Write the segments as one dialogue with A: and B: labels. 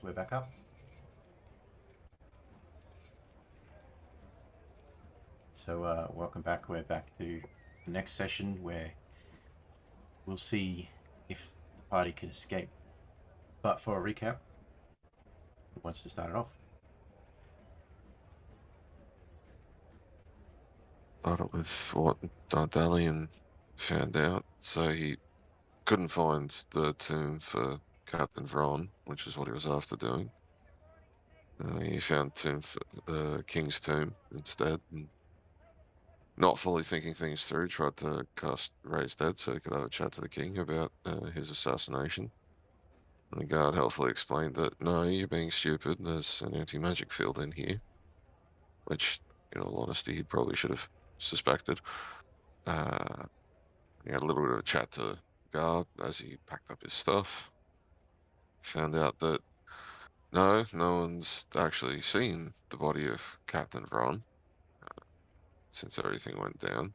A: we're back up. So welcome back. We're back to the next session where we'll see if the party can escape. But for a recap, who wants to start it off?
B: Started with what Dardalian found out. So he couldn't find the tomb for Captain Vron, which is what he was after doing. He found tomb for the King's tomb instead, and not fully thinking things through, tried to cast Raise Dead so he could have a chat to the King about his assassination. And the guard helpfully explained that, no, you're being stupid, there's an anti-magic field in here, which, in all honesty, he probably should have suspected. He had a little bit of a chat to the guard as he packed up his stuff. Found out that no one's actually seen the body of Captain Vron since everything went down.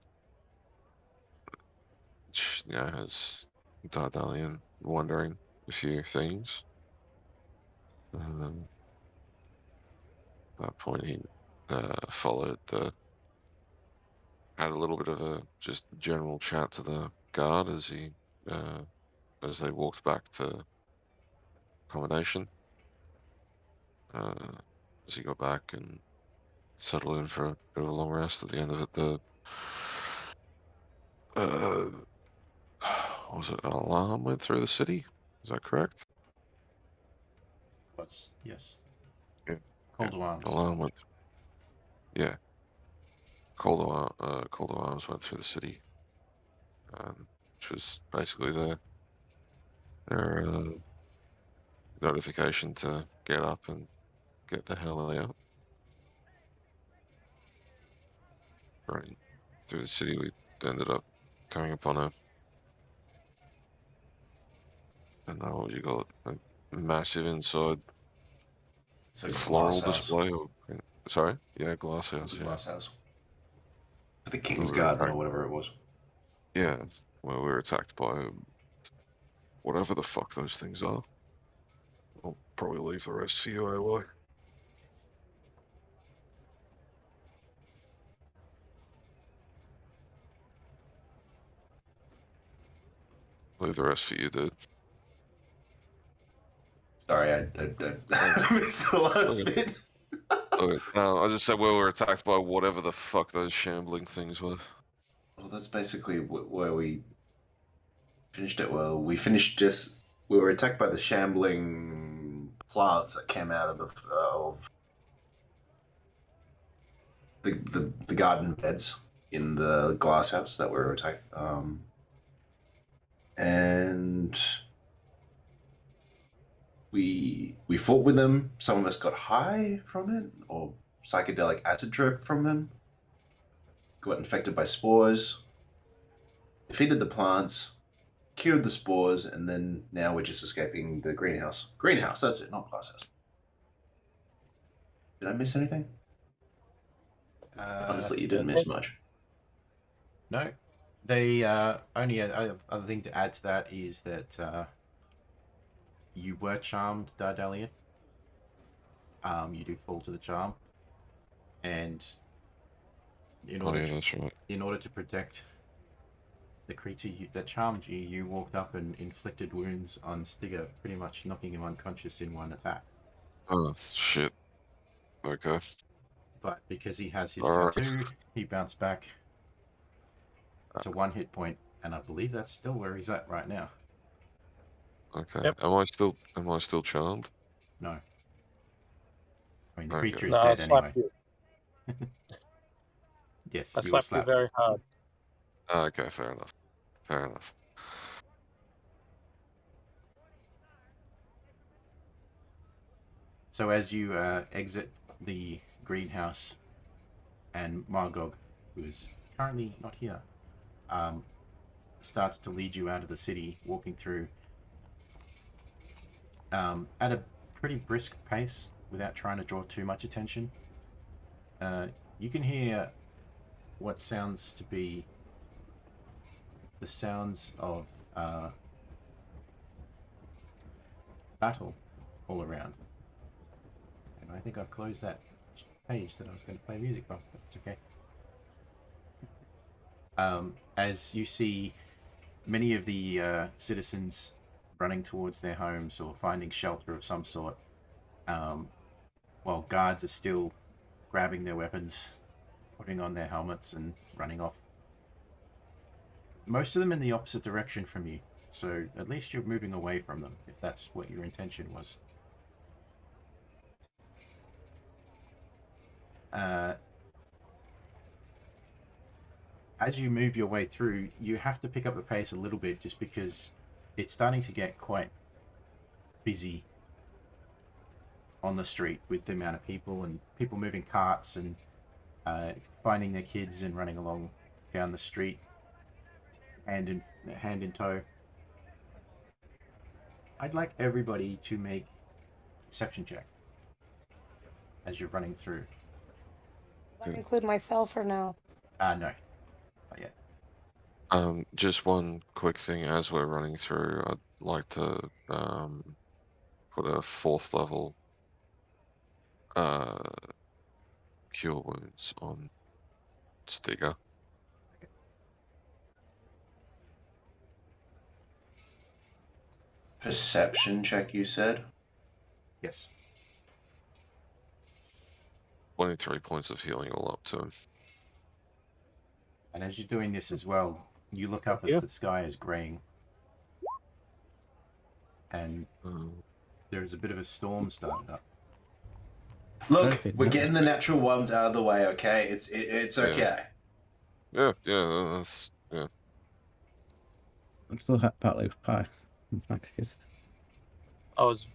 B: Which, has Dardalian wondering a few things. At that point, he had a little bit of a just general chat to the guard as they walked back to accommodation. As he got back and settled in for a bit of a long rest at the end of it, was it an alarm went through the city? Is that correct?
A: Yes.
B: Yeah.
A: Call to arms.
B: Alarm went. Yeah. Call to arms went through the city, which was basically their notification to get up and get the hell out. Running through the city, we ended up coming upon I don't know what you call it, a massive inside
C: It's like a
B: floral
C: glass house.
B: display. Sorry, yeah, glass
C: It
B: house.
C: was a
B: Yeah.
C: glass house. For the King's
B: We were
C: Garden or
B: attacked-
C: whatever it was.
B: Yeah, well, we were attacked by whatever the fuck those things are. I'll probably leave the rest for you, AY. Leave the rest for you, dude.
C: Sorry, I missed the last
B: Okay.
C: bit.
B: Okay. I just said we were attacked by whatever the fuck those shambling things were.
C: Well, that's basically where we finished it. Well, we were attacked by the shambling plants that came out of the garden beds in the glass house that were attacked. And we fought with them. Some of us got high from it, or psychedelic acid trip from them. Got infected by spores. Defeated the plants, cured the spores, and then now we're just escaping the greenhouse. Greenhouse, that's it, not glass house. Did I miss anything? Honestly, you didn't miss much.
A: No. The only other thing to add to that is that you were charmed, Dardalian. You do fall to the charm, and in order
B: That's right.
A: in order to protect the creature that charmed you, you walked up and inflicted wounds on Stigger, pretty much knocking him unconscious in one attack.
B: Oh, shit. Okay.
A: But because he has his
B: Alright.
A: tattoo, he bounced back to 1 hit point, and I believe that's still where he's at right now.
B: Okay.
D: Yep.
B: Am I still charmed?
A: No. I mean, the
B: Okay.
A: creature is
D: No, I
A: dead anyway.
D: slapped you.
A: Yes,
D: I
A: you were
D: slapped you
A: slapped.
D: very hard.
B: Okay, fair enough. Fair enough.
A: So as you exit the greenhouse, and Margog, who is currently not here, starts to lead you out of the city, walking through at a pretty brisk pace without trying to draw too much attention. You can hear what sounds to be the sounds of battle all around. think I've closed that page that I was going to play music from. But it's okay. As you see many of the citizens running towards their homes or finding shelter of some sort, while guards are still grabbing their weapons, putting on their helmets and running off. Most of them in the opposite direction from you, so at least you're moving away from them, if that's what your intention was. As you move your way through, you have to pick up the pace a little bit just because it's starting to get quite busy on the street with the amount of people and people moving carts and finding their kids and running along down the street hand in tow. I'd like everybody to make a perception check as you're running through.
D: Does that include myself or no?
A: No, not yet.
B: Just one quick thing as we're running through, I'd like to put a 4th level cure wounds on Stiger.
C: Perception check, you said?
A: Yes.
B: 23 points of healing all up to him.
A: And as you're doing this as well, you look up as the sky is graying. And there's a bit of a storm starting up.
C: Look, we're getting the natural ones out of the way, okay? It's okay.
B: Yeah, that's yeah.
E: I'm still partly high. It's max kissed.
F: I was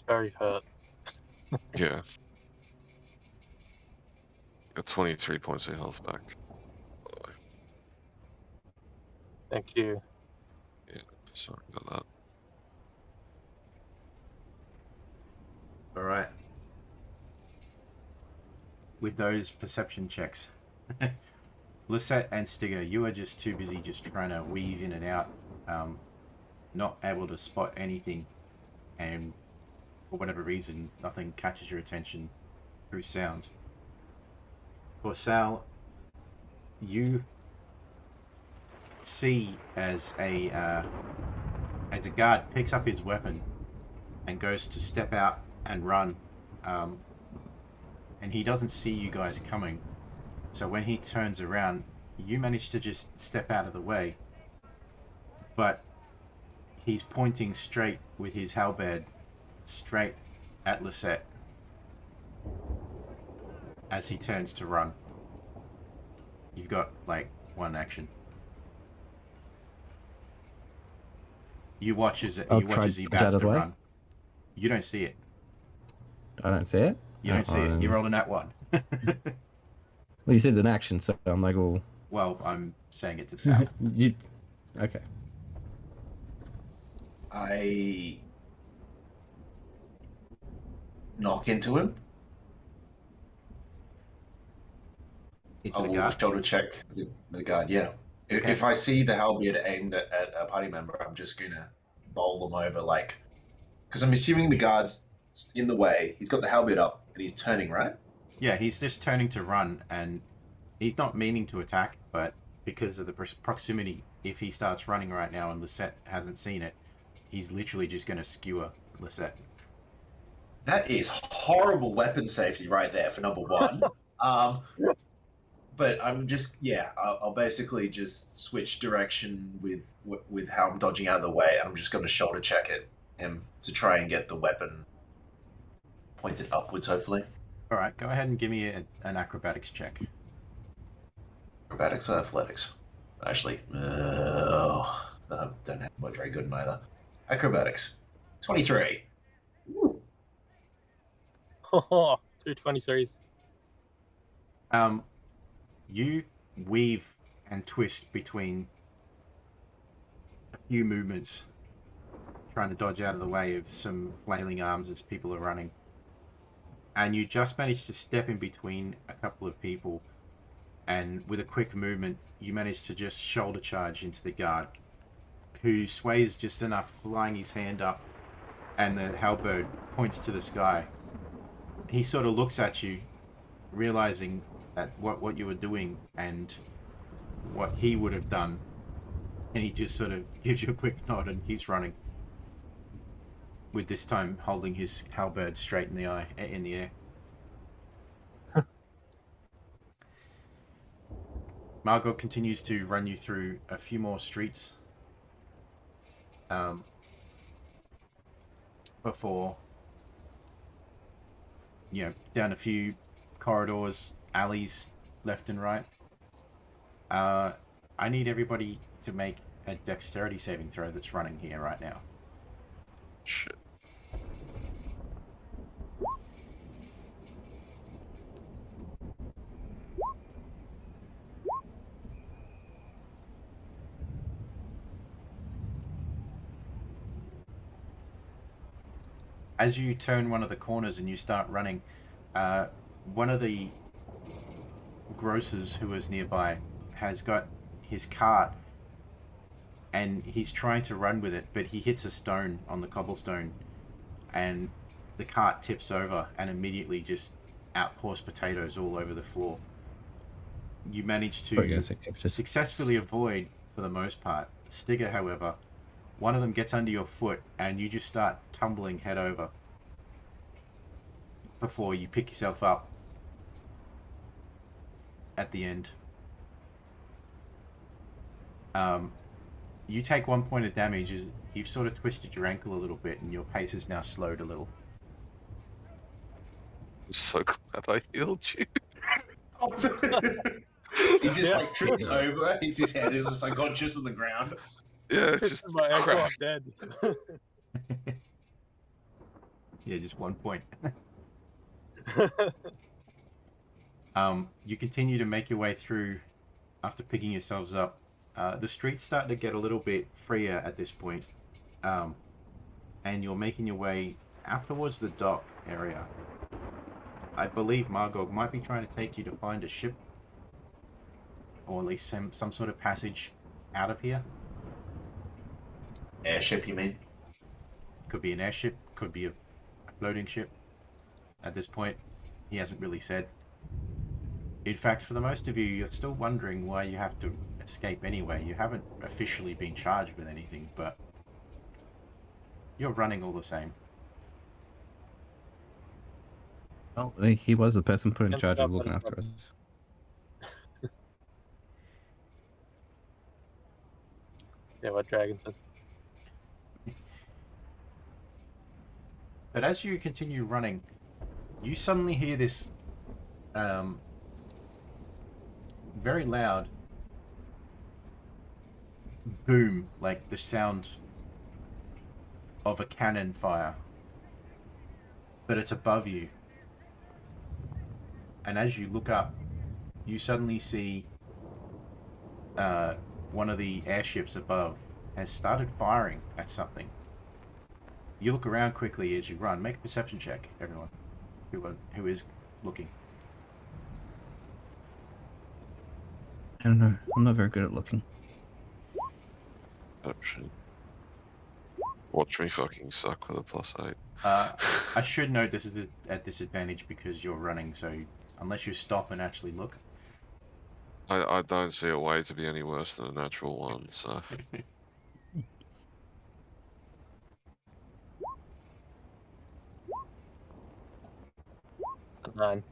F: very hurt.
B: Yeah. Got 23 points of health back, by the way.
F: Thank you.
B: Yeah, sorry about that.
A: Alright. With those perception checks, Lisette and Stiger, you are just too busy just trying to weave in and out, not able to spot anything, and for whatever reason, nothing catches your attention through sound. For Sal, you see as a guard picks up his weapon and goes to step out and run, and he doesn't see you guys coming. So when he turns around, you manage to just step out of the way, but he's pointing straight with his halberd straight at Lisette as he turns to run. You've got like one action. You watch as he bats to run. You don't see it.
E: I don't see it.
A: You don't see it. You're rolling that one.
E: Well, you said an action, so I'm like, well.
A: Well, I'm saying it to Sal.
E: Okay.
C: I knock into him.
A: Into
C: I
A: the
C: will
A: guard.
C: shoulder check the guard, yeah.
A: Okay.
C: If I see the halberd aimed at a party member, I'm just going to bowl them over, like... Because I'm assuming the guard's in the way. He's got the halberd up, and he's turning, right?
A: Yeah, he's just turning to run, and he's not meaning to attack, but because of the proximity, if he starts running right now and Lisette hasn't seen it, he's literally just going to skewer Lisette.
C: That is horrible weapon safety right there for number one. But I'm just, I'll basically just switch direction with how I'm dodging out of the way. I'm just going to shoulder check him to try and get the weapon pointed upwards, hopefully.
A: All right, go ahead and give me an acrobatics check.
C: Acrobatics or athletics? Actually, I don't have much very good in either. Acrobatics. 23. Ooh.
F: Oh, 223s.
A: You weave and twist between a few movements, trying to dodge out of the way of some flailing arms as people are running. And you just manage to step in between a couple of people, and with a quick movement, you manage to just shoulder charge into the guard, who sways just enough, flying his hand up, and the halberd points to the sky. he sort of looks at you, realizing that what you were doing and what he would have done, and he just sort of gives you a quick nod and keeps running. With this time holding his halberd straight in the air. Margot continues to run you through a few more streets before, down a few corridors, alleys, left and right. I need everybody to make a dexterity saving throw that's running here right now.
B: Shit.
A: As you turn one of the corners and you start running, one of the grocers who was nearby has got his cart and he's trying to run with it, but he hits a stone on the cobblestone and the cart tips over and immediately just outpours potatoes all over the floor. You manage to successfully avoid, for the most part. Stigger, however, one of them gets under your foot and you just start tumbling head over before you pick yourself up at the end. You take 1 point of damage as you've sort of twisted your ankle a little bit and your pace is now slowed a little.
B: I'm so glad I healed you.
C: He just like trips over, hits his head, is just unconscious on the ground.
B: Yeah, just
F: my ankle, I'm
B: crack.
F: dead.
A: Yeah, just 1 point. You continue to make your way through after picking yourselves up. The street's starting to get a little bit freer at this point. And you're making your way out towards the dock area. I believe Margot might be trying to take you to find a ship. Or at least some sort of passage out of here.
C: Airship, you mean?
A: Could be an airship, could be a floating ship. At this point, he hasn't really said. In fact, for the most of you, you're still wondering why you have to escape anyway. You haven't officially been charged with anything, but you're running all the same.
E: Oh, he was the person put in charge of looking after us.
F: Yeah, what Dragon said.
A: But as you continue running, you suddenly hear this very loud boom, like the sound of a cannon fire. But it's above you. And as you look up, you suddenly see one of the airships above has started firing at something. You look around quickly as you run. Make a perception check, everyone who is looking.
E: I don't know. I'm not very good at looking.
B: Option. Watch me fucking suck with a +8.
A: I should note this is at disadvantage because you're running, so unless you stop and actually look.
B: I don't see a way to be any worse than a natural 1, so...
F: A 9.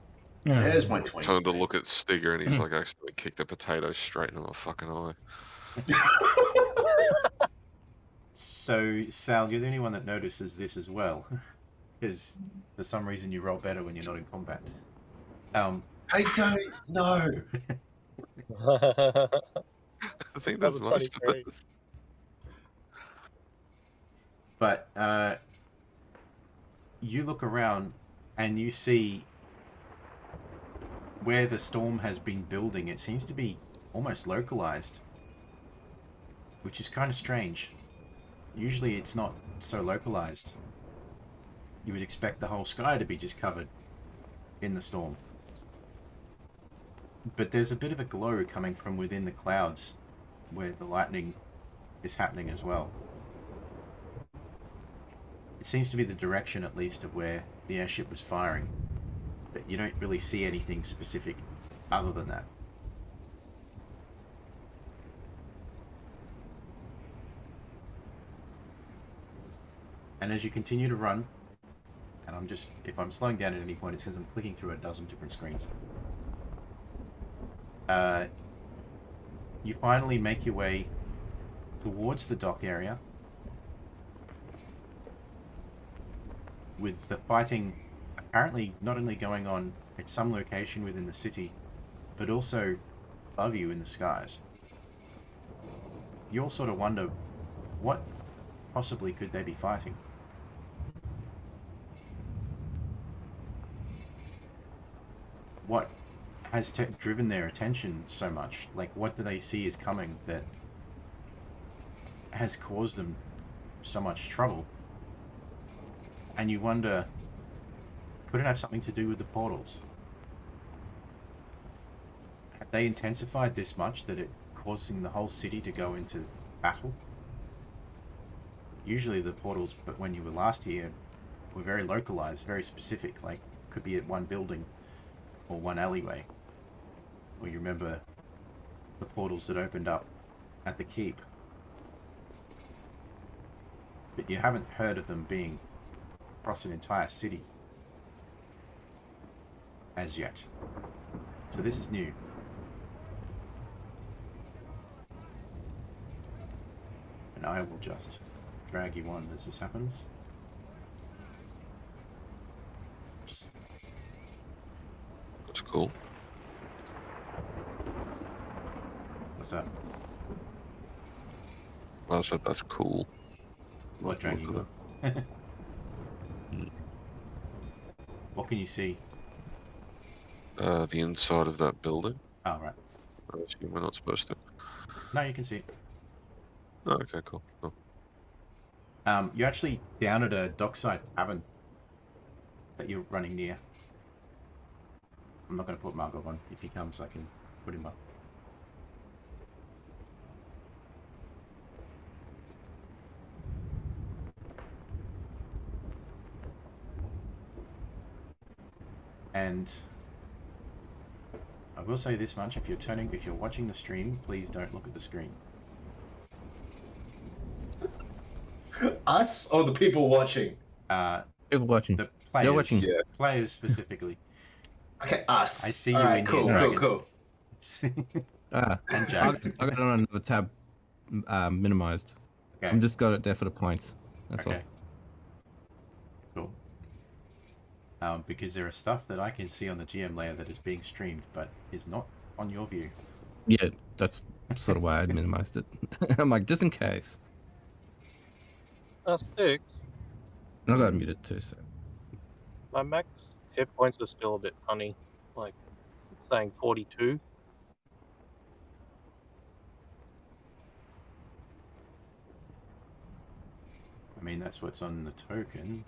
C: There's my 20.
B: Turned to look at Stigger and he's like accidentally kicked a potato straight into my fucking eye.
A: So, Sal, you're the only one that notices this as well. Because for some reason you roll better when you're not in combat.
C: I don't know.
B: I think that's
F: That was
B: most of
F: 23.
B: us.
A: But you look around and you see where the storm has been building. It seems to be almost localized, which is kind of strange. Usually it's not so localized. You would expect the whole sky to be just covered in the storm. But there's a bit of a glow coming from within the clouds where the lightning is happening as well. It seems to be the direction, at least, of where the airship was firing. but you don't really see anything specific other than that. And as you continue to run, and if I'm slowing down at any point, it's because I'm clicking through a dozen different screens. You finally make your way towards the dock area, with the fighting apparently not only going on at some location within the city, but also above you in the skies. You all sort of wonder, what possibly could they be fighting? What has driven their attention so much? Like, what do they see is coming that has caused them so much trouble? And you wonder, could it have something to do with the portals? Have they intensified this much that it causing the whole city to go into battle? Usually the portals, but when you were last here, were very localized, very specific, like could be at one building or one alleyway. Or you remember the portals that opened up at the keep. But you haven't heard of them being across an entire city as yet. So this is new. And I will just drag you on as this happens. Oops.
B: That's cool.
A: What's that?
B: I said that's cool.
A: What drag you on? What can you see?
B: The inside of that building.
A: Oh, right.
B: I assume we're not supposed to.
A: No, you can see it.
B: Oh, okay, cool. Cool.
A: You're actually down at a dockside tavern that you're running near. I'm not going to put Margot on. If he comes, I can put him up. And I will say this much: if you're watching the stream, please don't look at the screen.
C: Us or the people watching?
E: People watching.
A: The players,
E: You're watching.
C: Yeah.
A: players specifically.
C: Okay, us.
A: I see
C: All
A: you
C: right,
A: in
C: cool,
A: here,
C: cool,
A: Dragon.
C: cool.
A: And
E: I
A: Jack.
E: got it on another tab, minimized.
A: Okay.
E: I'm just got it there for the points. That's
A: Okay. Cool. Because there are stuff that I can see on the GM layer that is being streamed, but is not on your view.
E: all. Yeah, that's sort of why I minimized it. I'm like, just in case.
F: Sticks.
E: I got muted too, so.
F: My max hit points are still a bit funny. Like, it's saying 42.
A: I mean, that's what's on the token.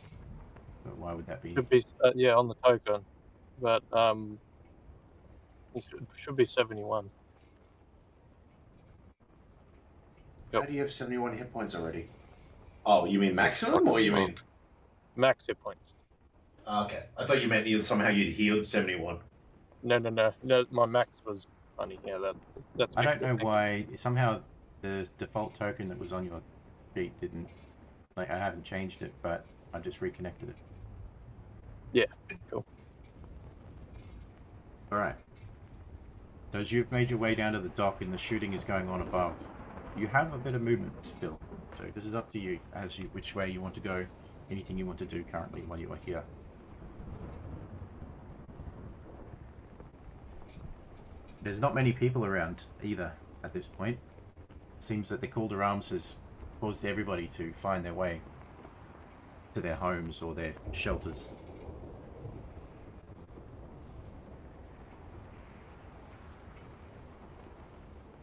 A: But why would that be?
F: Should be, yeah, on the token. But, it should be 71.
C: How do you have 71 hit points already? Oh, you mean maximum, or you mean?
F: Max hit points.
C: Okay, I thought you meant either somehow you'd healed 71.
F: No, my max was funny. Yeah, that's.
A: I don't know why. Somehow the default token that was on your sheet didn't. Like, I haven't changed it, but I just reconnected it.
F: Yeah, cool.
A: Alright. So as you've made your way down to the dock and the shooting is going on above, you have a bit of movement still. So this is up to you as you which way you want to go, anything you want to do currently while you are here. There's not many people around either at this point. It seems that the Call to Arms has caused everybody to find their way to their homes or their shelters.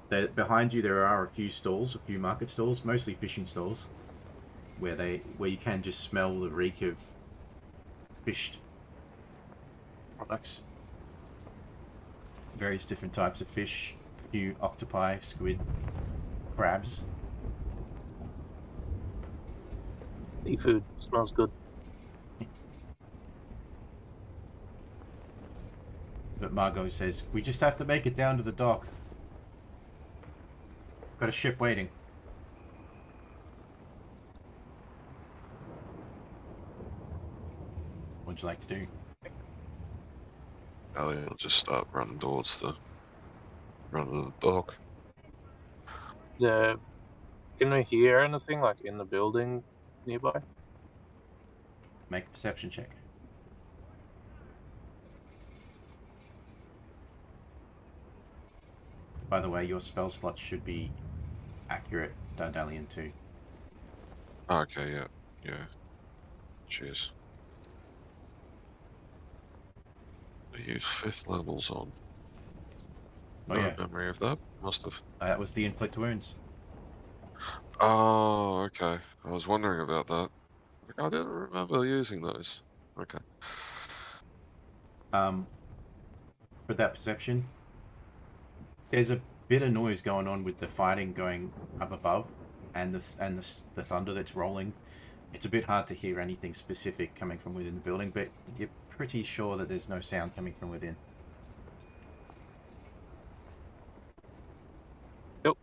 A: Behind you there are a few stalls, a few market stalls, mostly fishing stalls, where you can just smell the reek of fished products. Various different types of fish, a few octopi, squid, crabs.
F: Seafood smells good.
A: But Margot says, we just have to make it down to the dock. Got a ship waiting. What'd you like to do?
B: Elliot will just start running towards the front of the dock.
F: Can we hear anything like in the building nearby?
A: Make a perception check. By the way, your spell slot should be accurate, Dardalian too.
B: Okay, yeah. Cheers. I use 5th levels on.
A: Oh
B: No
A: yeah,
B: memory of that. Must have.
A: that was the inflict wounds.
B: Oh, okay. I was wondering about that. Like, I didn't remember using those. Okay.
A: For that perception, there's a bit of noise going on with the fighting going up above, and the thunder that's rolling. It's a bit hard to hear anything specific coming from within the building, but you're pretty sure that there's no sound coming from within.
F: Yep.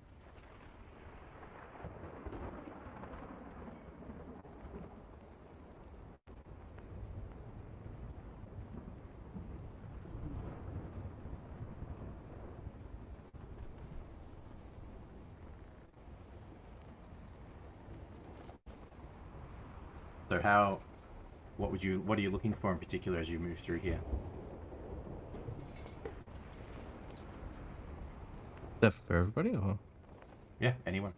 A: So what are you looking for in particular as you move through here?
E: Is that for everybody or?
A: Yeah, anyone.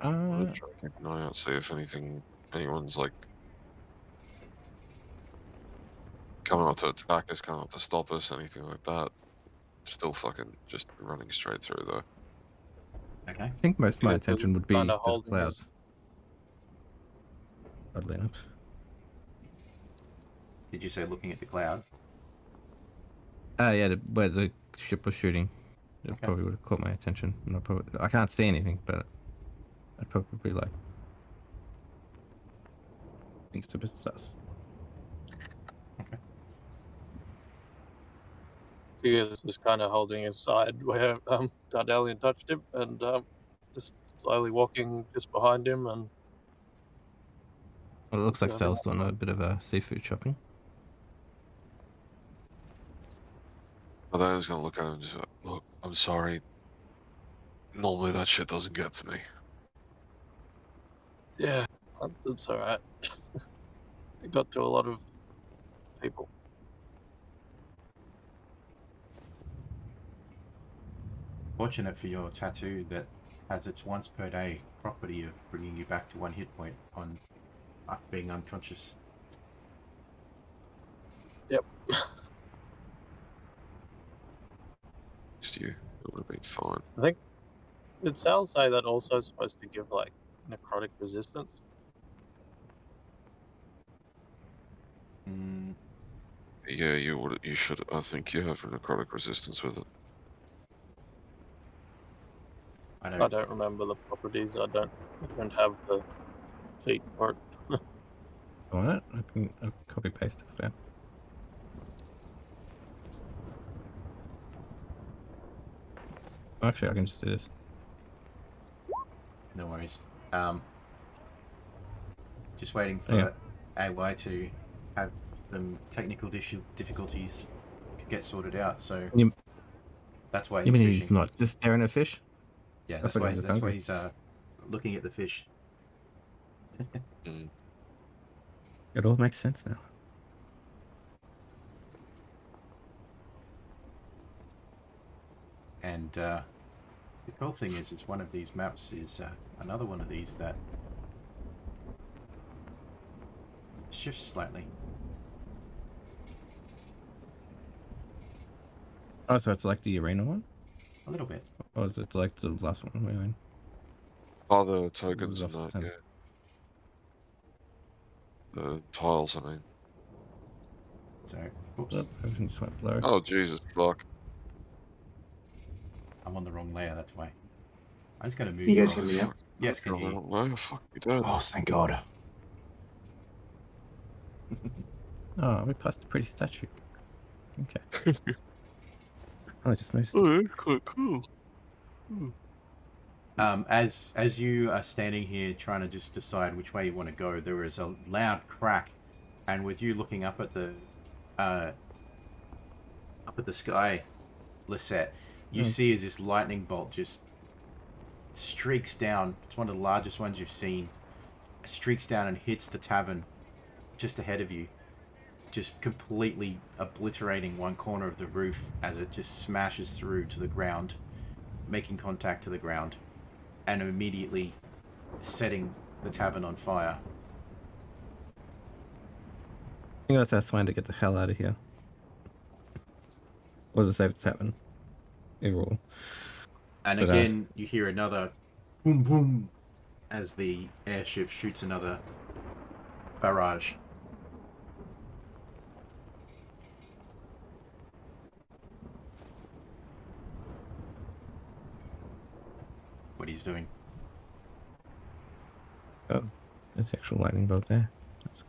B: I'll try to keep an eye out, see if anyone's like coming up to attack us, coming up to stop us, anything like that. Still fucking just running straight through though.
A: Okay.
E: I think most of my
F: Yeah,
E: attention would be
F: kinda
E: to the
F: holding
E: clouds.
F: us.
E: Oddly enough.
A: Did you say looking at the cloud?
E: Yeah, where the ship was shooting. It
A: Okay.
E: probably would have caught my attention. And I can't see anything, but I'd probably like. I think it's a bit sus.
F: He is just kind of holding his side where Dardalian touched him, and just slowly walking just behind him, and
E: Well, it looks like
F: Yeah,
E: Sal's doing a bit of seafood shopping.
B: I then was gonna look at him and just like, look, I'm sorry. Normally that shit doesn't get to me.
F: yeah, it's alright. It got to a lot of people.
A: Fortunate for your tattoo that has its once per day property of bringing you back to 1 hit point on after being unconscious.
F: Yep.
B: Next to you, it would have been fine.
F: I think, did Sal say that also supposed to give like necrotic resistance?
A: Mm,
B: Yeah, you should. I think you have a necrotic resistance with it.
A: I
F: I
A: don't.
F: don't remember the properties. I don't have the sheet for it.
E: Alright, I'll copy paste it down. Actually, I can just do this.
A: No worries. Just waiting for
E: Yeah.
A: AY to have some technical difficulties get sorted out. So
E: You-
A: that's why
E: You
A: he's
E: mean
A: fishing.
E: he's not just staring at fish?
A: Yeah,
E: I
A: that's
E: thought
A: why.
E: he was
A: That's why
E: hungry.
A: he's looking at the fish.
B: Mm.
E: It all makes sense now.
A: And the cool thing is one of these maps is another one of these that shifts slightly.
E: Oh, so it's like the arena one?
A: A little bit.
E: Or is it like the last one we were in?
B: Other tokens and
E: off
B: that,
E: the
B: yeah. The tiles, I mean.
A: So, oops,
E: Oh, everything just went blurry.
B: Oh Jesus, fuck!
A: I'm on the wrong layer. That's why. I'm just gonna move.
C: Can you guys
A: across.
C: hear me now?
A: Yes, can you?
B: No, fuck you, dead.
C: Oh, thank God.
E: Oh, we passed a pretty statue. Okay. I just noticed it.
B: Oh, that's quite cool.
A: As you are standing here trying to just decide which way you want to go, there is a loud crack, and with you looking up at the sky, Lisette, you see as this lightning bolt just streaks down. It's one of the largest ones you've seen. It streaks down and hits the tavern just ahead of you, just completely obliterating one corner of the roof as it just smashes through to the ground, making contact to the ground, and immediately setting the tavern on fire.
E: I think that's our sign to get the hell out of here. Was it safe to happen? Overall.
A: And
E: But,
A: again, you hear another boom boom as the airship shoots another barrage. What he's doing.
E: Oh, there's the actual lightning bolt there. That's...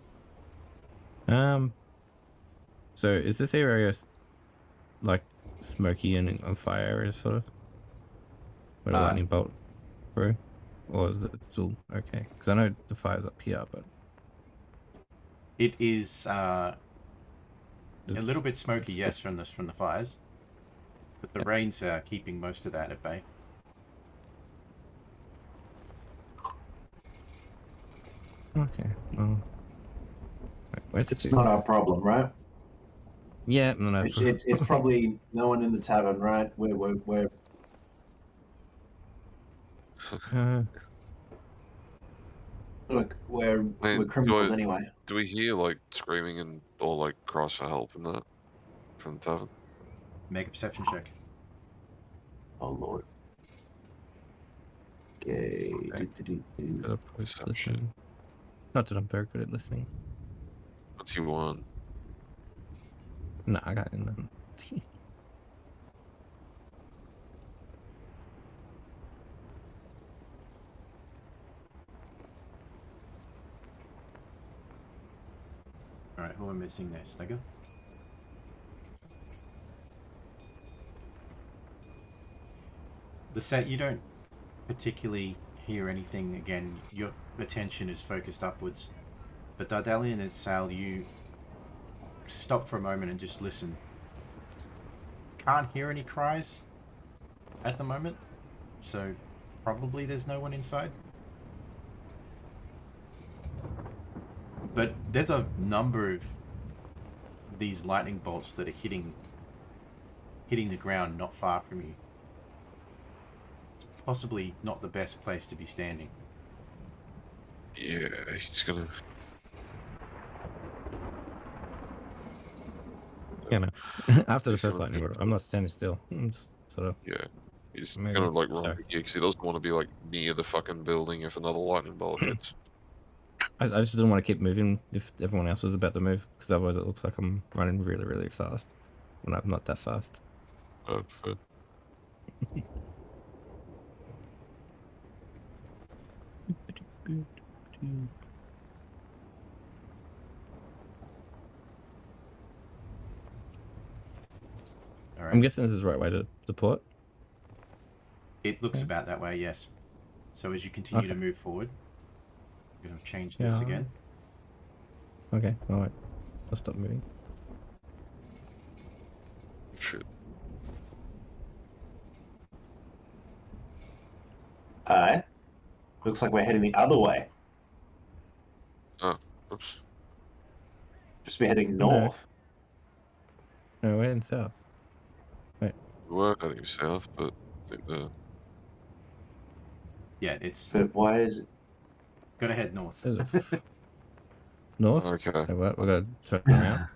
E: So is this area like smoky and on fire area sort of? Where the lightning bolt through? Or is it still okay? Because I know the fire's up here, but...
A: It is a little bit smoky, yes, from the fires. But the rains are keeping most of that at bay.
E: Okay, well... Wait,
G: It's not our problem, right?
E: Yeah, no.
G: It's probably no one in the tavern, right? We're look, we're criminals anyway.
B: Do we hear like screaming and or like cries for help and that from the tavern?
A: Make a perception check.
G: Oh lord. Okay.
E: Listen. Not that I'm very good at listening.
B: What's you want?
E: No, I got nothing.
A: Alright, who am I missing there? Snugger? The set, you don't particularly hear anything. Again, your attention is focused upwards. But Dardalian and Sal, you stop for a moment and just listen. Can't hear any cries at the moment, so probably there's no one inside. But there's a number of these lightning bolts that are hitting the ground not far from you. It's possibly not the best place to be standing.
B: Yeah, he's gonna.
E: You know, after the first lightning bolt, I'm not standing still. I'm just sort of...
B: Yeah, he's
E: Maybe.
B: gonna like run
E: Sorry.
B: because he doesn't want to be like near the fucking building if another lightning bolt hits.
E: I just didn't want to keep moving if everyone else was about to move, because otherwise it looks like I'm running really, really fast. When I'm not that fast.
B: Fair.
A: Alright.
E: I'm guessing this is the right way to the port.
A: It looks
E: Okay.
A: about that way, yes. So as you continue to
E: Okay.
A: move forward, I'm going to change this
E: Yeah.
A: again.
E: Okay, alright. I'll stop moving.
B: Shit.
G: Alright. Looks like we're heading the other way.
B: Oops.
G: Just be heading north.
E: No, we're heading south.
B: We were heading south, but I think the
A: Yeah, it's
G: But why is it?
A: got to head north.
E: Is it north?
B: okay.
E: Okay, well, we're going to turn around.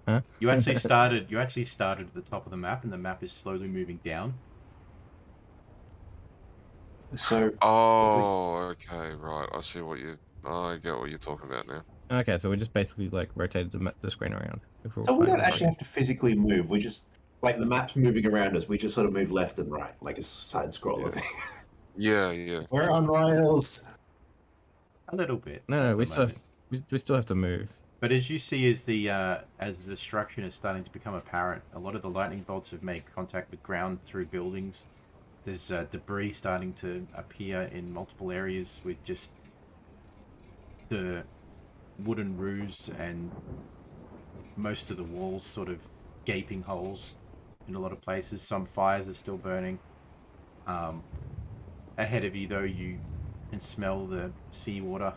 E: Huh?
A: You actually started at the top of the map, and the map is slowly moving down.
G: So
B: Oh, okay, right. I see what you. I get what you're talking about now.
E: Okay, so we just basically like rotated the screen around. If we're
G: so we
E: playing
G: don't
E: this
G: actually have to physically move. We just like the map's moving around us. We just sort of move left and right, like a side scroller
B: Yeah.
G: thing.
B: Yeah.
G: We're on rails.
A: A little bit.
E: No,
A: at
E: we
A: the
E: still have
A: moment.
E: we still have to move.
A: But as you see, as the destruction is starting to become apparent, a lot of the lightning bolts have made contact with ground through buildings. There's debris starting to appear in multiple areas with just the wooden roofs and most of the walls sort of gaping holes in a lot of places. Some fires are still burning. Ahead of you, though, you can smell the seawater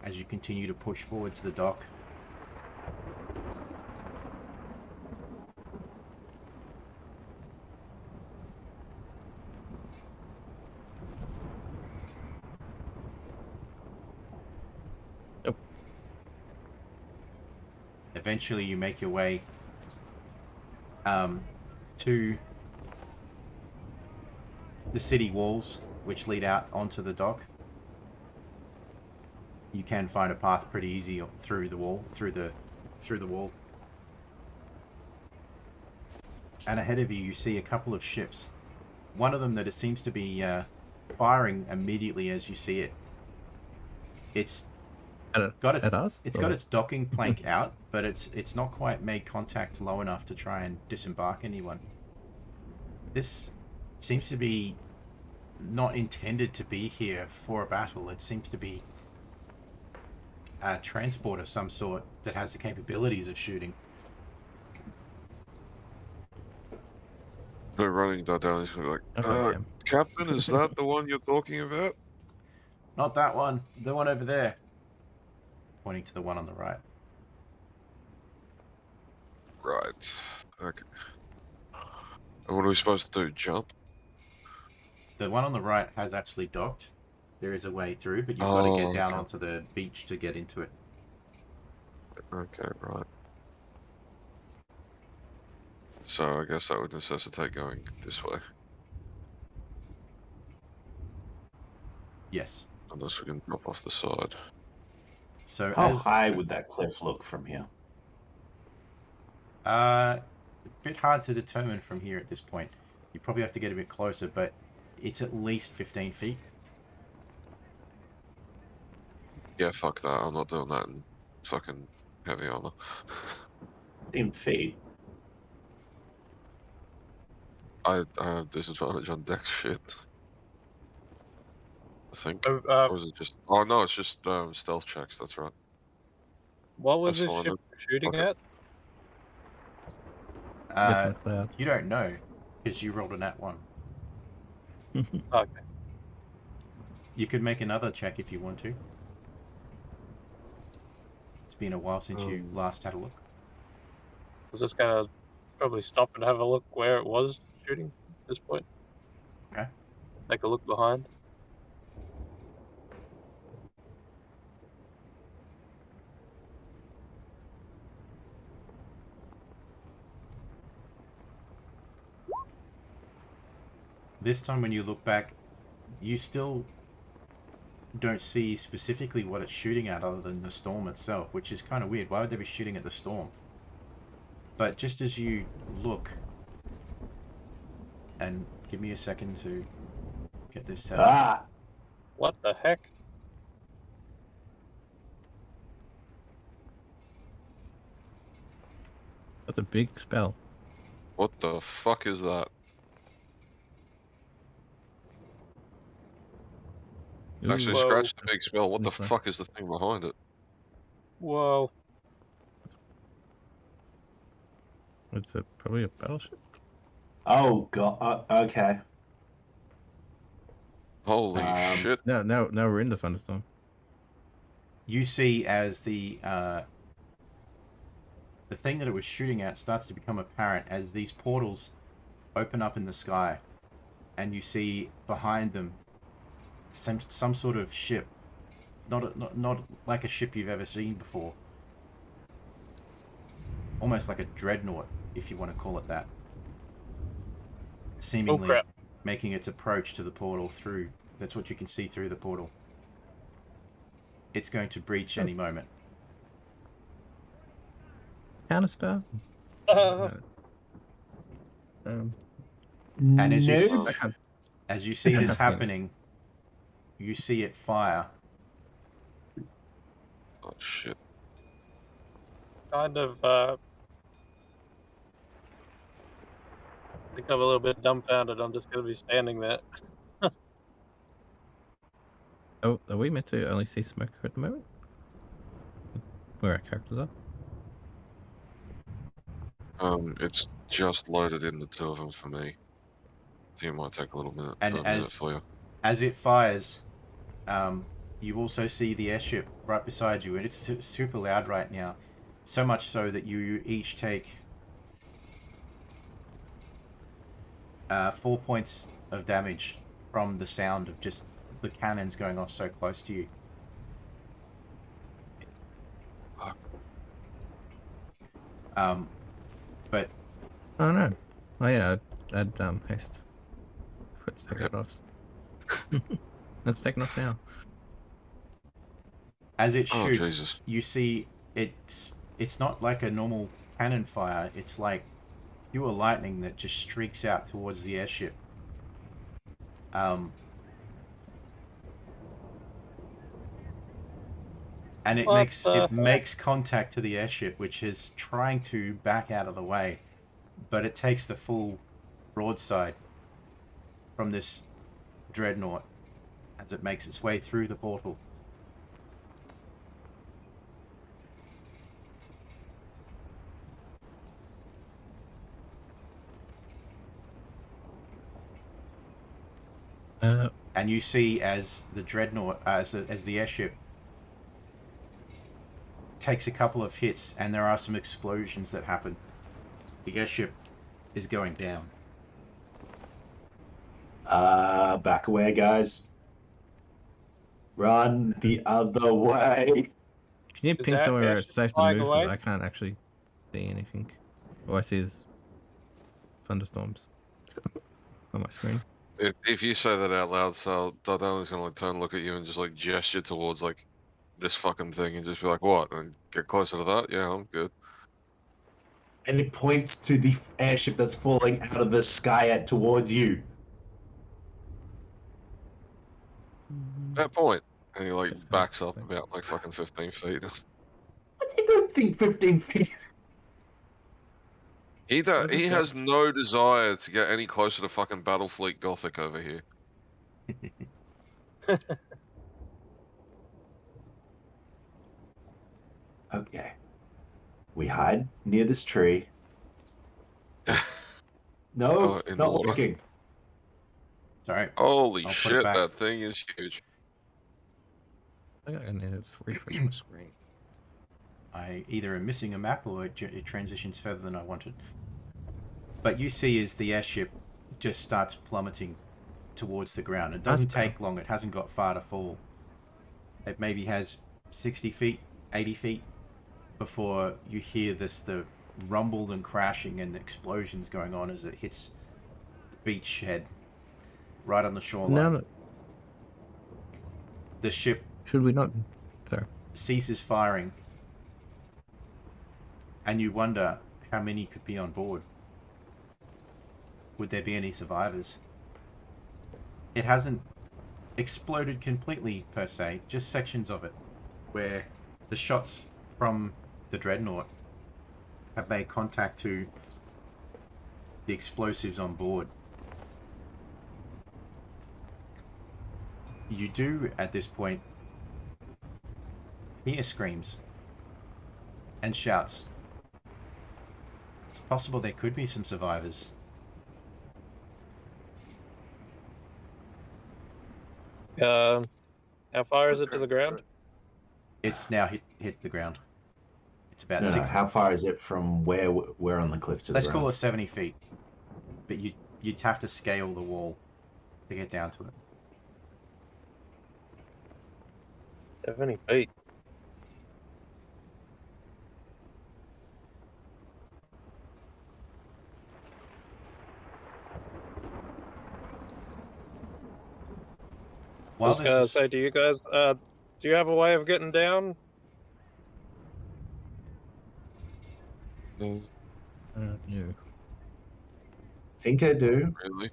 A: as you continue to push forward to the dock.
E: Yep.
A: Eventually, you make your way to the city walls, which lead out onto the dock. You can find a path pretty easy through the wall, through the wall. And ahead of you, you see a couple of ships. One of them that it seems to be firing immediately as you see it. It's got its docking plank out, but it's not quite made contact low enough to try and disembark anyone. This seems to be not intended to be here for a battle. It seems to be a transport of some sort that has the capabilities of shooting.
B: So running Dardalian's gonna be like,
E: Okay.
B: Captain, is that the one you're talking about?
A: Not that one. The one over there. Pointing to the one on the right.
B: Right. Okay. And what are we supposed to do? Jump?
A: The one on the right has actually docked. There is a way through, but you've got to get down
B: okay.
A: onto the beach to get into it.
B: Okay, right. So I guess that would necessitate going this way.
A: Yes.
B: Unless we can drop off the side.
A: So
G: How
A: as
G: high would that cliff look from here?
A: a bit hard to determine from here at this point. You probably have to get a bit closer, but it's at least 15 feet.
B: Yeah, fuck that. I'm not doing that in fucking heavy armor.
G: 15 feet.
B: I have disadvantage on dex shit. I think.
F: So,
B: Or is it just... Oh no, it's just stealth checks, that's right.
F: what was
B: That's
F: this
B: fine
F: ship shooting
B: Okay.
F: at?
E: Guess in the cloud.
A: You don't know because you rolled a nat 1.
F: Okay.
A: You could make another check if you want to. It's been a while since you last had a look.
F: I was just gonna probably stop and have a look where it was shooting at this point.
A: Okay.
F: Take a look behind.
A: This time when you look back, you still don't see specifically what it's shooting at other than the storm itself, which is kind of weird. Why would they be shooting at the storm? But just as you look, and give me a second to get this set up.
G: Ah!
F: What the heck?
E: That's a big spell.
B: What the fuck is that? Actually,
F: Whoa.
B: scratch the big spell. What the
E: This way.
B: fuck is the thing behind it?
F: Whoa.
E: It's probably a battleship.
G: Oh, God. Okay.
B: Holy shit.
E: Now we're in the thunderstorm.
A: You see as the thing that it was shooting at starts to become apparent as these portals open up in the sky, and you see behind them some sort of ship, not like a ship you've ever seen before, almost like a dreadnought, if you want to call it that, seemingly
F: crap.
A: making its approach to the portal through. That's what you can see through the portal. It's going to breach any moment.
E: Counter spell.
A: And as
G: Nope.
A: as you see this happening, you see it fire.
B: Oh shit.
F: kind of I think I'm a little bit dumbfounded. I'm just going to be standing there.
E: Oh, are we meant to only see smoke at the moment? Where our characters are?
B: It's just loaded in the two of them for me. I think it might take a little minute,
A: And
B: a minute for you.
A: as it fires, you also see the airship right beside you, and it's super loud right now. So much so that you each take 4 points of damage from the sound of just the cannons going off so close to you. But
E: Oh no. Oh yeah, I'd haste. Let's take it off. Let's take it off now.
A: as it
B: Oh,
A: shoots,
B: Jesus.
A: you see it's not like a normal cannon fire. It's like pure lightning that just streaks out towards the airship. And it makes contact to the airship, which is trying to back out of the way, but it takes the full broadside from this dreadnought as it makes its way through the portal. And you see as the dreadnought, as the airship takes a couple of hits, and there are some explosions that happen. The airship is going down.
G: Back away, guys. Run the other way.
E: Can you
F: Is
E: ping
F: that
E: somewhere where
F: airship
E: it's safe to
F: flying
E: move? Because
F: away?
E: I can't actually see anything. All I see is thunderstorms on my screen.
B: If you say that out loud, Sal, Dardalian's gonna like turn and look at you and just like gesture towards like this fucking thing and just be like, "What?" and get closer to that. Yeah, I'm good.
G: And it points to the airship that's falling out of the sky towards you.
B: That point, and he like
E: Yes,
B: backs
E: yes,
B: up
E: yes.
B: about like fucking 15 feet.
G: I don't think 15 feet.
B: He
E: Look at
B: has
E: that.
B: no desire to get any closer to fucking Battlefleet Gothic over here.
G: Okay. We hide near this tree. No,
B: In
G: not
B: water.
G: working.
A: Sorry.
B: Holy
A: I'll put it
B: shit,
A: back.
B: that thing is huge.
E: I think I need to refresh my screen.
A: I either am missing a map or it transitions further than I wanted. But you see as the airship just starts plummeting towards the ground. It doesn't take long. It hasn't got far to fall. It maybe has 60 feet, 80 feet before you hear the rumble and crashing and the explosions going on as it hits the beachhead right on the shoreline.
E: No,
A: The ship
E: should we not? Sorry.
A: ceases firing, and you wonder how many could be on board. Would there be any survivors? It hasn't exploded completely per se, just sections of it, where the shots from the dreadnought have made contact to the explosives on board. You do, at this point, hear screams and shouts. It's possible there could be some survivors.
F: How far is it to the ground?
A: It's now hit the ground. It's about
G: No,
A: 60.
G: how far is it from where we're on the cliff to
A: Let's
G: the
A: call
G: ground?
A: it 70 feet. But you'd have to scale the wall to get down to it.
F: 70 feet. I
A: While
F: was gonna say, do you guys, do you have a way of getting down?
B: No,
E: No.
G: Think I do.
B: really.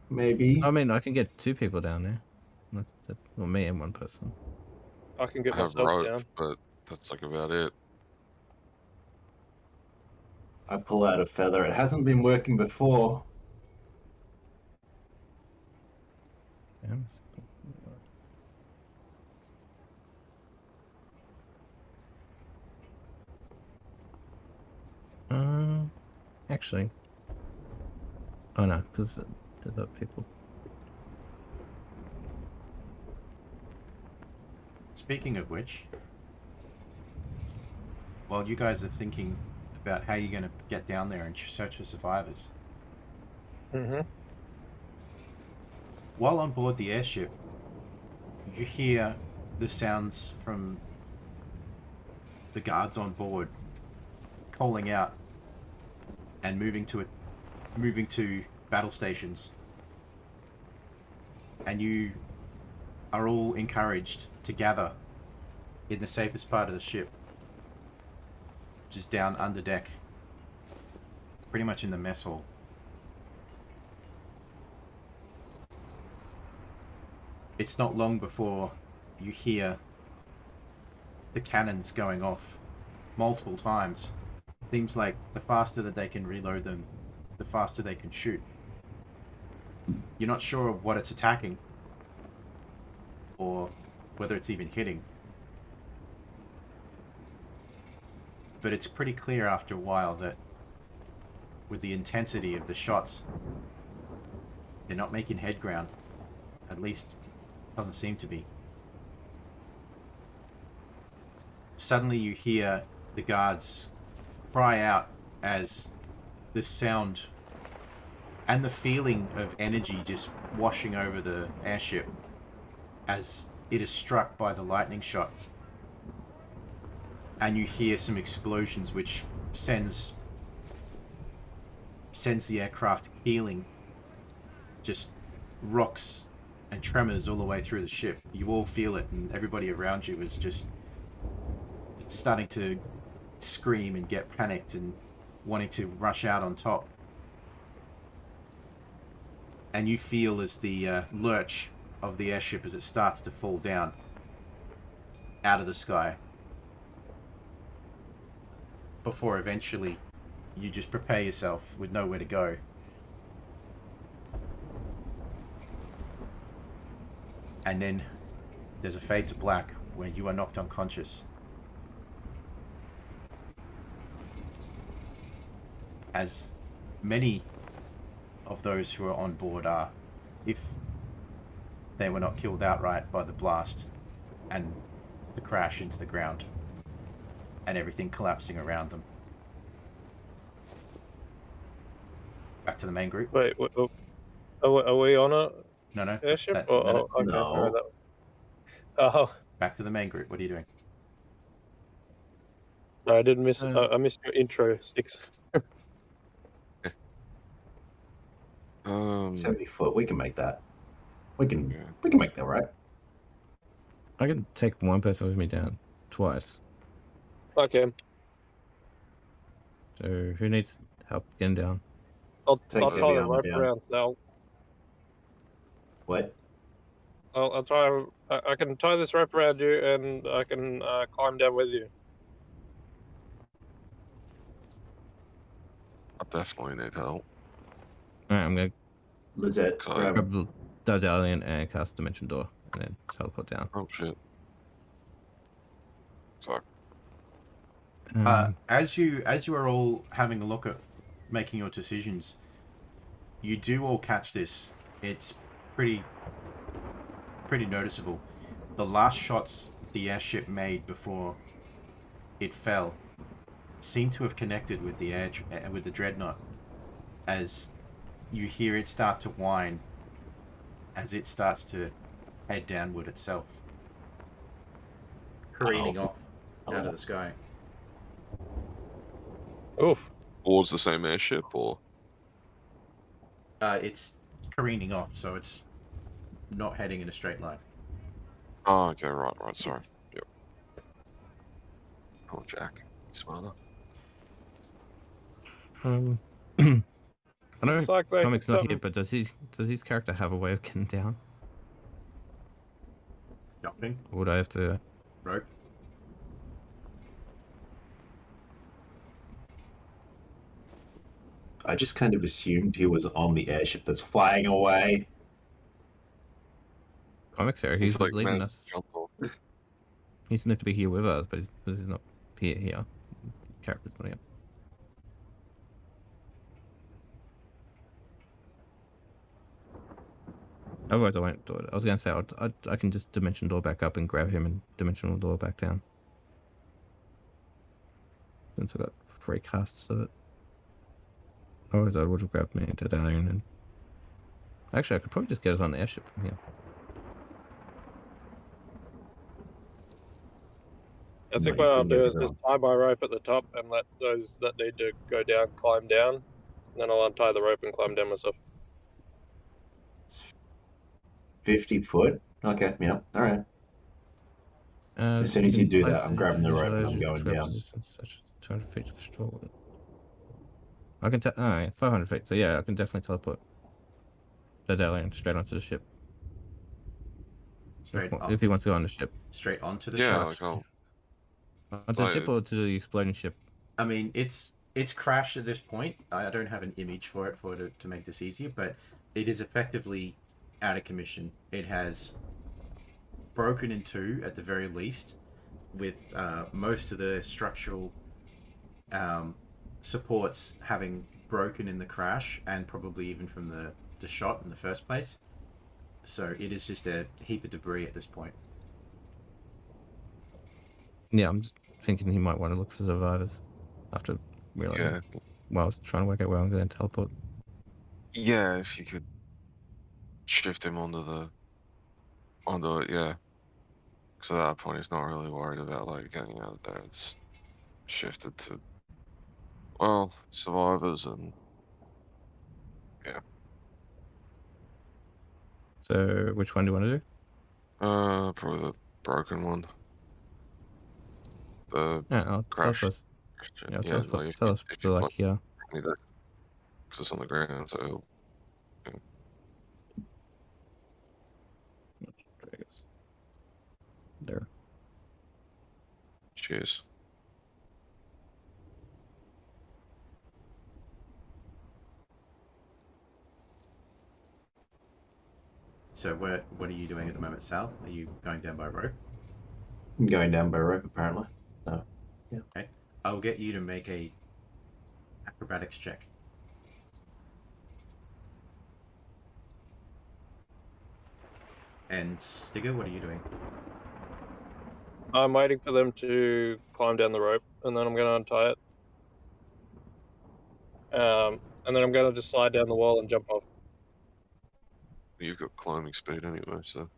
G: Maybe.
E: I mean, I can get 2 people down there. Well, me and 1 person.
F: I can get
B: I have
F: myself
B: rope,
F: down.
B: but that's like about it.
G: I pull out a feather. It hasn't been working before.
E: Yeah, actually, oh no, because there's other people.
A: Speaking of which, while you guys are thinking about how you're going to get down there and search for survivors, while on board the airship, you hear the sounds from the guards on board calling out and moving to battle stations, and you are all encouraged to gather in the safest part of the ship, just down under deck, pretty much in the mess hall. It's not long before you hear the cannons going off multiple times. Seems like the faster that they can reload them, the faster they can shoot. You're not sure what it's attacking or whether it's even hitting. But it's pretty clear after a while that with the intensity of the shots, they're not making head ground. At least, doesn't seem to be. Suddenly you hear the guards cry out as the sound and the feeling of energy just washing over the airship as it is struck by the lightning shot. And you hear some explosions which sends the aircraft heeling, just rocks and tremors all the way through the ship. You all feel it, and everybody around you is just starting to scream and get panicked and wanting to rush out on top. And you feel as the lurch of the airship as it starts to fall down out of the sky, before eventually you just prepare yourself with nowhere to go. And then there's a fade to black where you are knocked unconscious. As many of those who are on board are, if they were not killed outright by the blast and the crash into the ground and everything collapsing around them. Back to the main group.
F: Wait, are we on a
A: No.
F: airship?
A: No.
F: Okay,
G: No.
F: Oh,
A: Back to the main group. What are you doing?
F: no, I didn't miss. I missed your intro, Six.
G: 70 foot. We can make that. We can make that, right?
E: I can take one person with me down twice.
F: Okay,
E: So who needs help getting down?
F: I'll
G: Take
F: try
G: heavy
F: the
G: armor
F: rope
G: down.
F: around. So
G: What?
F: I'll try. I can tie this rope around you, and I can climb down with you.
B: I definitely need help.
E: Alright, I'm gonna
G: Lizette,
B: Okay.
G: grab.
E: grab the Dardalian and cast Dimension Door, and then teleport down.
B: Oh shit. Fuck.
A: As you are all having a look at making your decisions, you do all catch this. It's pretty noticeable. The last shots the airship made before it fell seem to have connected with the dreadnought, as you hear it start to whine as it starts to head downward itself, careening off out of the sky.
F: Oof.
B: Towards the same airship, or?
A: It's careening off, so it's not heading in a straight line.
B: Oh, okay, right, sorry. Yep. Poor Jack. Smarter.
E: I know
F: Looks like they
E: Comic's
F: did
E: not
F: something.
E: here, but does his character have a way of getting down?
A: Jumping,
E: Or would I have to?
A: rope.
G: I just kind of assumed he was on the airship that's flying away.
E: Comics here.
B: He's
E: He's
B: like
E: leading
B: man,
E: us.
B: jump off.
E: He's meant to be here with us, but he's not here. Character's not here. Otherwise, I won't do it. I was going to say I can just dimension door back up and grab him and dimensional door back down. Since I got 3 casts of it. Otherwise, I would have grabbed me into Dalian and. Actually, I could probably just get it on the airship from here.
F: I think
G: No,
F: what
G: you
F: I'll
G: couldn't
F: do
G: get
F: is
G: it
F: just
G: on.
F: tie my rope at the top and let those that need to go down climb down. And then I'll untie the rope and climb down myself.
G: It's 50 foot. Okay, yeah, all right. As soon as you do that, I'm grabbing the rope and I'm going down.
E: Such as 200 feet to the shore. I can 500 feet. So yeah, I can definitely teleport the Dalian straight onto the ship.
A: Straight
E: If he wants to go on the ship.
A: Straight onto the
B: Yeah,
A: ship.
B: like
E: Onto the ship or to the exploding ship?
A: I mean, it's crashed at this point. I don't have an image for it to make this easier, but it is effectively out of commission. It has broken in two at the very least, with most of the structural supports having broken in the crash, and probably even from the shot in the first place. So it is just a heap of debris at this point.
E: Yeah, I'm just thinking he might want to look for survivors after realizing.
B: yeah,
E: Well, I was trying to work out where I'm going to teleport.
B: yeah. If you could shift him onto it, yeah. Because at that point, he's not really worried about like getting out of there. It's shifted to survivors and yeah.
E: So, which one do you want to do?
B: Probably the broken one. The
E: Yeah, I'll
B: crash.
E: teleport. Yeah,
B: Yeah,
E: teleport.
B: like,
E: Tell us
B: if
E: to
B: you
E: like
B: want
E: here.
B: me that, because it's on the ground, so he'll.
E: There.
B: Cheers.
A: So what are you doing at the moment, Sal? Are you going down by rope?
G: I'm going down by rope, apparently. So, yeah.
A: Okay. I'll get you to make a acrobatics check. And Stigger, what are you doing?
F: I'm waiting for them to climb down the rope, and then I'm going to untie it. And then I'm going to just slide down the wall and jump off.
B: You've got climbing speed anyway, so.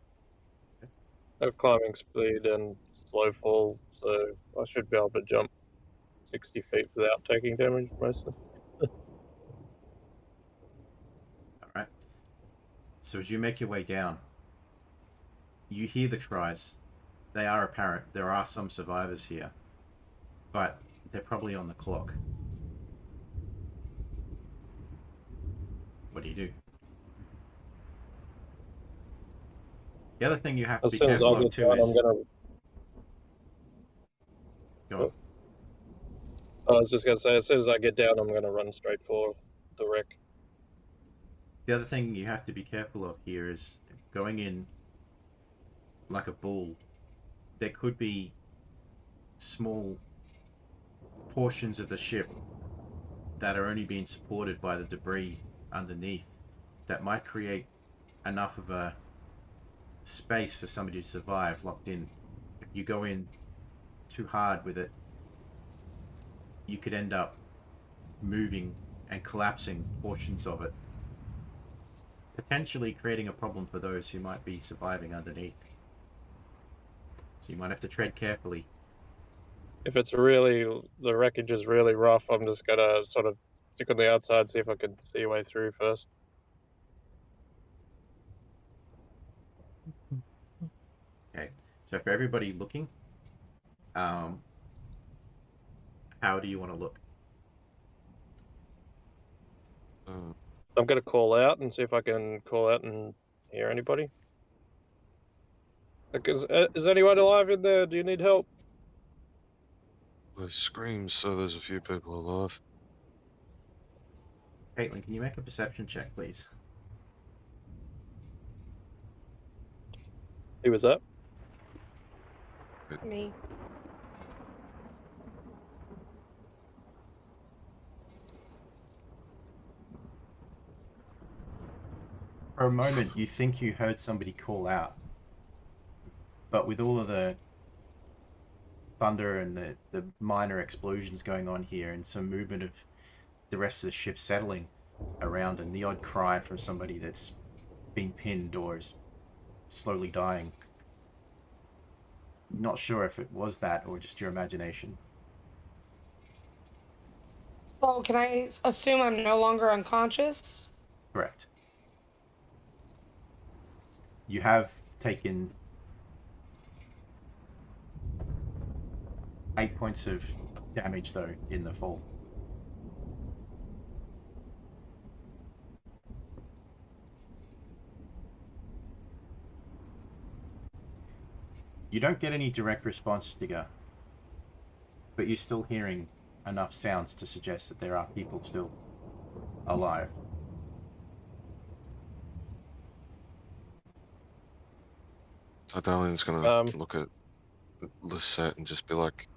F: I have climbing speed and slow fall, so I should be able to jump 60 feet without taking damage mostly.
A: Alright. So as you make your way down, you hear the cries. They are apparent. There are some survivors here. But they're probably on the clock. What do you do? The other thing you have to
F: As
A: be
F: soon as
A: careful
F: I
A: of
F: get
A: too
F: down,
A: is...
F: I'm going to...
A: Go on.
F: I was just going to say, as soon as I get down, I'm going to run straight for the wreck.
A: The other thing you have to be careful of here is going in like a bull. There could be small portions of the ship that are only being supported by the debris underneath that might create enough of a space for somebody to survive locked in. If you go in too hard with it, you could end up moving and collapsing portions of it, potentially creating a problem for those who might be surviving underneath. So you might have to tread carefully.
F: If it's really, the wreckage is really rough, I'm just going to sort of stick on the outside, see if I can see a way through first.
A: Okay, so for everybody looking, how do you want to look?
F: I'm going to call out and see if I can call out and hear anybody. Like, is anyone alive in there? Do you need help?
B: There's screams, so there's a few people alive.
A: Caitlin, can you make a perception check, please?
F: Who was that?
D: Me.
A: For a moment, you think you heard somebody call out, but with all of the thunder and the minor explosions going on here and some movement of the rest of the ship settling around and the odd cry from somebody that's been pinned or is slowly dying, not sure if it was that or just your imagination.
D: Oh, can I assume I'm no longer unconscious?
A: Correct. You have taken 8 points of damage, though, in the fall. You don't get any direct response, Digger, but you're still hearing enough sounds to suggest that there are people still alive.
B: Dardalian's gonna look at Lisette and just be like,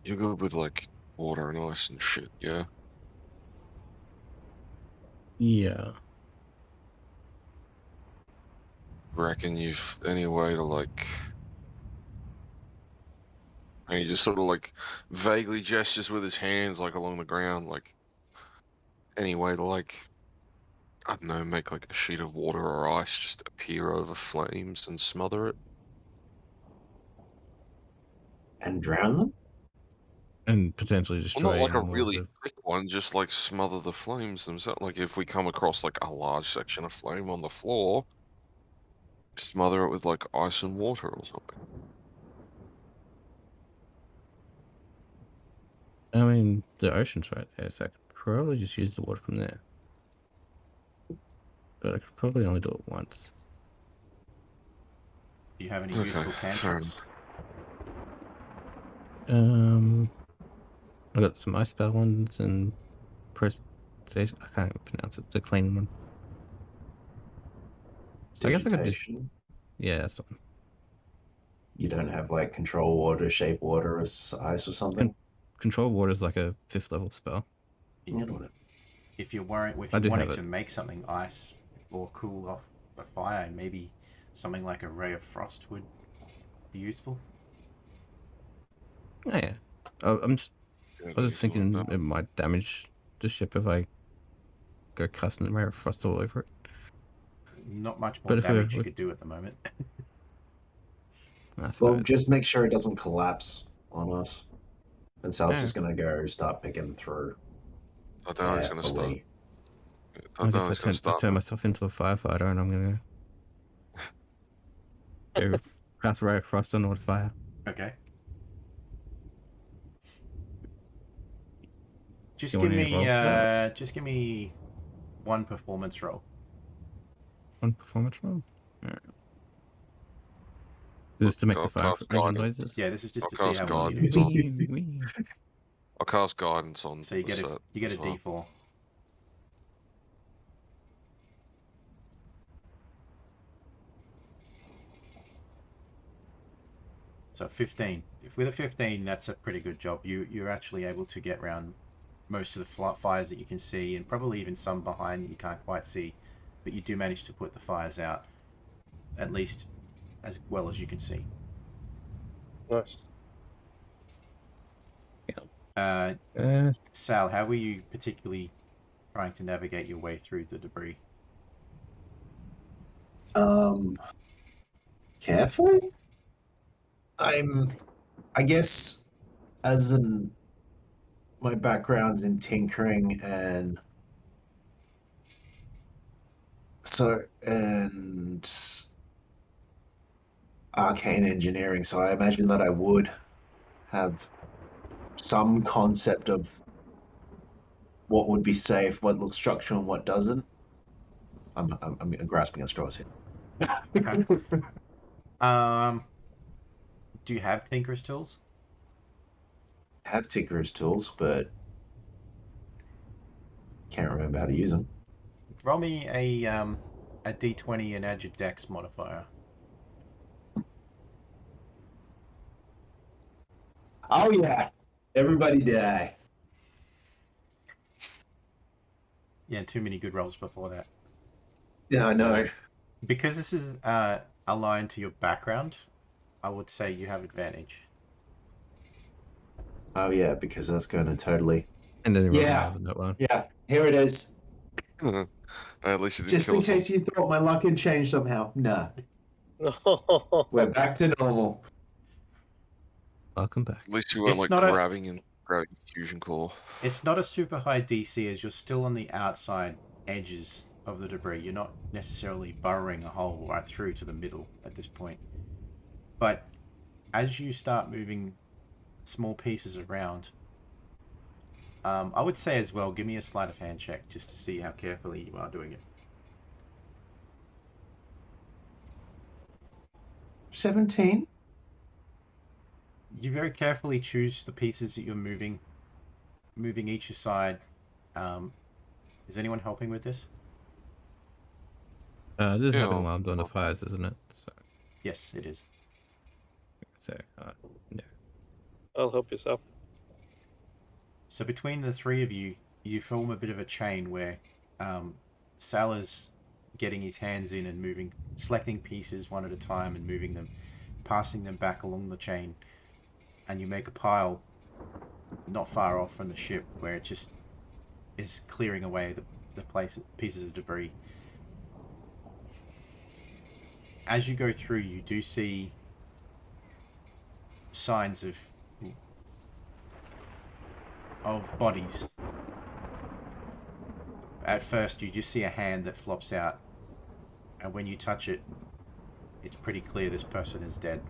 B: you're good with like water and ice and shit, yeah?
E: Yeah.
B: Reckon you've any way to like, and he just sort of like vaguely gestures with his hands like along the ground, like any way to like, I don't know, make like a sheet of water or ice just appear over flames and smother it.
G: And drown them?
E: And potentially
B: Well,
E: destroy
B: not like a
E: any more of
B: really
E: the...
B: thick one, just like smother the flames themselves. Like if we come across like a large section of flame on the floor, smother it with like ice and water or something.
E: I mean, the ocean's right there, so I could probably just use the water from there. But I could probably only do it once.
A: Do you have any
B: Okay,
A: useful
B: fair
A: cantrips?
E: I got some ice spell ones and prestation. I can't even pronounce it. The clean one. I guess I could just...
G: Digitation.
E: Yeah, that's one.
G: You don't have like control water, shape water, or ice or something?
E: Control water is like a 5th level spell.
G: Yeah, whatever.
A: If you're wanting
E: have
A: to make something ice or cool off a fire, maybe something like a ray of frost would be useful.
E: Oh, yeah. I was just thinking it might damage the ship if I go casting the ray of frost all over it.
A: Not much more damage you could do at the moment.
G: Well, just make sure it doesn't collapse on us. And Sal's just gonna go start picking through.
B: Dardalian's gonna start.
E: I guess I turn myself into a firefighter and I'm gonna go cast ray of frost on fire.
A: Okay. Just give me one performance roll.
E: One performance roll? Alright. Is this to make the fire engine noises?
A: Yeah, this is just to see how well you do.
B: I'll cast guidance on.
A: So you get a D4. So 15. If with a 15, that's a pretty good job. You're actually able to get around most of the fires that you can see, and probably even some behind that you can't quite see. But you do manage to put the fires out, at least as well as you can see.
F: Nice.
A: Sal, how were you particularly trying to navigate your way through the debris?
G: Carefully? I guess, as in my background's in tinkering and arcane engineering, so I imagine that I would have some concept of what would be safe, what looks structural, and what doesn't. I'm grasping at straws here.
A: Okay. Do you have Tinker's tools?
G: I have Tinker's tools, but Can't remember how to use them.
A: Roll me a d20 and add your dex modifier.
G: Oh yeah, everybody die.
A: Yeah, too many good rolls before that.
G: Yeah, I know.
A: Because this is aligned to your background, I would say you have advantage.
G: Oh yeah, because that's going to totally.
E: And then he wasn't
G: Yeah.
E: having that one.
G: Yeah, here it is.
B: At least you didn't
G: Just
B: kill
G: in
B: us all.
G: case you thought my luck had changed somehow. Nah, we're back to normal.
E: Welcome back.
B: At least you weren't
A: It's
B: like
A: not a-
B: grabbing fusion core.
A: It's not a super high DC as you're still on the outside edges of the debris. You're not necessarily burrowing a hole right through to the middle at this point. But as you start moving small pieces around, I would say as well, give me a sleight of hand check just to see how carefully you are doing it.
G: 17.
A: You very carefully choose the pieces that you're moving each aside. Is anyone helping with this?
E: This is
B: Yeah,
E: happening
B: I'll-
E: while I'm doing the fires, isn't it?
A: Yes, it is.
E: So yeah.
F: I'll help yourself.
A: So between the three of you, you form a bit of a chain where Sal is getting his hands in and moving, selecting pieces one at a time and moving them, passing them back along the chain, and you make a pile not far off from the ship where it just is clearing away the pieces of debris. As you go through, you do see signs of bodies. At first, you just see a hand that flops out, and when you touch it, it's pretty clear this person is dead.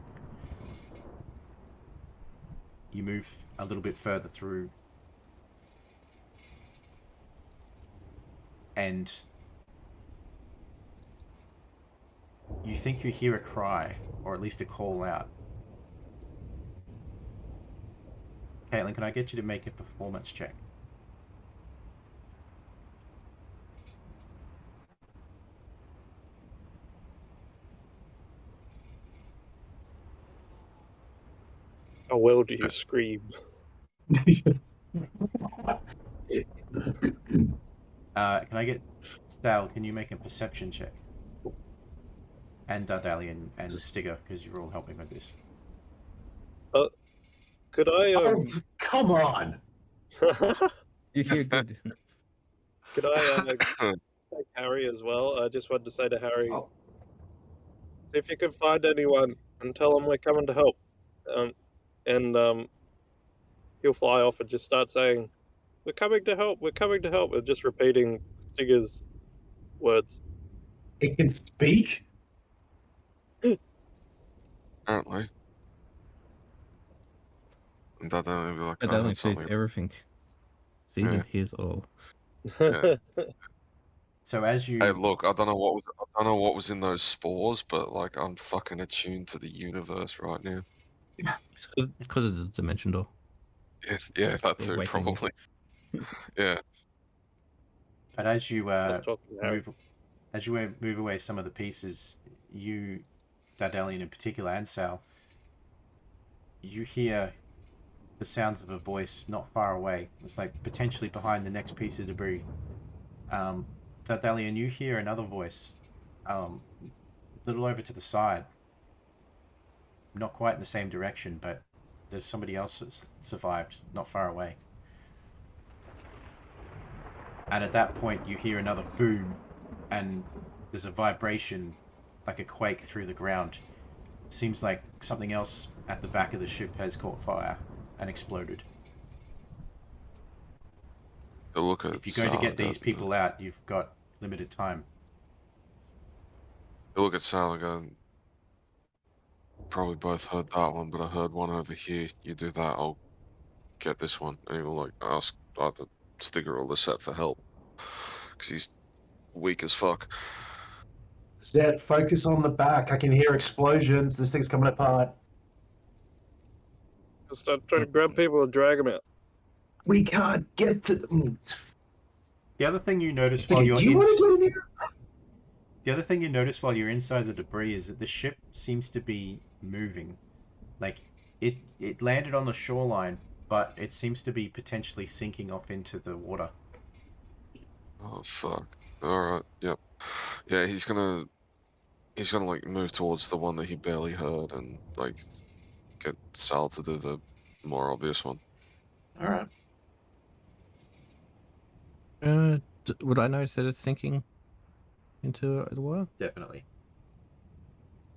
A: You move a little bit further through, and you think you hear a cry, or at least a call out. Caitlin, can I get you to make a performance check?
F: How well do you scream?
A: Can I get Sal? Can you make a perception check? And Dardalian and Stigger, because you're all helping with this.
F: Could I?
G: Oh, come on.
E: You hear good.
F: Could I take Harry as well? I just wanted to say to Harry,
G: Oh.
F: see if you can find anyone and tell them we're coming to help. And he'll fly off and just start saying, "We're coming to help. We're coming to help," and just repeating Stigger's words.
G: It can speak?
B: Apparently. And that then be like,
E: But
B: oh,
E: that
B: that's
E: sees
B: something.
E: everything. Sees
B: Yeah.
E: and hears all.
B: Yeah.
A: So as you...
B: Hey, look, I don't know what was in those spores, but like I'm fucking attuned to the universe right now.
E: Because of the dimension door.
B: Yeah,
E: It's
B: that too,
E: awakening you.
B: probably. Yeah.
A: But as you
F: I was talking to Harry.
A: move away some of the pieces, you, Dardalian in particular, and Sal, you hear the sounds of a voice not far away. It's like potentially behind the next piece of debris. Dardalian, you hear another voice, a little over to the side. Not quite in the same direction, but there's somebody else that's survived, not far away. And at that point, you hear another boom, and there's a vibration, like a quake through the ground. Seems like something else at the back of the ship has caught fire and exploded.
B: Look at
A: If you're going to get these people out, you've got limited time.
B: Look at Sal and go, probably both heard that one, but I heard one over here. You do that, I'll get this one. And he will like ask either Stigger or Lisette for help. Because he's weak as fuck.
G: Zed, focus on the back. I can hear explosions. This thing's coming apart.
F: I'll start trying to grab people and drag them out.
G: We can't get to them.
A: The other thing you notice
G: It's
A: while
G: like,
A: you're
G: do you want to get in here?
A: the other thing you notice while you're inside the debris is that the ship seems to be moving. Like it landed on the shoreline, but it seems to be potentially sinking off into the water.
B: Oh fuck. Alright, yep. Yeah, he's gonna like move towards the one that he barely heard and like get Sal to do the more obvious one.
G: All right.
E: Would I notice that it's sinking into the water?
A: Definitely.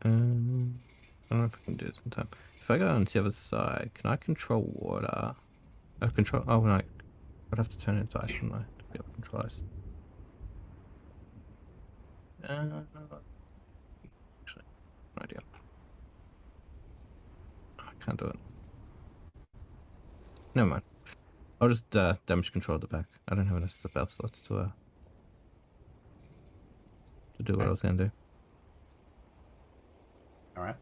E: I don't know if I can do this in time. If I go on the other side, can I control water? I control. Oh no, I'd have to turn it into ice, wouldn't I, to be able to control ice? Actually, no idea. I can't do it. Never mind. I'll just damage control at the back. I don't have enough spell slots to do what I was gonna do.
A: All right.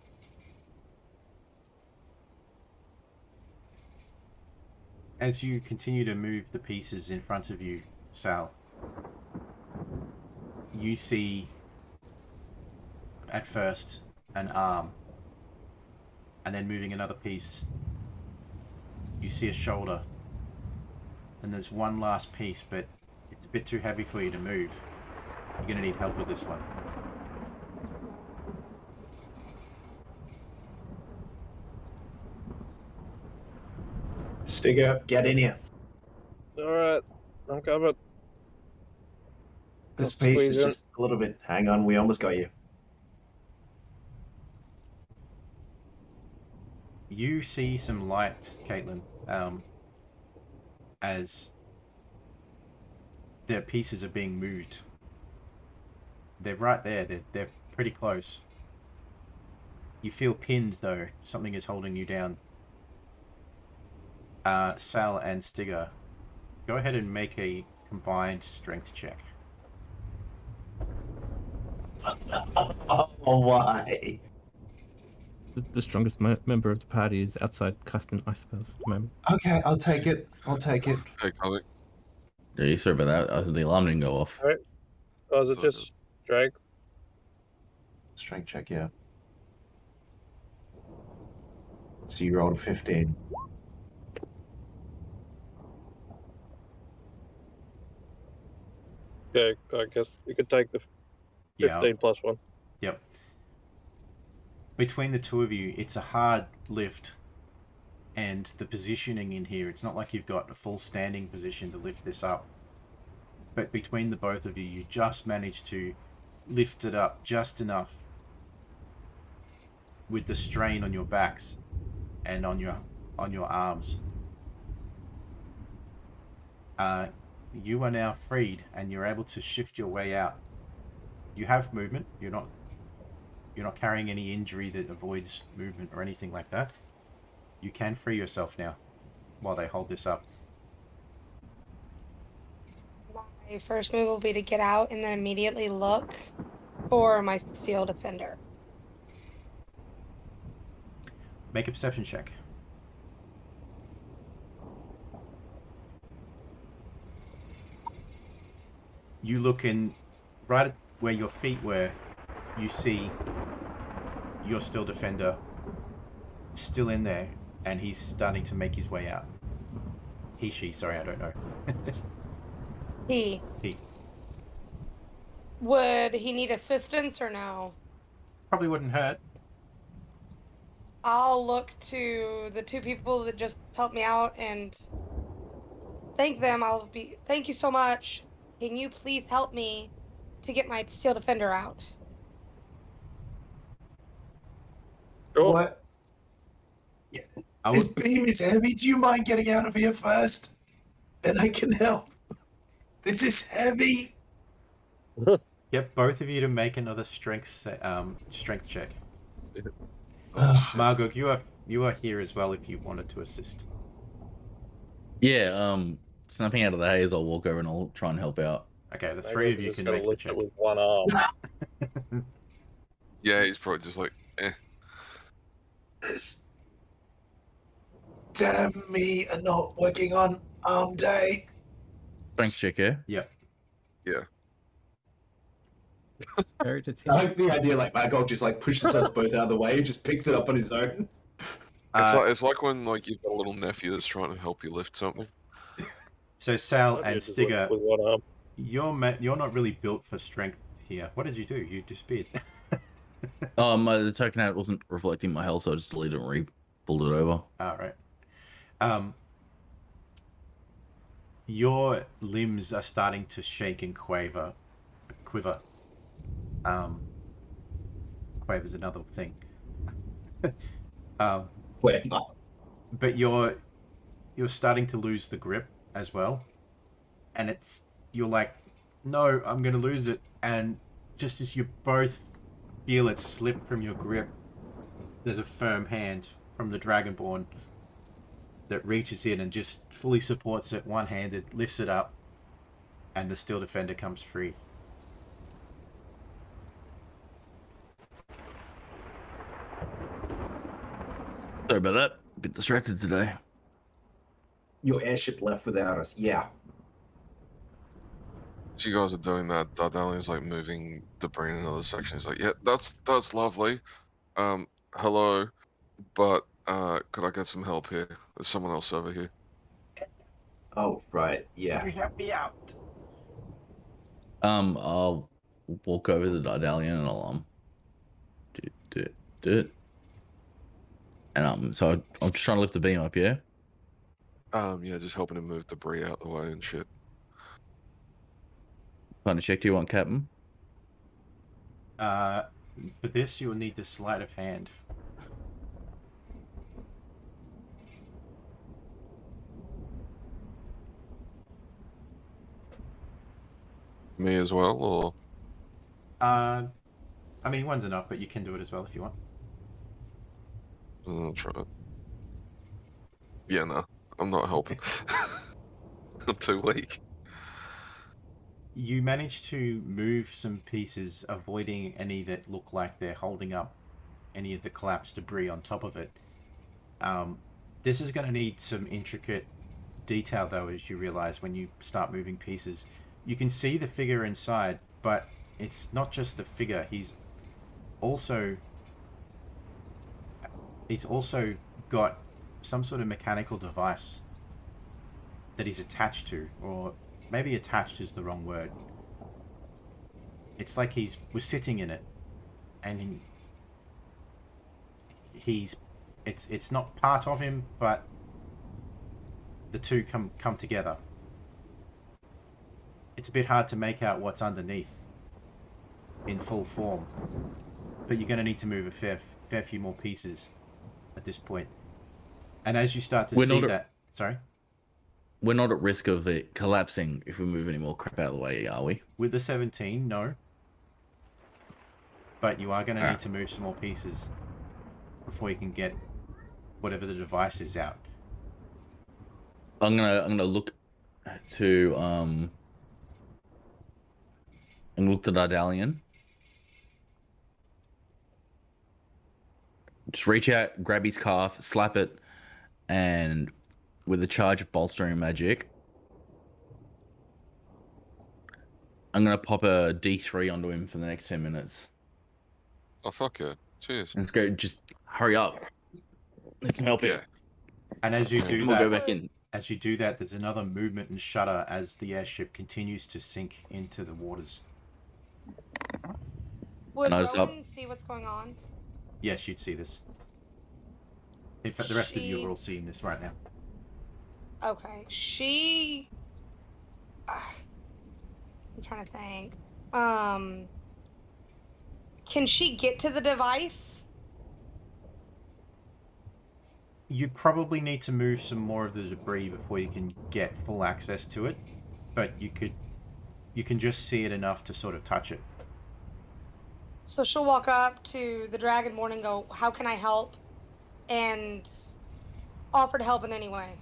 A: As you continue to move the pieces in front of you, Sal, you see at first an arm, and then moving another piece, you see a shoulder, and there's one last piece, but it's a bit too heavy for you to move. You're going to need help with this one.
G: Stigger, get in here.
F: Alright, I'm coming.
G: This
F: I'll
G: piece
F: squeeze
G: is
F: in.
G: just a little bit. Hang on, we almost got you.
A: You see some light, Caitlin, as their pieces are being moved. They're right there. They're pretty close. You feel pinned, though. Something is holding you down. Sal and Stigger, go ahead and make a combined strength check.
G: Oh, why?
E: The strongest member of the party is outside casting ice spells at the moment.
G: Okay, I'll take it. I'll take it.
B: Hey, Comic.
H: Yeah, sorry about that. The alarm didn't go off.
F: Alright. Oh, is it
B: So
F: just strength?
G: Strength check, yeah. So you rolled a 15.
F: Yeah, I guess you could take the 15 plus 1.
A: Yep. Between the two of you, it's a hard lift, and the positioning in here, it's not like you've got a full standing position to lift this up. But between the both of you, you just managed to lift it up just enough with the strain on your backs and on your arms. You are now freed, and you're able to shift your way out. You have movement. You're not carrying any injury that avoids movement or anything like that. You can free yourself now while they hold this up.
D: My first move will be to get out and then immediately look for my steel defender.
A: Make a perception check. You look in, right at where your feet were, you see your steel defender still in there, and he's starting to make his way out. She, sorry, I don't know.
D: He. Would he need assistance or no?
A: Probably wouldn't hurt.
D: I'll look to the two people that just helped me out and thank them. Thank you so much. Can you please help me to get my steel defender out?
F: Sure.
G: What? Yeah.
A: I
G: This
A: would,
G: beam is heavy. Do you mind getting out of here first? Then I can help. This is heavy.
A: get both of you to make another strength check.
B: Oh, shit.
A: Margot, you are here as well if you wanted to assist.
H: Yeah, snapping out of the haze, I'll walk over and I'll try and help out.
A: Okay, the
F: Maybe
A: three
F: I'm
A: of you
F: just
A: can
F: gonna
A: make the
F: lift
A: check.
F: it with one arm.
B: Yeah, he's probably just like, eh.
G: This. Damn me and not working on arm day.
H: Strength check, yeah?
A: Yep.
B: Yeah.
E: Carry to
G: I
E: 10.
G: like the idea, like Magog just like pushes us both out of the way, just picks it up on his own.
B: It's like when like you've got a little nephew that's trying to help you lift something.
A: So Sal
F: Maybe
A: and
F: it just works
A: Stigger,
F: with one arm.
A: you're not really built for strength here. What did you do? You disappeared.
H: The token ad wasn't reflecting my health, so I just deleted it and pulled it over.
A: All right. Your limbs are starting to shake and quiver. Quiver's another thing.
G: Wait,
A: But you're starting to lose the grip as well, and you're like, no, I'm gonna lose it. And just as you both feel it slip from your grip, there's a firm hand from the Dragonborn that reaches in and just fully supports it one-handed, lifts it up, and the Steel Defender comes free.
H: Sorry about that. A bit distracted today.
G: your airship left without us. Yeah.
B: So you guys are doing that. Dardalian's like moving debris in another section. He's like, yeah, that's lovely. Hello, but could I get some help here? There's someone else over here.
G: Oh, right. Yeah.
A: Could you help me out?
H: I'll walk over to Dardalian and I'll do it. And so I'm just trying to lift the beam up, yeah?
B: Yeah, just helping him move debris out the way and shit.
H: Kind of check do you want, Captain?
A: For this, you will need the sleight of hand.
B: Me as well, or
A: I mean, one's enough, but you can do it as well if you want.
B: I'll try it. Yeah, no, I'm not helping. I'm too weak.
A: You manage to move some pieces, avoiding any that look like they're holding up any of the collapsed debris on top of it. This is going to need some intricate detail, though, as you realize when you start moving pieces. You can see the figure inside, but it's not just the figure. He's also got some sort of mechanical device that he's attached to, or maybe attached is the wrong word. It's like we're sitting in it, and it's not part of him, but the two come together. It's a bit hard to make out what's underneath in full form, but you're going to need to move a fair few more pieces at this point. And as you start to see that, sorry?
H: We're not at risk of it collapsing if we move any more crap out of the way, are we?
A: With the 17, no. But you are going to need to move some more pieces before you can get whatever the device is out.
H: I'm gonna look to and look to Dardalian. Just reach out, grab his calf, slap it, and with a charge of bolstering magic, I'm gonna pop a D3 onto him for the next 10 minutes.
B: Oh fuck yeah! Cheers.
H: Let's go. Just hurry up. Let's help
B: Yeah.
H: you.
A: And as you do
H: We'll
A: that,
H: go back in.
A: as you do that, there's another movement and shudder as the airship continues to sink into the waters.
D: Would
H: I was up.
D: Rowan see what's going on?
A: Yes, you'd see this. In fact, the rest of you are all seeing this right now.
D: Okay, I'm trying to think. Can she get to the device?
A: You probably need to move some more of the debris before you can get full access to it, but you can just see it enough to sort of touch it.
D: So she'll walk up to the Dragonborn and go, "How can I help?" and offer to help in any way.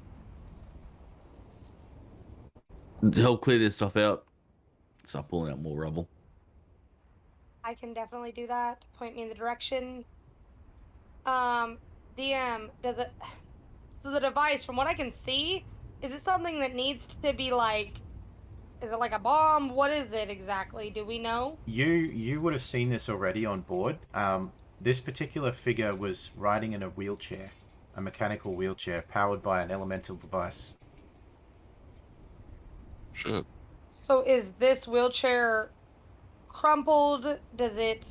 H: To help clear this stuff out, start pulling out more rubble.
D: I can definitely do that. Point me in the direction. DM, does it... So the device, from what I can see, is it something that needs to be, like... Is it like a bomb? What is it exactly? Do we know?
A: You would have seen this already on board. This particular figure was riding in a wheelchair, a mechanical wheelchair powered by an elemental device.
B: Shit.
D: So is this wheelchair crumpled? Does it,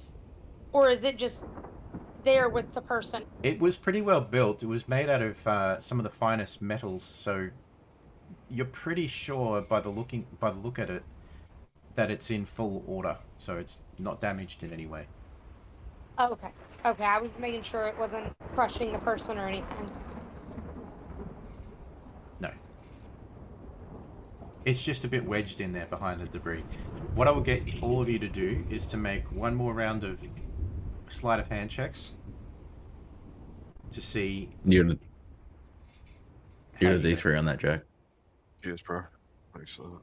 D: or is it just there with the person?
A: It was pretty well built. It was made out of some of the finest metals, so you're pretty sure by the look at it that it's in full order, so it's not damaged in any way.
D: Okay. Okay, I was making sure it wasn't crushing the person or anything.
A: No. It's just a bit wedged in there behind the debris. What I will get all of you to do is to make one more round of sleight of hand checks to see.
H: You're
A: how
H: a
A: you go.
H: D3 on that, Jack.
B: Cheers, bro. Thanks for that.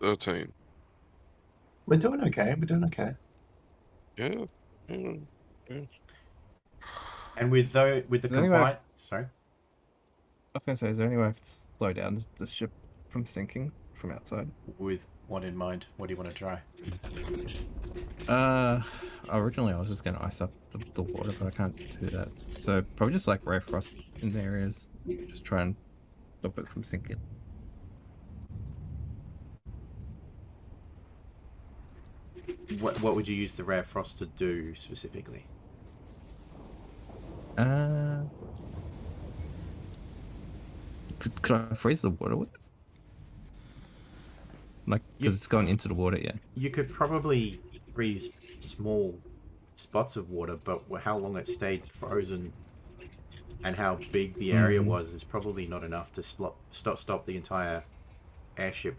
B: 13.
G: We're doing okay. We're doing okay.
B: Yeah. Yeah. Yeah.
A: And with the
E: Is there any way-
A: combined, sorry,
E: I was gonna say, is there any way I could slow down the ship from sinking from outside?
A: with what in mind? What do you want to try?
E: Originally I was just gonna ice up the water, but I can't do that. So probably just like ray frost in the areas, just try and stop it from sinking.
A: What would you use the rare frost to do specifically?
E: Could I freeze the water with it? Like, because it's going into the water, yeah.
A: You could probably freeze small spots of water, but how long it stayed frozen and how big the area was is probably not enough to stop the entire airship.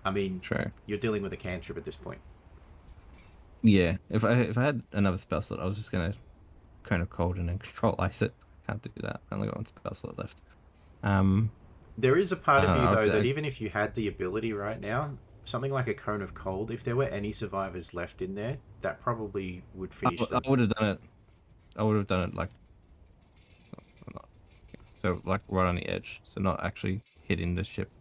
A: I mean,
E: Sure.
A: you're dealing with a cantrip at this point.
E: Yeah, if I had another spell slot, I was just gonna kind of cold and then control ice it. Can't do that. I only got one spell slot left.
A: There is a part of you
E: I'll
A: though that
E: take-
A: even if you had the ability right now, something like a cone of cold, if there were any survivors left in there, that probably would finish
E: I
A: them.
E: would have done it. I would have done it like, so like right on the edge, so not actually hitting the ship.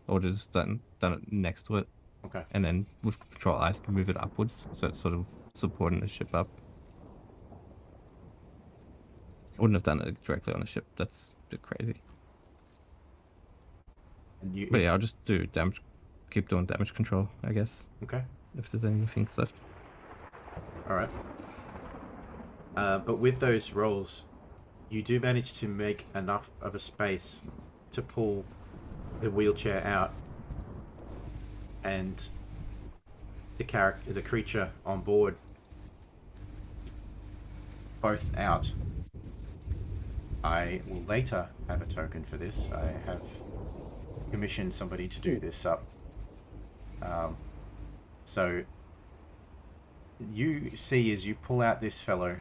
E: I would have just done it next to it.
A: Okay.
E: And then with control ice, move it upwards, so it's sort of supporting the ship up. I wouldn't have done it directly on the ship. That's a bit crazy.
A: And you,
E: But yeah, I'll just do damage. Keep doing damage control, I guess,
A: okay.
E: if there's anything left.
A: All right. But with those rolls, you do manage to make enough of a space to pull the wheelchair out, and the creature on board, both out. I will later have a token for this. I have commissioned somebody to do this up. So you see as you pull out this fellow,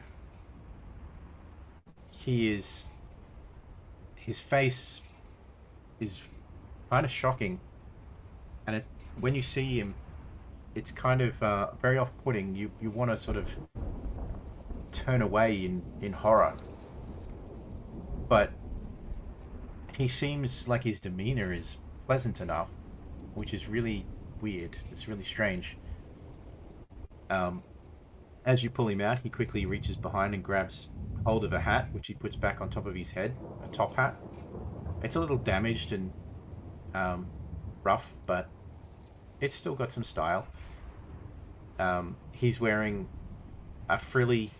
A: his face is kind of shocking, and when you see him, it's kind of very off-putting. You want to sort of turn away in horror, but he seems like his demeanor is pleasant enough, which is really weird. It's really strange. As you pull him out, he quickly reaches behind and grabs hold of a hat, which he puts back on top of his head, a top hat. It's a little damaged and rough, but it's still got some style. He's wearing a frilly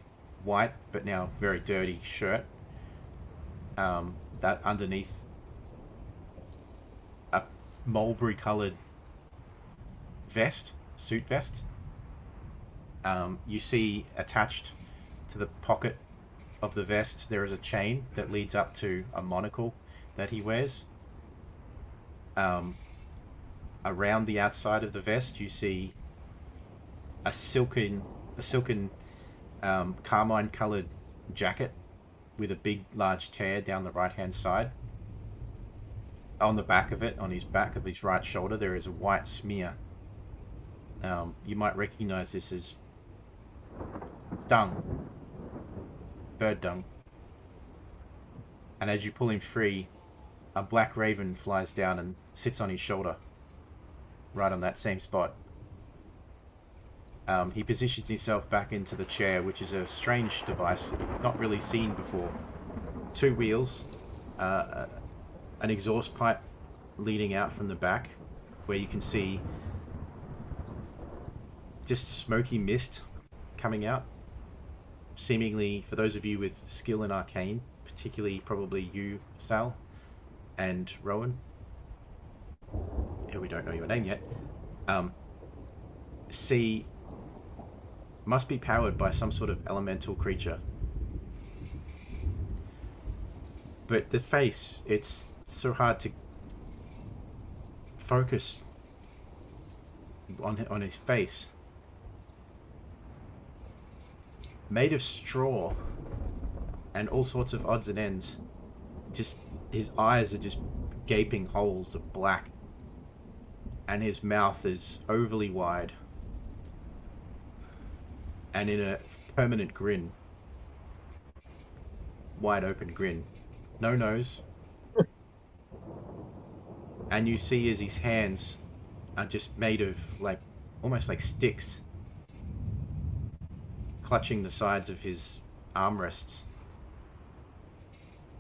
A: white, but now very dirty shirt. That underneath a mulberry coloured suit vest. You see attached to the pocket of the vest there is a chain that leads up to a monocle that he wears. Around the outside of the vest you see a silken carmine coloured jacket with a big large tear down the right hand side. On the back of it, on his back of his right shoulder, there is a white smear. You might recognize this as dung, bird dung. And as you pull him free, a black raven flies down and sits on his shoulder, right on that same spot. He positions himself back into the chair, which is a strange device that you've not really seen before. 2 wheels, an exhaust pipe leading out from the back, where you can see just smoky mist coming out. Seemingly, for those of you with skill in arcane, particularly probably you, Sal, and Rowan, here we don't know your name yet, see must be powered by some sort of elemental creature. But the face, it's so hard to focus on his face. Made of straw and all sorts of odds and ends. Just, his eyes are just gaping holes of black. And his mouth is overly wide. And in a permanent grin. Wide open grin. No nose. And you see as his hands are just made of, like, almost like sticks, clutching the sides of his armrests.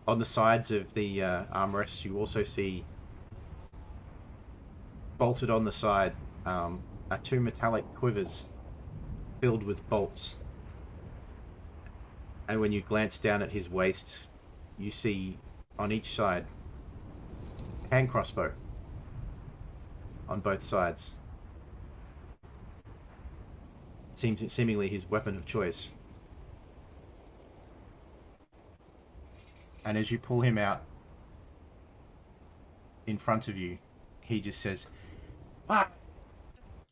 A: On the sides of the armrests, you also see, bolted on the side, are 2 metallic quivers filled with bolts. And when you glance down at his waist, you see on each side hand crossbow on both sides. Seemingly his weapon of choice. And as you pull him out in front of you, he just says, "Why,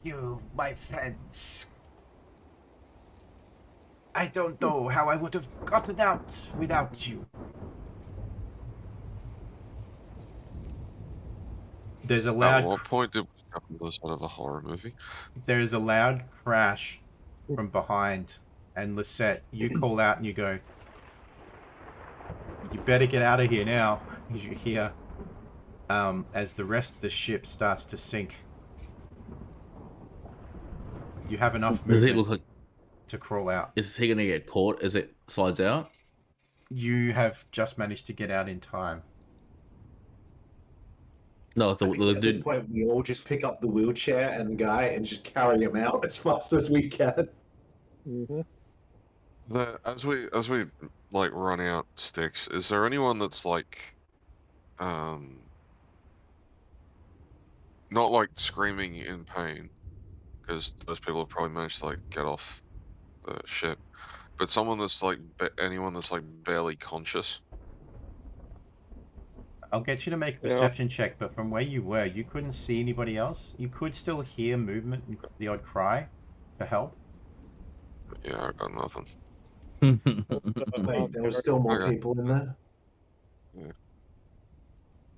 A: you, my friends. I don't know how I would have gotten out without you." There's a
B: At
A: loud...
B: what point did we come to this out of a horror movie?
A: There is a loud crash from behind, and Lisette, you call out and you go, "You better get out of here now." You hear, as the rest of the ship starts to sink. You have enough
H: Does he
A: movement
H: look like?
A: to crawl out.
H: Is he gonna get caught as it slides out?
A: You have just managed to get out in time.
H: No,
G: I think at this
H: dude.
G: point, we all just pick up the wheelchair and the guy and just carry him out as fast as we can.
B: As we like run out sticks, is there anyone that's like, not like screaming in pain, because those people have probably managed to like get off the ship, but someone that's like anyone that's like barely conscious?
A: I'll get you to make a perception check, but from where you were, you couldn't see anybody else. You could still hear movement and the odd cry for help.
B: Yeah, I got nothing.
G: Wait, there were still more people in there?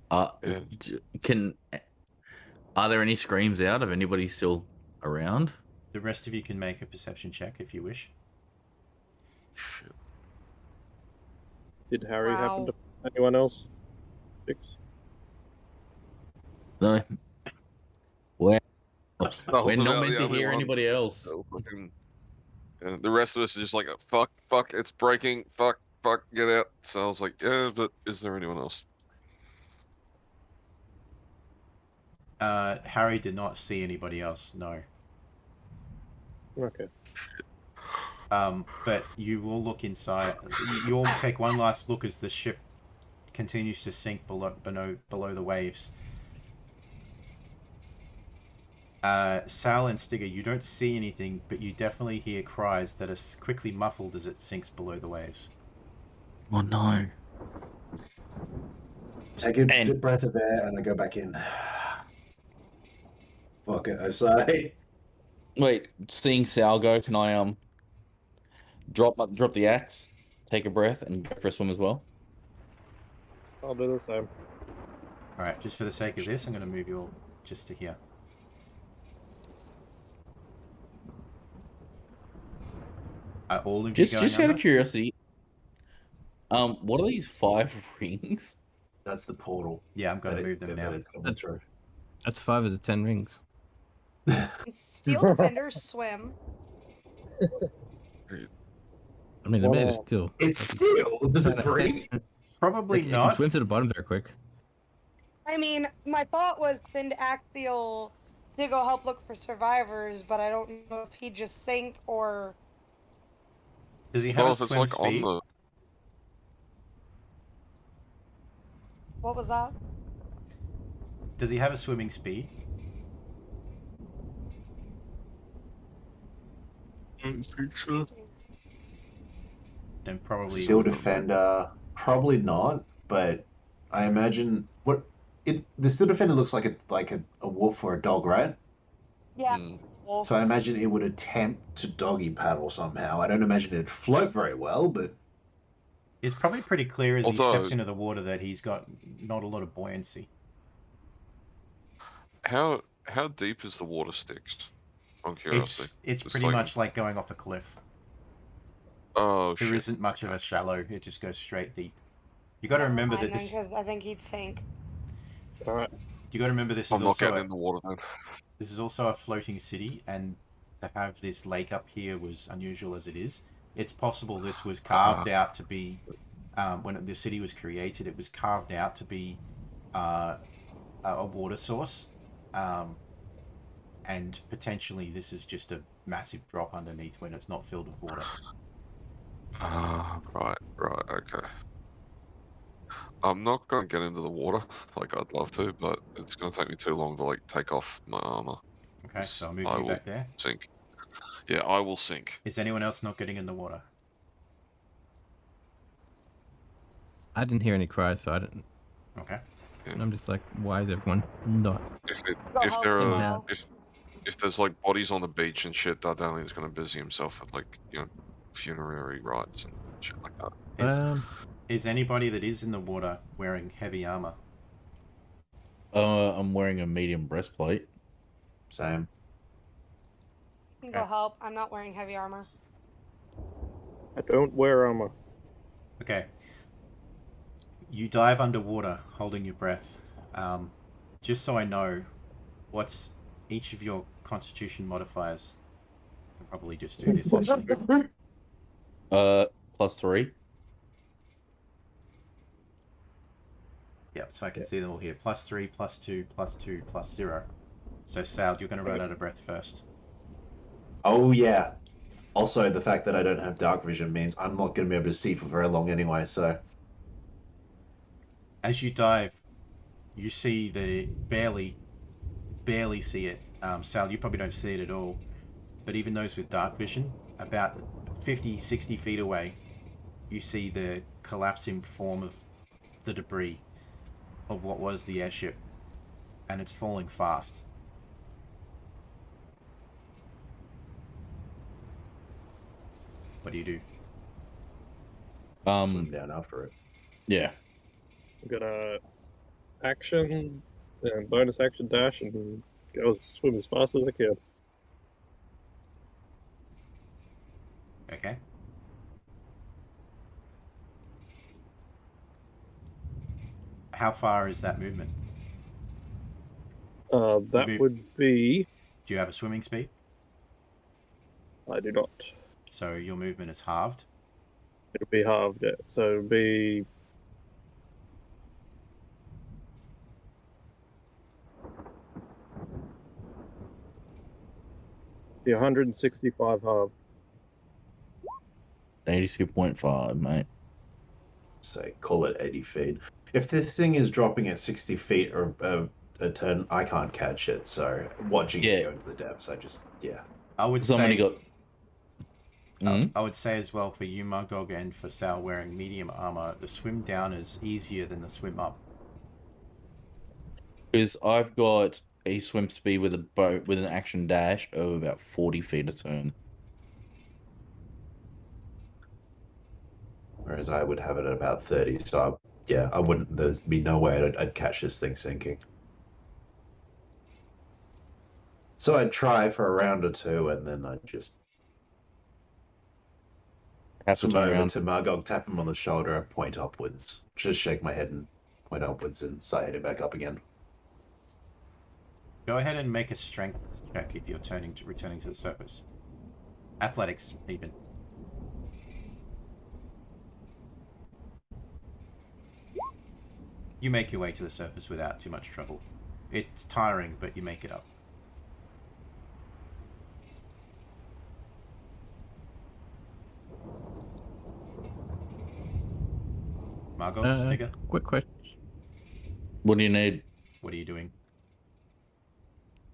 H: Are there any screams out of anybody still around?
A: The rest of you can make a perception check if you wish.
B: Shit.
F: Did Harry happen to anyone else? 6.
H: No. We're not meant
B: The
H: to
B: only
H: hear
B: one.
H: anybody else.
B: Yeah, the rest of us are just like, fuck, it's breaking, fuck, get out. So I was like, yeah, but is there anyone else?
A: Harry did not see anybody else, no.
F: Okay.
A: But you will look inside. You all take one last look as the ship continues to sink below the waves. Sal and Stigger, you don't see anything, but you definitely hear cries that are quickly muffled as it sinks below the waves.
H: Oh no.
G: Take a deep breath of air and I go back in. Fuck it, I say.
H: Wait, seeing Sal go, can I drop the axe, take a breath, and go for a swim as well?
F: I'll do the same.
A: Alright, just for the sake of this, I'm going to move you all just to here. Are all of you going
H: Just out
A: under?
H: of curiosity, What are these 5 rings?
G: That's the portal.
A: Yeah, I'm going
G: that
A: to move them
G: that
A: now.
G: it's coming through.
E: That's 5 of the 10 rings.
D: Steel defenders swim.
E: I mean, the minute is
F: Wow.
E: still.
G: It's steel. Does it breathe?
A: Probably
E: It can
A: not.
E: swim to the bottom very quick.
D: I mean, my thought was send Axial to go help look for survivors, but I don't know if he just sank or.
A: Does he have
B: Oh,
A: a
B: if it's
A: swim
B: like
A: speed?
B: on the.
D: What was that?
A: Does he have a swimming speed?
B: I don't think so.
A: Then probably
G: Steel
A: wouldn't.
G: defender, probably not. But I imagine the steel defender looks like a wolf or a dog, right?
D: Yeah.
B: Hmm.
D: Well,
G: So I imagine it would attempt to doggy paddle somehow. I don't imagine it'd float very well, but
A: It's probably pretty clear as he
B: Although-
A: steps into the water that he's got not a lot of buoyancy.
B: How deep is the water Sticks? On curiosity.
A: It's
B: It's
A: pretty
B: like-
A: much like going off a cliff.
B: Oh
A: There
B: shit.
A: isn't much of a shallow. It just goes straight deep. You got to remember that this.
D: because I think he'd sink.
F: All right.
A: You got to remember this is
B: I'm not
A: also
B: getting in the water then.
A: this is also a floating city, and to have this lake up here was unusual as it is. It's possible this was carved out to be, when the city was created, it was carved out to be a water source, and potentially this is just a massive drop underneath when it's not filled with water.
B: Right, okay. I'm not going to get into the water, like I'd love to, but it's going to take me too long to like take off my armor.
A: Okay, so I'll move
B: I
A: you
B: will
A: back there.
B: sink. Yeah, I will sink.
A: Is anyone else not getting in the water?
E: I didn't hear any cries, so I didn't.
A: Okay.
E: And I'm just like, why is everyone not?
D: Go
B: If
D: help
B: there
D: him
B: are
D: out.
B: if there's like bodies on the beach and shit, Dardalian's going to busy himself with like funerary rites and shit like that.
A: Is anybody that is in the water wearing heavy armor?
H: I'm wearing a medium breastplate.
G: same.
D: You can go help. I'm not wearing heavy armor.
F: I don't wear armor.
A: Okay. You dive underwater, holding your breath. Just so I know, what's each of your Constitution modifiers? I can probably just do this. Actually.
H: +3.
A: Yep. So I can see them all here. +3, +2, +2, +0. So Sal, you're going to run out of breath first.
G: Oh yeah. Also, the fact that I don't have dark vision means I'm not going to be able to see for very long anyway. So
A: As you dive, you see barely see it. Sal, you probably don't see it at all. But even those with dark vision, about 50, 60 feet away, you see the collapsing form of the debris of what was the airship. And it's falling fast. What do you do?
G: swim down after it.
H: Yeah.
F: I'm gonna action and bonus action dash and go swim as fast as I can.
A: Okay. How far is that movement?
F: That
A: Maybe-
F: would be.
A: Do you have a swimming speed?
F: I do not.
A: So your movement is halved.
F: It'll be halved. So it'll be. The 165 halved.
H: 82.5, mate.
G: So call it 80 feet. If this thing is dropping at 60 feet or a turn, I can't catch it. So watching
H: Yeah.
G: it go into the depths,
A: I would
H: Somebody
A: say.
H: got. Mhm.
A: I would say as well for you, Magog, and for Sal wearing medium armor, the swim down is easier than the swim up.
H: Is I've got a swim speed with a boat with an action dash of about 40 feet a turn.
G: Whereas I would have it at about 30. So yeah, I wouldn't. There's be no way I'd catch this thing sinking. So I'd try for a round or two, and then I'd just
H: Have to
G: Swim
H: turn
G: over
H: around.
G: to Margog, tap him on the shoulder, point upwards. Just shake my head and point upwards and start heading back up again.
A: Go ahead and make a strength check if you're returning to the surface. Athletics, even. You make your way to the surface without too much trouble. It's tiring, but you make it up. Margot, Stigger,
E: Quick question.
H: What do you need?
A: what are you doing?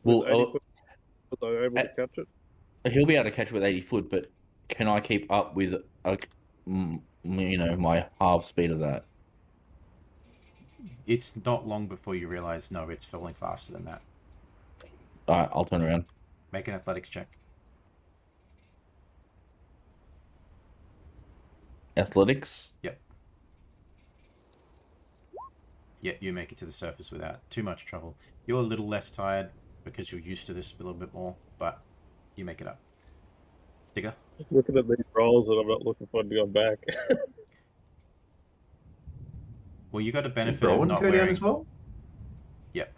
F: With
H: Well,
F: 80 foot, was I able to catch it?
H: he'll be able to catch it with 80 foot, but can I keep up with, my half speed of that?
A: It's not long before you realize, no, it's falling faster than that.
H: All right, I'll turn around.
A: Make an athletics check.
H: Athletics.
A: Yep. Yeah, you make it to the surface without too much trouble. You're a little less tired because you're used to this a little bit more, but you make it up. Stigger?
F: Looking at these rolls and I'm not looking forward to going back.
A: Well, you got a
C: Did
A: benefit of
C: Rowan
A: not
C: go down
A: wearing...
C: as well?
A: Yep.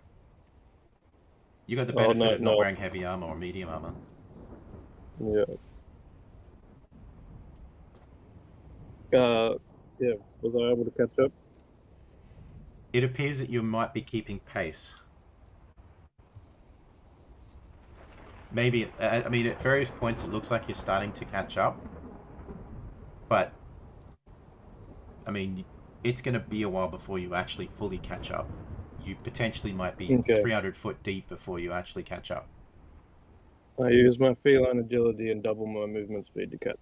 A: You got the
F: Oh,
A: benefit of not
F: no.
A: wearing heavy armor or medium armor.
F: Yeah. Yeah. Was I able to catch up?
A: It appears that you might be keeping pace. Maybe, I mean, at various points it looks like you're starting to catch up. But, I mean, it's going to be a while before you actually fully catch up. You potentially might be
F: Okay.
A: 300 foot deep before you actually catch up.
F: I use my feline agility and double my movement speed to catch.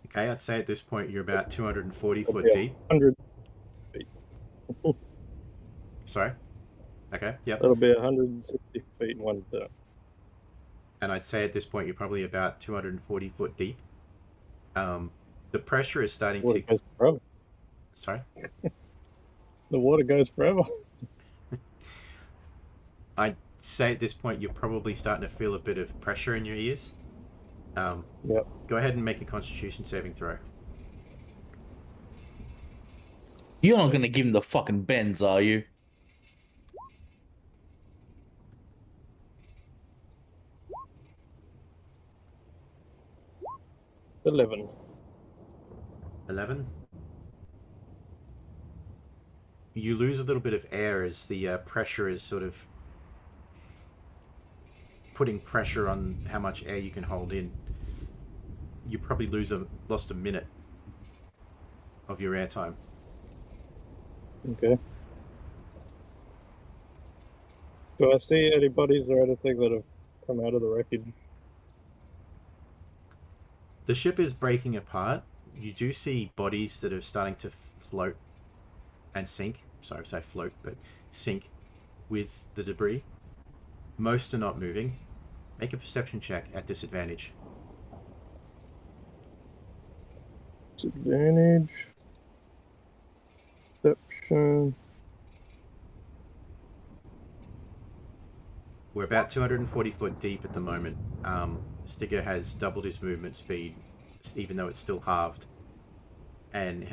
A: Okay, I'd say at this point you're about 240 foot
F: Yeah.
A: deep.
F: 100.
A: Sorry? Okay, yep.
F: That'll be 160 feet in one turn.
A: And I'd say at this point you're probably about 240 foot deep. The pressure is starting
F: Water
A: to...
F: goes forever.
A: Sorry?
F: The water goes forever.
A: I'd say at this point you're probably starting to feel a bit of pressure in your ears.
F: Yep.
A: Go ahead and make a Constitution saving throw.
H: You're not going to give him the fucking bends, are you?
F: $11.
A: 11. You lose a little bit of air as the pressure is sort of putting pressure on how much air you can hold in. You probably lost a minute of your airtime.
F: Okay. Do I see any bodies or anything that have come out of the wreckage?
A: The ship is breaking apart. You do see bodies that are starting to float and sink. Sorry to say float, but sink with the debris. Most are not moving. Make a perception check at disadvantage.
F: Disadvantage. Perception.
A: We're about 240 foot deep at the moment. Stigger has doubled his movement speed, even though it's still halved, and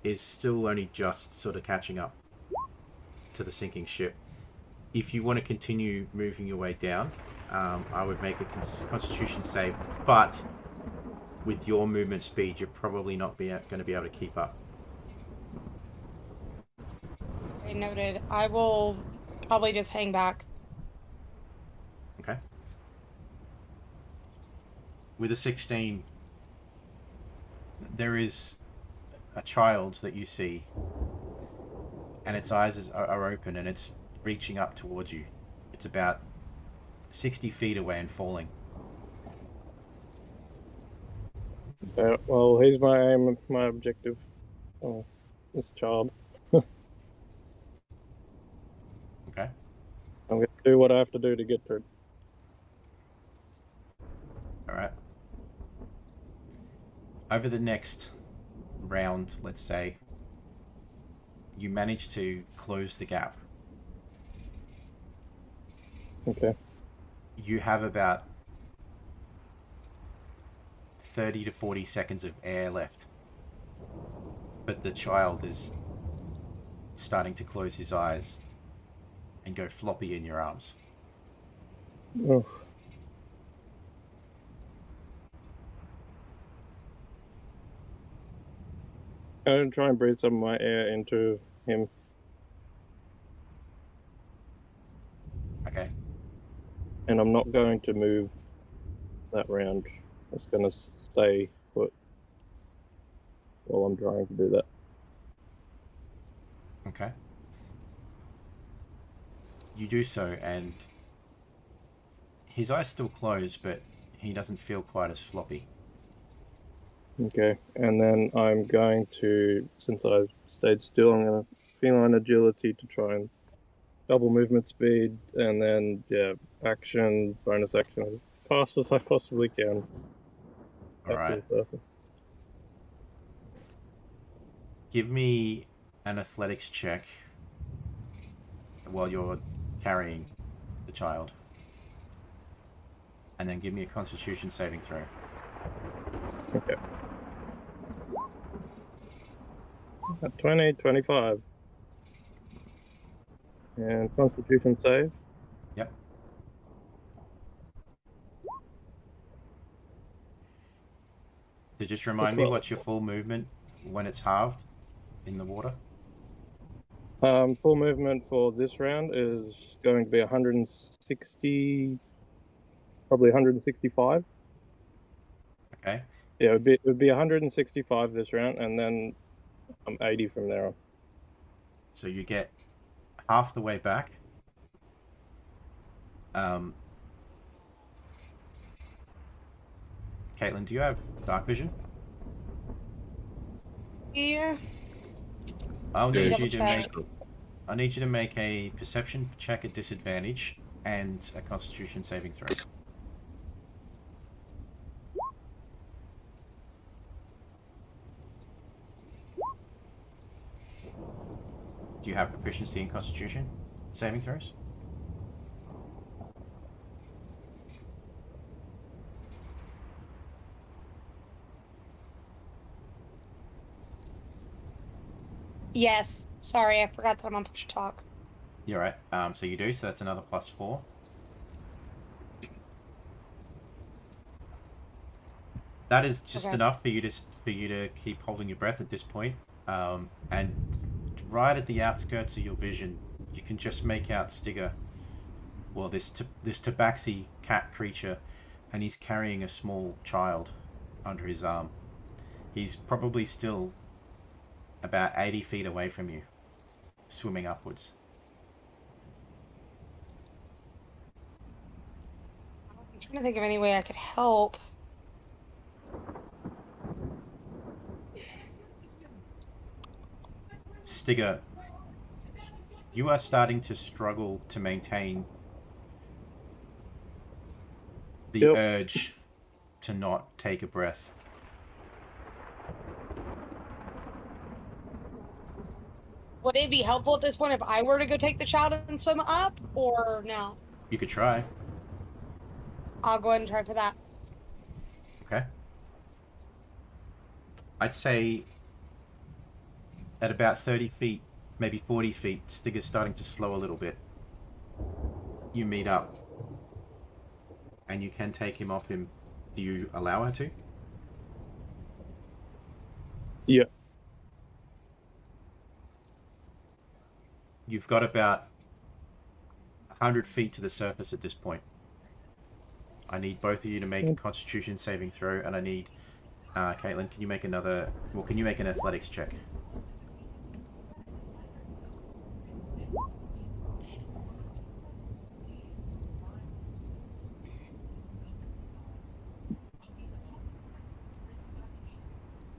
A: is still only just sort of catching up to the sinking ship. If you want to continue moving your way down, I would make a Constitution save, but with your movement speed, you're probably not going to be able to keep up.
D: Okay, noted. I will probably just hang back.
A: Okay. With a 16, there is a child that you see, and its eyes are open, and it's reaching up towards you. It's about 60 feet away and falling.
F: Well, here's my aim, my objective. Oh, this child.
A: Okay.
F: I'm going to do what I have to do to get to it.
A: All right. Over the next round, let's say, you manage to close the gap.
F: Okay.
A: You have about 30 to 40 seconds of air left. But the child is starting to close his eyes and go floppy in your arms.
F: Oh. I'm gonna try and breathe some of my air into him.
A: Okay.
F: And I'm not going to move that round. I'm just gonna stay put while I'm trying to do that.
A: Okay. You do so, and his eyes still closed, but he doesn't feel quite as floppy.
F: Okay, and then I'm going to, since I've stayed still, I'm gonna feline agility to try and double movement speed, and then action, bonus action as fast as I possibly can.
A: All
F: Back
A: right.
F: to the surface.
A: Give me an athletics check while you're carrying the child. And then give me a constitution saving throw.
F: Okay. 20, 25. And Constitution save.
A: Yep. So just remind me, what's your full movement when it's halved in the water?
F: Full movement for this round is going to be 160, probably 165.
A: Okay.
F: Yeah, it would be 165 this round, and then I'm 80 from there on.
A: So you get half the way back. Caitlin, do you have dark vision?
D: Yeah.
A: I'll
B: Yeah,
A: need
D: you
A: you to
D: should.
A: make. I need you to make a perception check at disadvantage and a constitution saving throw. Do you have proficiency in constitution saving throws?
D: Yes. Sorry, I forgot that I'm on push talk.
A: You're right. So you do. So that's another +4. That is just
D: Okay.
A: enough for you to keep holding your breath at this point. And right at the outskirts of your vision, you can just make out Stigger. Well, this tabaxi cat creature, and he's carrying a small child under his arm. He's probably still about 80 feet away from you, swimming upwards.
D: I'm trying to think of any way I could help.
A: Stigger, you are starting to struggle to maintain the
F: Yep.
A: urge to not take a breath.
D: Would it be helpful at this point if I were to go take the child and swim up, or no?
A: You could try.
D: I'll go ahead and try for that.
A: Okay. I'd say at about 30 feet, maybe 40 feet, Stigger's starting to slow a little bit. You meet up. And you can take him off him. Do you allow her to?
F: Yeah.
A: You've got about 100 feet to the surface at this point. I need both of you to make a constitution saving throw, and I need... Caitlin, can you make another... Well, can you make an athletics check?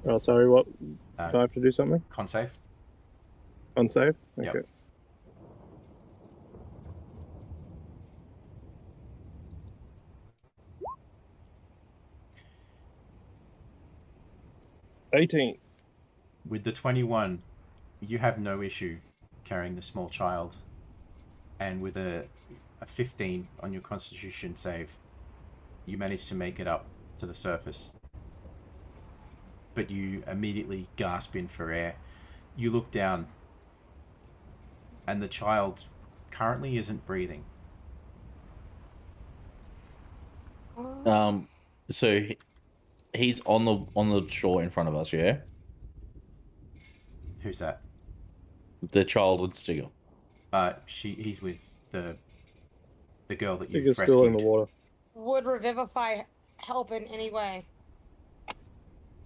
F: Oh, sorry, what? Do
A: Uh,
F: I have to do something?
A: Con save?
F: Unsave?
A: Yep.
F: Okay. $18.
A: With the 21, you have no issue carrying the small child. And with a 15 on your constitution save, you manage to make it up to the surface. but you immediately gasp in for air. You look down, and the child currently isn't breathing.
H: So he's on the shore in front of us, yeah?
A: Who's that?
H: The child with Stigger.
A: He's with the girl that
F: Think
A: you've
F: it's still in the
A: rescued.
F: water.
D: Would Revivify help in any way?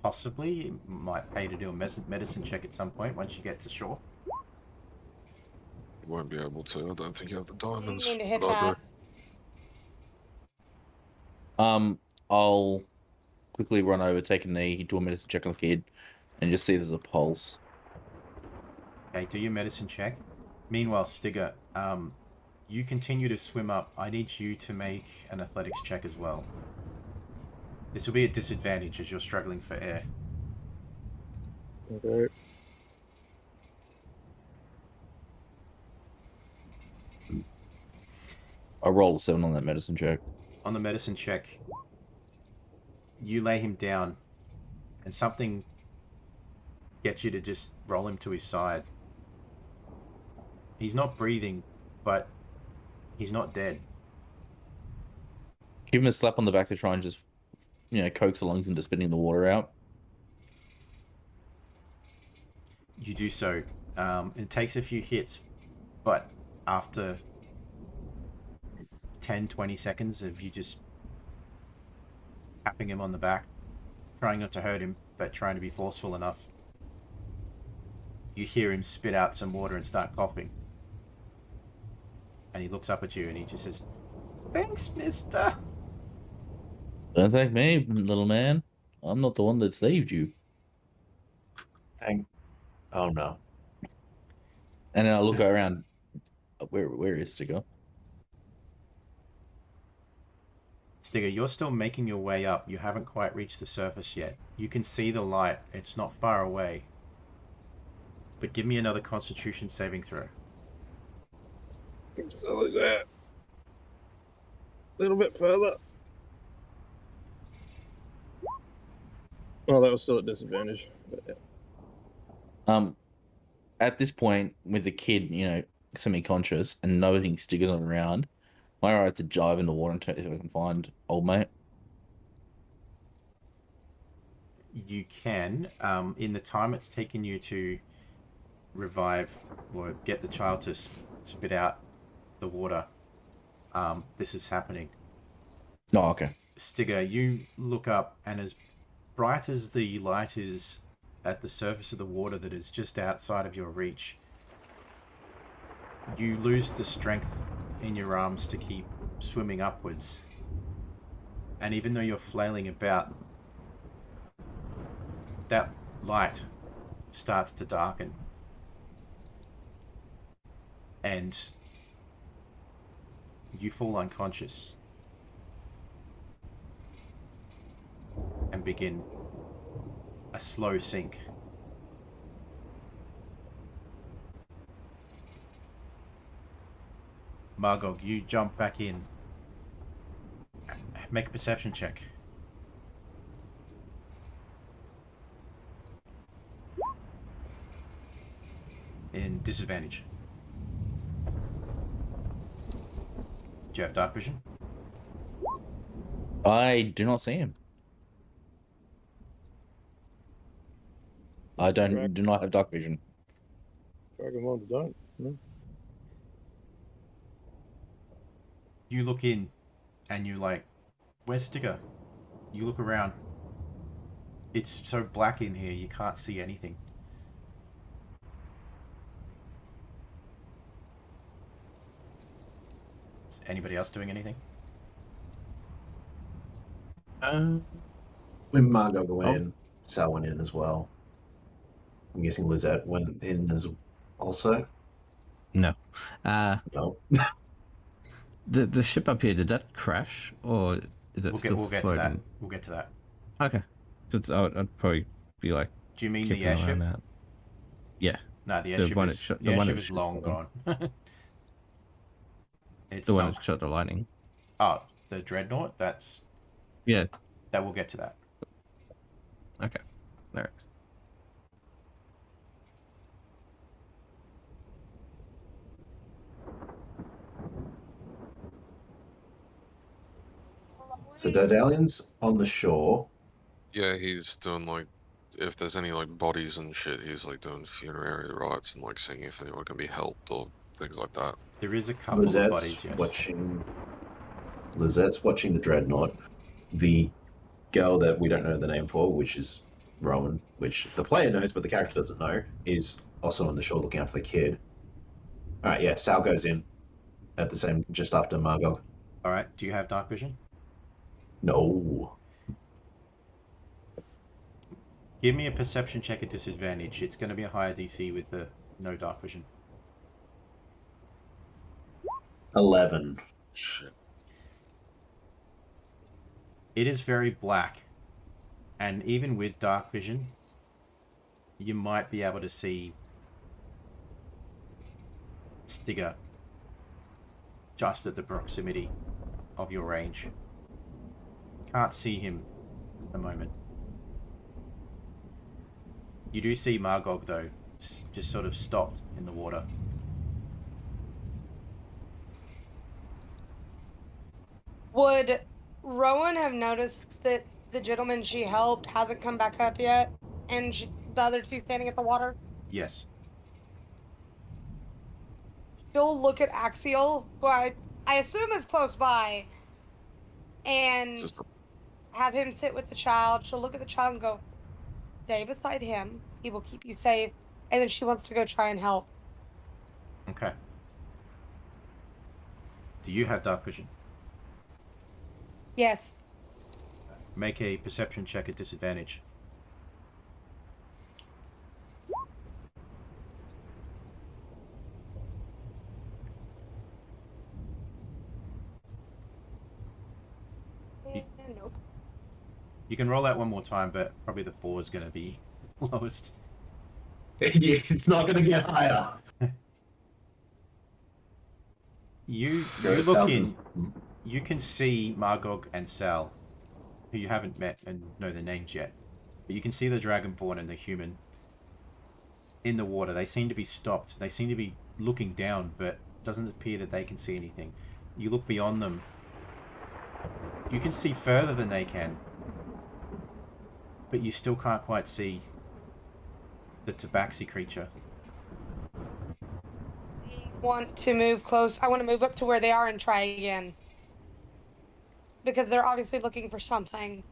A: Possibly, it might pay to do a medicine check at some point once you get to shore.
B: You won't be able to. I don't think you have the
D: Didn't
B: diamonds.
D: mean to hit
B: but I'll
D: that.
B: go.
H: I'll quickly run over, take a knee, do a medicine check on the kid, and just see if there's a pulse.
A: Okay, do your medicine check. Meanwhile, Stigger, you continue to swim up. I need you to make an athletics check as well. This will be a disadvantage as you're struggling for air.
F: Okay.
H: I rolled a 7 on that medicine check.
A: On the medicine check, you lay him down, and something gets you to just roll him to his side. He's not breathing, but he's not dead.
H: Give him a slap on the back to try and just, coax the lungs into spitting the water out.
A: You do so. It takes a few hits, but after 10-20 seconds of you just tapping him on the back, trying not to hurt him, but trying to be forceful enough, you hear him spit out some water and start coughing. And he looks up at you and he just says, "Thanks, mister."
H: Don't thank me, little man. I'm not the one that saved you.
G: Oh no.
H: And then I look around. Where is Stigger?
A: Stigger, you're still making your way up. You haven't quite reached the surface yet. You can see the light. It's not far away. But give me another Constitution saving throw.
F: So like that. A little bit further. Oh, that was still at disadvantage. But yeah.
H: At this point, with the kid, semi-conscious and noting Stigger's not around, am I alright to dive in the water and if I can find old mate?
A: You can. In the time it's taken you to revive or get the child to spit out the water, this is happening.
H: Oh, okay.
A: Stigger, you look up, and as bright as the light is at the surface of the water that is just outside of your reach, you lose the strength in your arms to keep swimming upwards. And even though you're flailing about, that light starts to darken. And you fall unconscious and begin a slow sink. Margog, you jump back in. Make a perception check. In disadvantage. Do you have dark vision?
H: I do not see him. I do not have dark vision.
F: Dragon ones don't. No.
A: You look in and you're like, "Where's Stigger?" You look around. It's so black in here you can't see anything. Is anybody else doing anything?
G: When Margot went in, Sal went in as well. I'm guessing Lizette went in as also.
E: No.
G: No.
E: The ship up here, did that crash, or is it still
A: We'll get to
E: floating?
A: that. We'll get to that.
E: Okay. Because I'd probably be like,
A: Do you mean
E: keeping
A: the
E: an eye
A: airship?
E: on that. Yeah.
A: No, the
E: The
A: airship
E: one
A: is,
E: that shot-
A: the
E: the one
A: airship
E: that
A: is
E: shot
A: long
E: them.
A: gone. It's
E: The one
A: sunk.
E: that shot the lightning.
A: Oh, the dreadnought?
E: Yeah.
A: That we'll get to that.
E: Okay. There.
G: So Daedalian's on the shore.
B: Yeah, he's doing like, if there's any like bodies and shit, he's like doing funerary rites and like seeing if anyone can be helped or things like that.
A: There is a couple of
G: Lizette's
A: bodies, yes.
G: Lizette's watching the dreadnought. The girl that we don't know the name for, which is Rowan, which the player knows but the character doesn't know, is also on the shore looking after the kid. All right, yeah, Sal goes in at the same just after Margog.
A: All right. Do you have dark vision?
G: No.
A: Give me a perception check at disadvantage. It's going to be a higher DC with the no dark vision.
G: 11.
B: Shit.
A: It is very black, and even with dark vision, you might be able to see Stigger just at the proximity of your range. Can't see him at the moment. You do see Margog though, just sort of stopped in the water.
D: Would Rowan have noticed that the gentleman she helped hasn't come back up yet, and the other two standing at the water?
A: Yes.
D: She'll look at Axial, who I assume is close by, and
B: Just
D: have him sit with the child. She'll look at the child and go, "Stay beside him. He will keep you safe." And then she wants to go try and help.
A: Okay. Do you have dark vision?
D: Yes.
A: Make a perception check at disadvantage.
D: Nope.
A: You can roll that one more time, but probably the 4 is going to be lowest.
G: It's not going to get higher.
A: You
G: Spirit
A: look
G: Sal's
A: in.
G: gonna-
A: You can see Margog and Sal, who you haven't met and know their names yet. But you can see the Dragonborn and the human in the water. They seem to be stopped. They seem to be looking down, but it doesn't appear that they can see anything. You look beyond them. You can see further than they can. But you still can't quite see the tabaxi creature.
D: Want to move close. I want to move up to where they are and try again. Because they're obviously looking for something.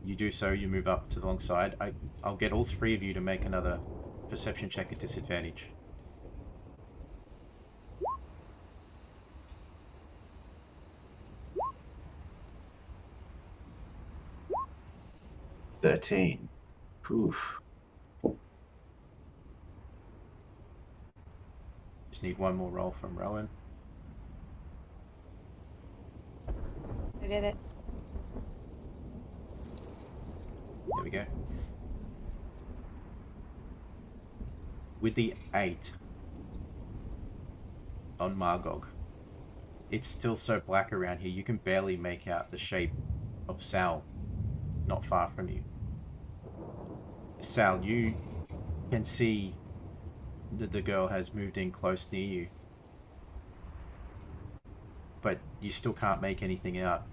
A: You do so, you move up to the long side. I'll get all 3 of you to make another perception check at disadvantage.
G: $13. Oof.
A: Just need one more roll from Rowan.
D: I did it.
A: There we go. With the 8 on Margog, it's still so black around here, you can barely make out the shape of Sal not far from you. Sal, you can see that the girl has moved in close near you, but you still can't make anything out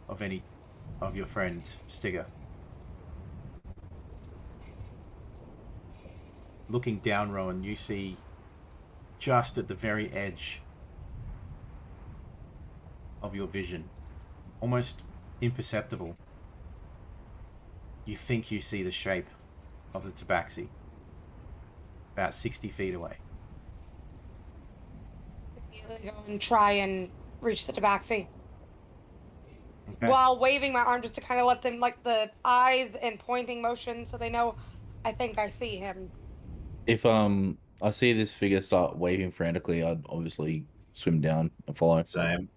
A: of any of your friend Stigger. Looking down, Rowan, you see just at the very edge of your vision, almost imperceptible, you think you see the shape of the tabaxi about 60 feet away.
D: Go and try and reach the tabaxi.
A: Okay.
D: While waving my arm just to kind of let them, like, the eyes and pointing motion so they know I think I see him.
H: If I see this figure start waving frantically, I'd obviously swim down and follow.
G: Same.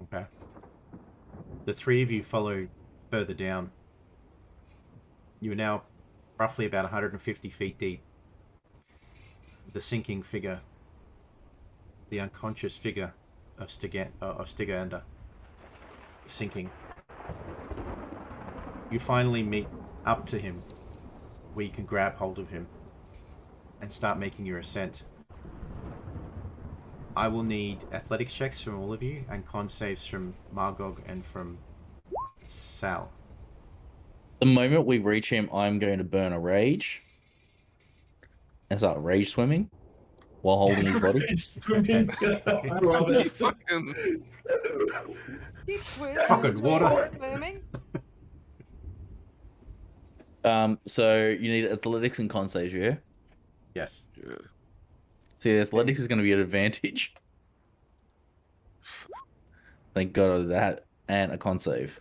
A: Okay. The 3 of you follow further down. You are now roughly about 150 feet deep. The sinking figure, the unconscious figure of Stiganda, sinking. You finally meet up to him, where you can grab hold of him and start making your ascent. I will need athletics checks from all of you and con saves from Margog and from Sal.
H: The moment we reach him, I'm going to burn a rage and start rage swimming while holding his body.
G: Swimming. I love
B: You
G: it.
B: fucking
D: He swims.
A: Fucking water.
D: Swimming.
H: So you need athletics and con saves, yeah?
A: Yes.
B: yeah.
H: See, athletics is going to be an advantage. Thank God of that. And a con save.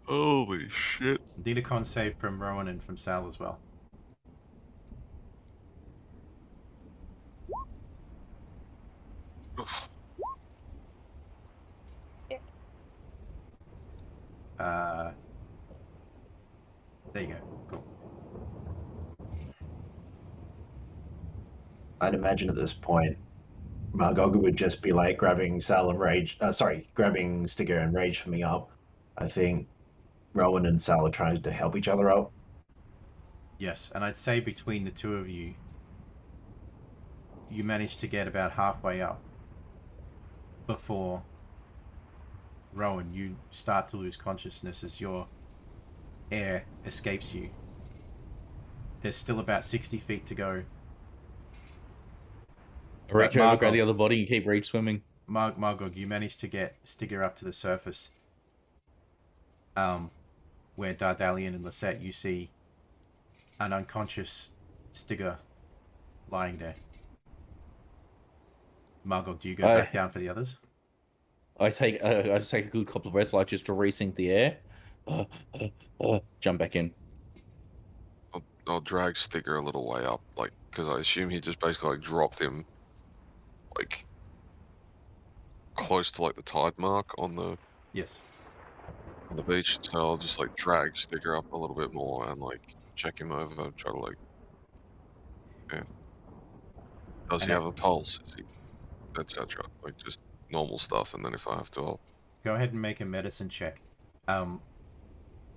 B: Holy shit.
A: Need a con save from Rowan and from Sal as well. There you go. Cool.
G: I'd imagine at this point, Margoga would just be like grabbing Sal and Rage. Grabbing Stigger and Rage for me up. I think Rowan and Sal are trying to help each other out.
A: Yes, and I'd say between the two of you, you managed to get about halfway up before Rowan, you start to lose consciousness as your air escapes you. There's still about 60 feet to go.
H: Reach over,
A: Margot-
H: grab the other body, and keep rage swimming.
A: Margog, you managed to get Stigger up to the surface. Where Dardalian and Lisette, you see an unconscious Stigger lying there. Margog, do you go back down for the others?
H: I take a good couple of breaths, like just to resync the air. Jump back in.
B: I'll drag Stigger a little way up, like, because I assume he just basically like dropped him, like, close to like the tide mark on the
A: Yes.
B: beach. So I'll just like drag Stigger up a little bit more and like check him over, try to like, yeah. Does he
A: And
B: have a pulse? Is he, etc. Like just normal stuff, and then if I have to, I'll.
A: Go ahead and make a medicine check.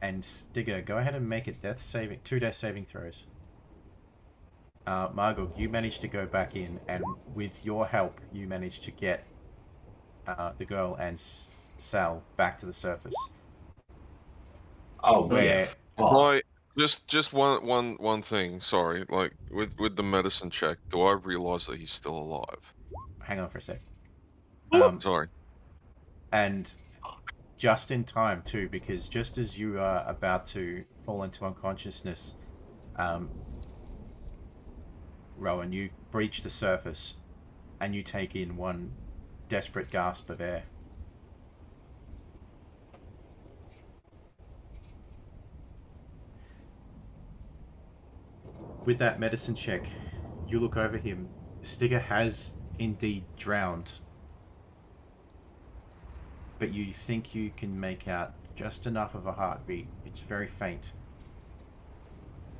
A: And Stigger, go ahead and make a two death saving throws. Margot, you managed to go back in, and with your help, you managed to get the girl and Sal back to the surface.
G: Oh,
A: Where
G: yeah. Oh,
B: I just one thing. Sorry, like with the medicine check, do I realize that he's still alive?
A: hang on for a sec.
B: Sorry.
A: And just in time too, because just as you are about to fall into unconsciousness, Rowan, you breach the surface and you take in one desperate gasp of air. With that medicine check, you look over him. Stigger has indeed drowned, but you think you can make out just enough of a heartbeat. It's very faint.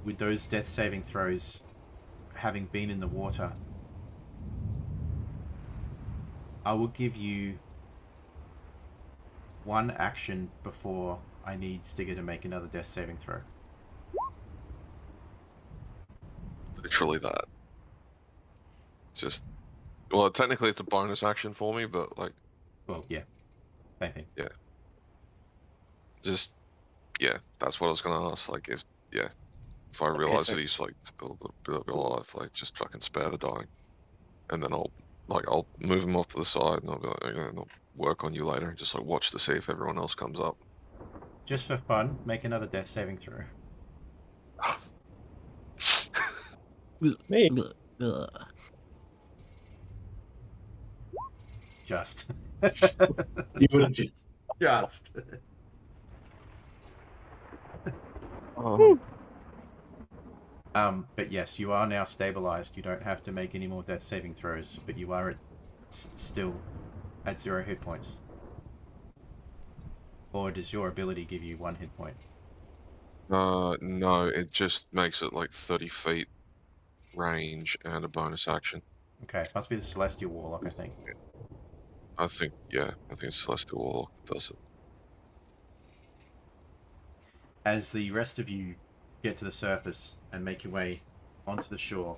A: With those death saving throws having been in the water, I will give you one action before I need Stigger to make another death saving throw.
B: Literally that. Just, well, technically it's a bonus action for me, but like,
A: Well, yeah. Same thing.
B: just, yeah, that's what I was gonna ask. Like, if I realize
H: so-
B: that he's like still a bit alive, like just fucking spare the dying, and then I'll move him off to the side, and I'll be like, and I'll work on you later, and just like watch to see if everyone else comes up.
A: Just for fun, make another death saving throw.
F: Me.
A: Just.
G: you would just,
A: Just.
F: Oh.
A: But yes, you are now stabilized. You don't have to make any more death saving throws, but you are still at 0 hit points. Or does your ability give you 1 hit point?
B: No, it just makes it like 30 feet range and a bonus action.
A: Okay, must be the Celestial Warlock, I think.
B: I think it's Celestial Warlock that does it.
A: as the rest of you get to the surface and make your way onto the shore,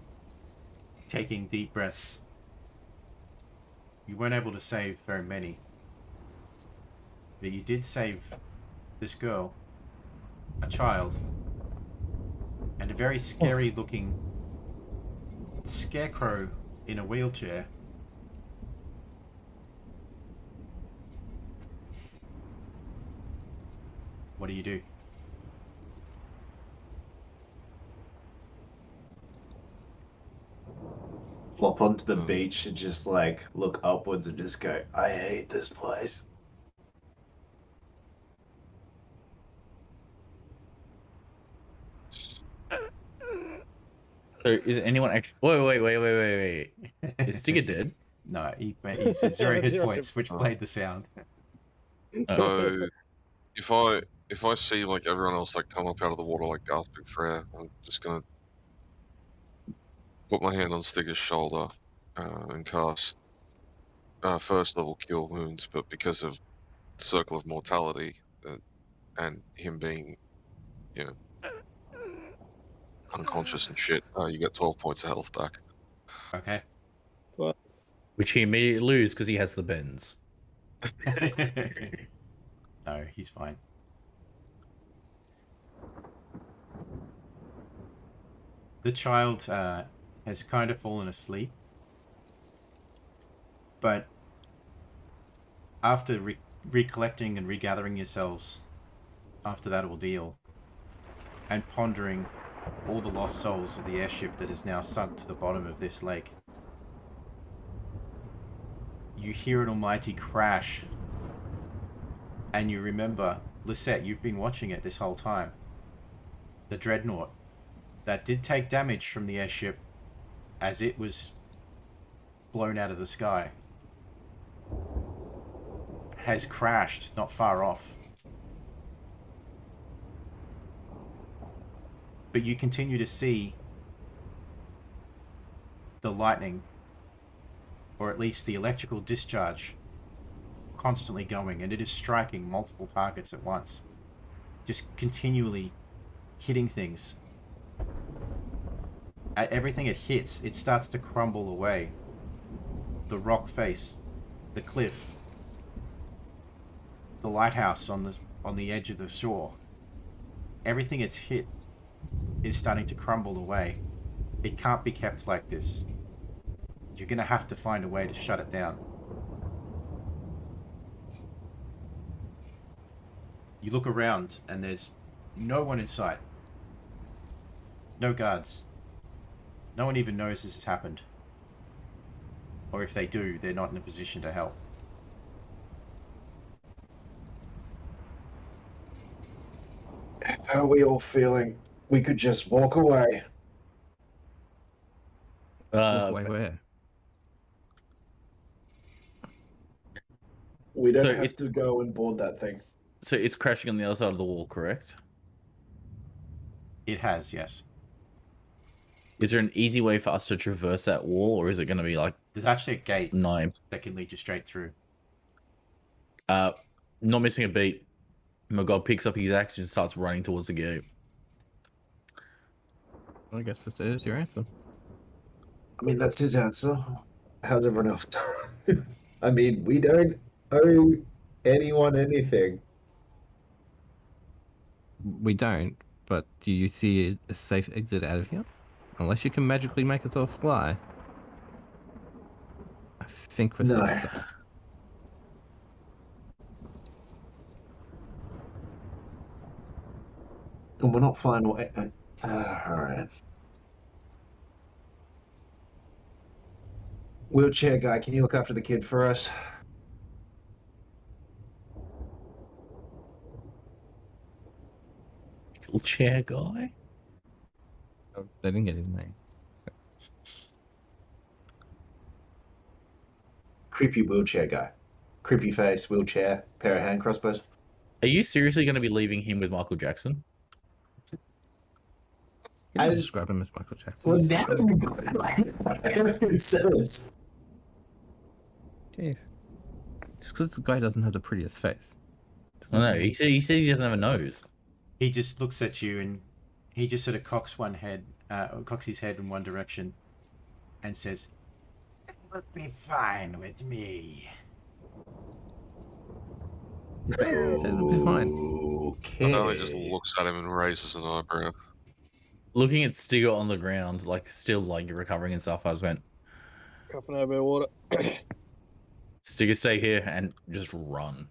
A: taking deep breaths. You weren't able to save very many, but you did save this girl, a child, and a very scary looking scarecrow in a wheelchair. What do you do?
G: Flop onto the beach and just like look upwards and just go, I hate this place.
H: So is anyone actually? Wait. Is Tigger dead?
A: No, he's zeroing his points, which played the sound.
B: So if I see like everyone else like come up out of the water like gasping for air, I'm just gonna put my hand on Stigger's shoulder and cast first level cure wounds, but because of Circle of Mortality and him being, you know, unconscious and shit, you get 12 points of health back.
A: Okay.
H: Which he immediately loses because he has the bends.
A: No, he's fine. The child has kind of fallen asleep, but after recollecting and regathering yourselves after that ordeal, and pondering all the lost souls of the airship that is now sunk to the bottom of this lake, you hear an almighty crash, and you remember, Lisette, you've been watching it this whole time. The dreadnought that did take damage from the airship as it was blown out of the sky has crashed not far off. But you continue to see the lightning, or at least the electrical discharge, constantly going, and it is striking multiple targets at once, just continually hitting things. At everything it hits, it starts to crumble away. The rock face, the cliff, the lighthouse on the edge of the shore. Everything it's hit is starting to crumble away. It can't be kept like this. You're gonna have to find a way to shut it down. You look around and there's no one in sight. No guards. No one even knows this has happened. Or if they do, they're not in a position to help.
G: How are we all feeling? We could just walk away.
E: Wait, where?
G: We don't
H: So
G: have to go and board that thing.
H: So it's crashing on the other side of the wall, correct?
A: It has, yes.
H: Is there an easy way for us to traverse that wall, or is it going to be like
A: There's actually a gate
H: nine?
A: that can lead you straight through.
H: Not missing a beat. My god picks up his axe and starts running towards the gate.
E: I guess this is your answer.
G: I mean, that's his answer. How's everyone else? I mean, we don't owe anyone anything.
E: We don't, but do you see a safe exit out of here? Unless you can magically make us all fly. I think we're still stuck.
G: And we're not flying away. Alright. Wheelchair guy, can you look after the kid for us?
H: Wheelchair guy?
E: Oh, they didn't get his name.
G: Creepy wheelchair guy. Creepy face, wheelchair, pair of hand crossbows.
H: Are you seriously going to be leaving him with Michael Jackson?
E: I describe him as Michael Jackson.
G: Well, now we got it like it says.
E: Jeez. Just because the guy doesn't have the prettiest face.
H: I know. He said he doesn't have a nose.
A: He just looks at you and he just sort of cocks his head in one direction, and says, "That would be fine with me."
E: Said it'll be fine.
B: Dardalian just
G: Okay.
B: looks at him and raises an eyebrow.
H: Looking at Stigger on the ground, like still like recovering and stuff, I just went,
F: Coughing out a bit of water.
H: Stigger, stay here and just run.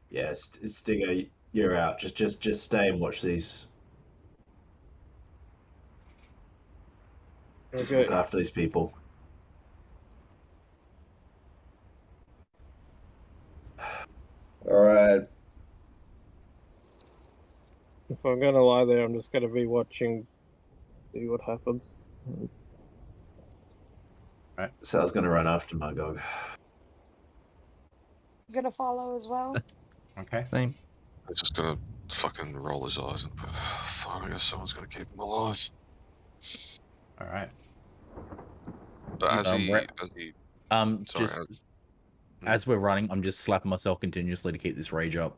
G: Yes, Stinger, you're out. Just stay and watch these. Just
F: Okay.
G: look after these people. All right.
F: If I'm gonna lie there, I'm just gonna be watching, see what happens.
G: Sal's gonna run after Magog.
D: I'm gonna follow as well.
A: Okay.
E: Same.
B: He's just gonna fucking roll his eyes and fuck, I guess someone's gonna keep him alive.
A: All right.
B: But as
H: Um,
B: he,
H: right.
B: Sorry,
H: just as we're running, I'm just slapping myself continuously to keep this rage up.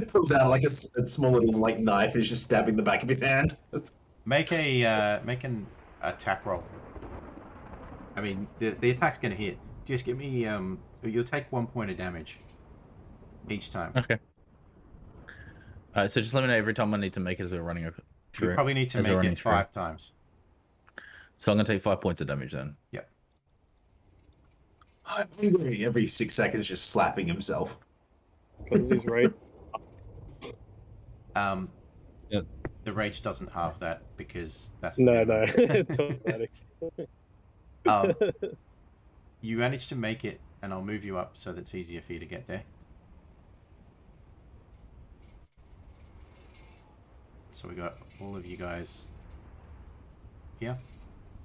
G: Pulls out like a small little like knife and is just stabbing the back of his hand.
A: Make an attack roll. I mean, the attack's gonna hit. Just give me you'll take 1 point of damage each time.
H: Okay. So just let me know every time I need to make it as we're running
A: We
H: through.
A: probably need to
H: as we're
A: make
H: running
A: it
H: through.
A: 5 times.
H: So I'm gonna take 5 points of damage then.
A: Yep.
G: Every 6 seconds, just slapping himself.
F: Because he's right.
E: Yep.
A: The rage doesn't halve that because that's
F: No, it's automatic.
A: You managed to make it, and I'll move you up so that it's easier for you to get there. So we got all of you guys here.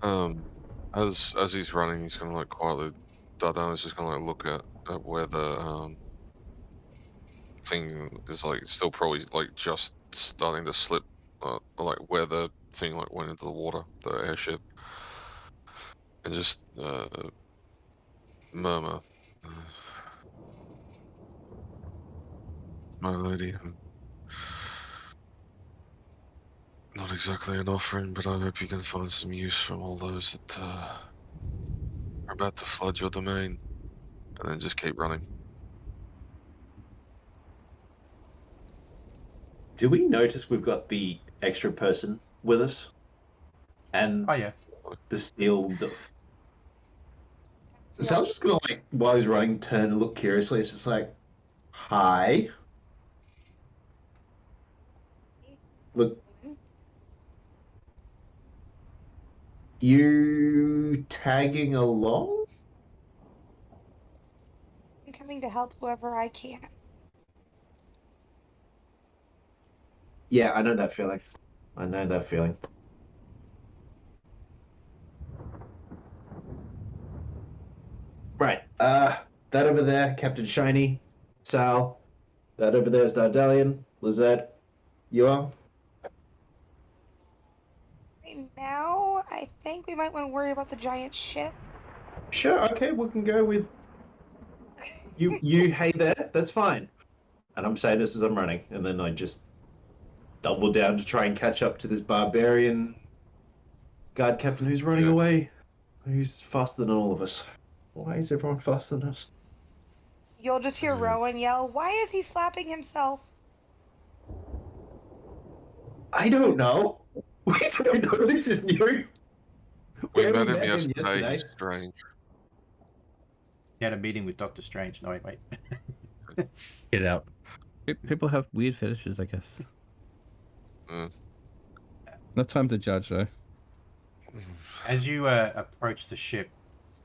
B: As he's running, he's gonna like quietly. Dardalian's just gonna like look at where the thing is like still probably like just starting to slip, like where the thing like went into the water, the airship, and just murmur, "My lady, not exactly an offering, but I hope you can find some use from all those that are about to flood your domain," and then just keep running.
G: Do we notice we've got the extra person with us? And
A: Oh yeah.
G: the steel. So Sal's just gonna like, while he's running, turn and look curiously. It's just like, hi. Look. You tagging along?
D: I'm coming to help whoever I can.
G: Yeah, I know that feeling. I know that feeling. Right. That over there, Captain Shiny, Sal. That over there is Dardalian, Lizette. You are?
D: Right now, I think we might want to worry about the giant ship.
G: Sure, okay, we can go with you hey there, that's fine. And I'm saying this as I'm running, and then I just double down to try and catch up to this barbarian guard captain who's running away. Who's faster than all of us. Why is everyone faster than us?
D: You'll just hear Rowan yell, "Why is he slapping himself?"
G: I don't know. We don't know, this is new.
B: We
G: only
B: met him yesterday. He's strange.
A: He had a meeting with Doctor Strange. No, wait.
H: Get out.
E: People have weird fetishes, I guess.
B: Mm.
E: No time to judge, though.
A: As you approach the ship,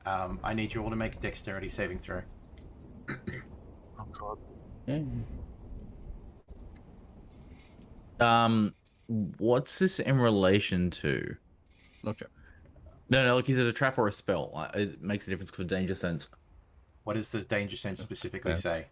A: I need you all to make a dexterity saving throw.
B: Oh god.
H: What's this in relation to?
E: Lockjaw.
H: No, like, is it a trap or a spell? It makes a difference for danger sense.
A: What does the danger sense specifically say?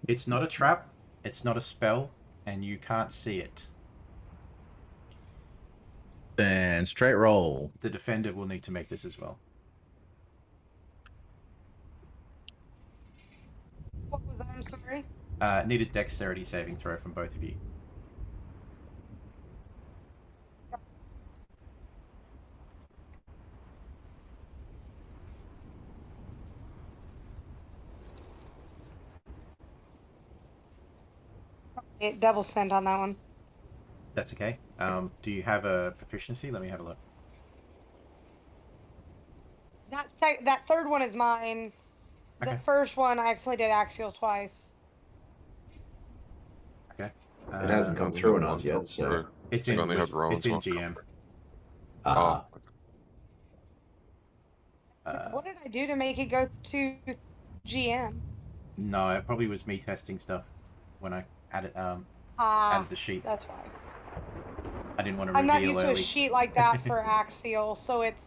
A: It's not a trap, it's not a spell, and you can't see it.
H: Then straight roll.
A: The defender will need to make this as well.
D: What was that? I'm sorry.
A: Need a dexterity saving throw from both of you.
D: Double send on that one.
A: That's okay. Do you have a proficiency? Let me have a look.
D: That third one is mine. The
A: Okay.
D: first one I actually did axial twice.
A: Okay.
G: It hasn't come
B: only
G: through
B: had
G: on
B: one
G: us yet,
B: come
G: so.
B: through.
A: It's
B: I
A: in.
B: only had
A: It's
B: Rowan's
A: in
B: one come
A: GM.
B: through.
G: Ah,
D: What did I do to make it go to GM?
A: No, it probably was me testing stuff when I added
D: Ah,
A: the sheet.
D: that's why.
A: I didn't want to
D: I'm not
A: reveal
D: used to
A: early.
D: a sheet like that for axial, so it's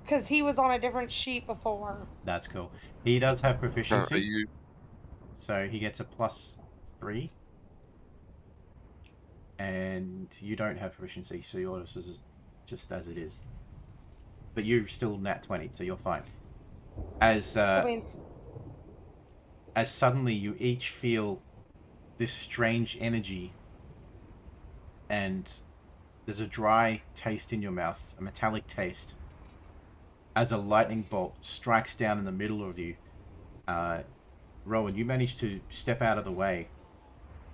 D: because he was on a different sheet before.
A: That's cool. He does have
B: Are
A: proficiency,
B: you?
A: so he gets a +3. And you don't have proficiency, so yours is just as it is. But you're still nat 20, so you're fine. As suddenly you each feel this strange energy, and there's a dry taste in your mouth, a metallic taste, as a lightning bolt strikes down in the middle of you. Rowan, you manage to step out of the way,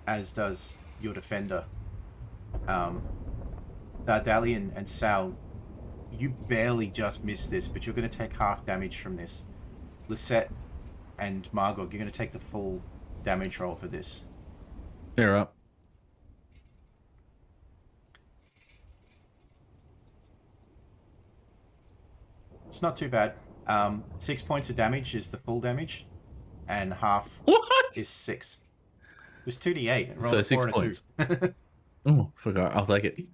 A: as does your defender. Dardalian and Sal, you barely just missed this, but you're going to take half damage from this. Lisette and Margot, you're going to take the full damage roll for this.
H: They're up.
A: It's not too bad. 6 points of damage is the full damage, and half
H: What?
A: is 6. It was 2d8. It rolled
H: So
A: a 4
H: 6
A: and a
H: points.
A: 2.
H: Oh, forgot. I'll take it.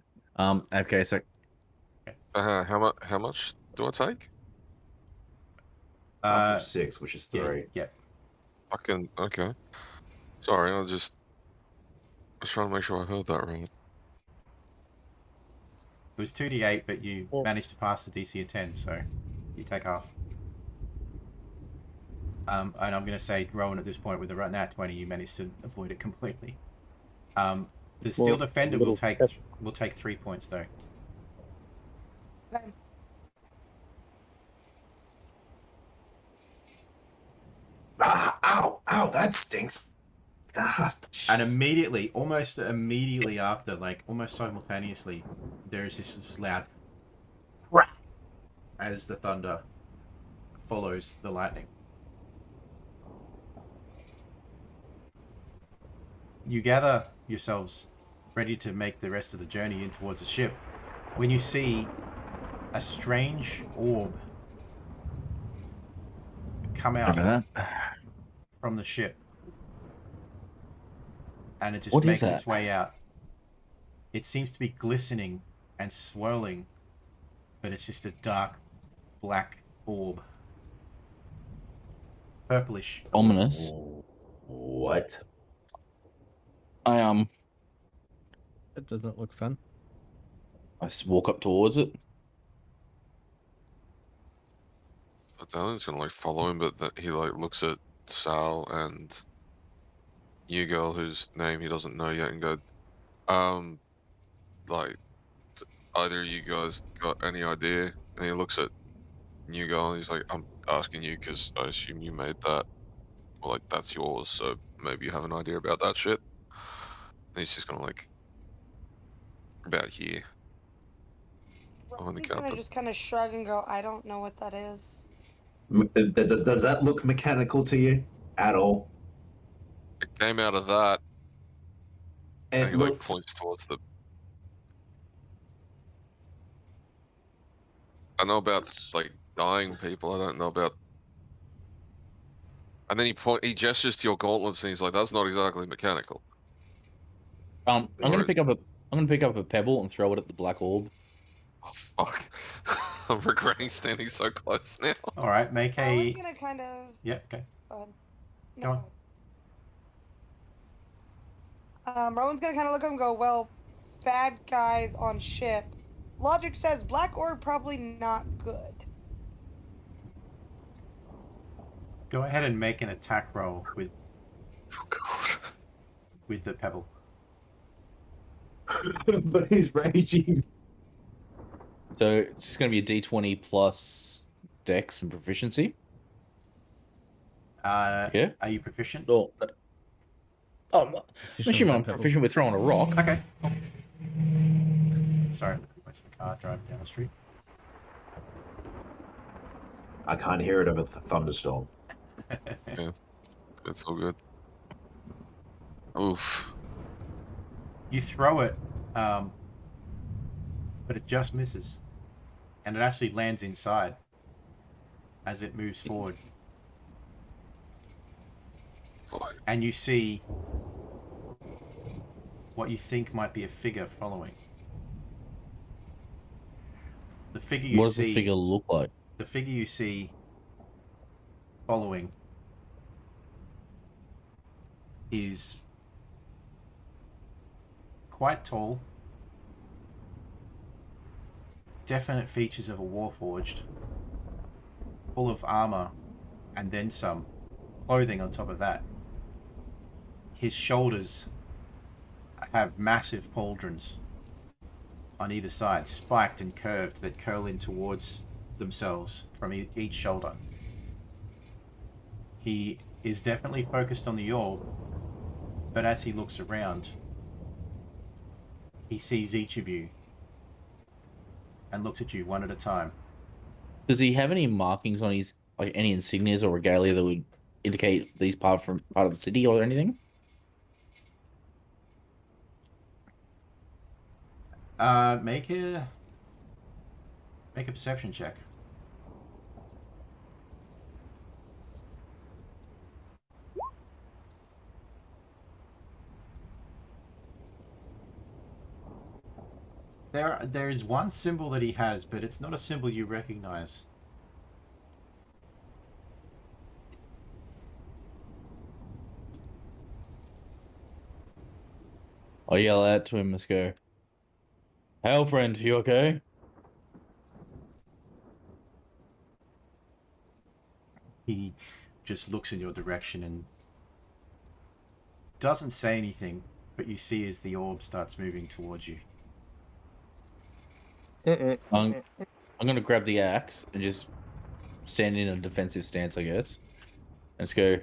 H: Okay, so
B: How much do I take?
G: half of 6, which is 3.
A: Yeah.
B: Fucking okay. Sorry, I was trying to make sure I heard that right.
A: It was 2d8, but you managed to pass the DC of 10, so you take half. And I'm going to say, Rowan, at this point, with the nat 20, you managed to avoid it completely. The Steel Defender will take 3 points, though.
D: Okay.
G: Ah, ow, ow, that stinks. Ah,
A: And immediately, almost immediately after, like almost simultaneously, there is this loud crack as the thunder follows the lightning. You gather yourselves ready to make the rest of the journey in towards the ship when you see a strange orb come out from the ship. And it just
H: What is
A: makes its
H: that?
A: way out. It seems to be glistening and swirling, but it's just a dark black orb. Purplish.
H: Ominous.
G: what?
H: I
E: That doesn't look fun.
H: walk up towards it.
B: Dalian's gonna like follow him, but he like looks at Sal and you girl whose name he doesn't know yet and go, like, either of you guys got any idea? And he looks at you girl and he's like, I'm asking you because I assume you made that. Well, like, that's yours, so maybe you have an idea about that shit. And he's just gonna like, about here. On the
D: He's gonna
B: counter.
D: just kind of shrug and go, I don't know what that is.
G: Does that look mechanical to you at all?
B: It came out of that, and
G: It
B: he like
G: looks.
B: points towards the. I know about like dying people. I don't know about. And then he gestures to your gauntlets and he's like, "That's not exactly mechanical."
H: I'm gonna pick up a pebble and throw it at the black orb.
B: Oh fuck! I'm regretting standing so close now.
A: All right, make
D: I was
A: a.
D: gonna kind of.
A: Yeah. Okay.
D: No,
A: Go on.
D: Rowan's gonna kind of look at him and go, well, bad guys on ship. logic says black orb probably not good.
A: Go ahead and make an attack roll with
B: Oh god.
A: the pebble.
G: But he's raging.
H: So it's just going to be a d20 plus dex and proficiency. Yeah.
A: Are you proficient?
H: Oh, I'm
E: Proficient
H: assuming
E: with
H: I'm
E: that pebble.
H: proficient with throwing a rock.
A: Okay. Cool. Sorry, went to the car driving down the street.
G: I can't hear it over the thunderstorm.
B: It's all good. Oof.
A: You throw it, but it just misses, and it actually lands inside as it moves forward.
B: Boy.
A: And you see what you think might be a figure following. The figure you
H: What does
A: see.
H: the figure look like?
A: The figure you see following is quite tall, definite features of a warforged, full of armor and then some, clothing on top of that. His shoulders have massive pauldrons on either side, spiked and curved, that curl in towards themselves from each shoulder. He is definitely focused on the orb, but as he looks around, he sees each of you and looks at you one at a time.
H: Does he have any markings on his, like any insignias or regalia that would indicate that he's part of the city or anything?
A: Make a perception check. There is one symbol that he has, but it's not a symbol you recognize.
H: I'll yell out to him. Let's go. Hail, friend. You okay?
A: He just looks in your direction and doesn't say anything, but you see as the orb starts moving towards you.
H: I'm going to grab the axe and just stand in a defensive stance, I guess. Let's go.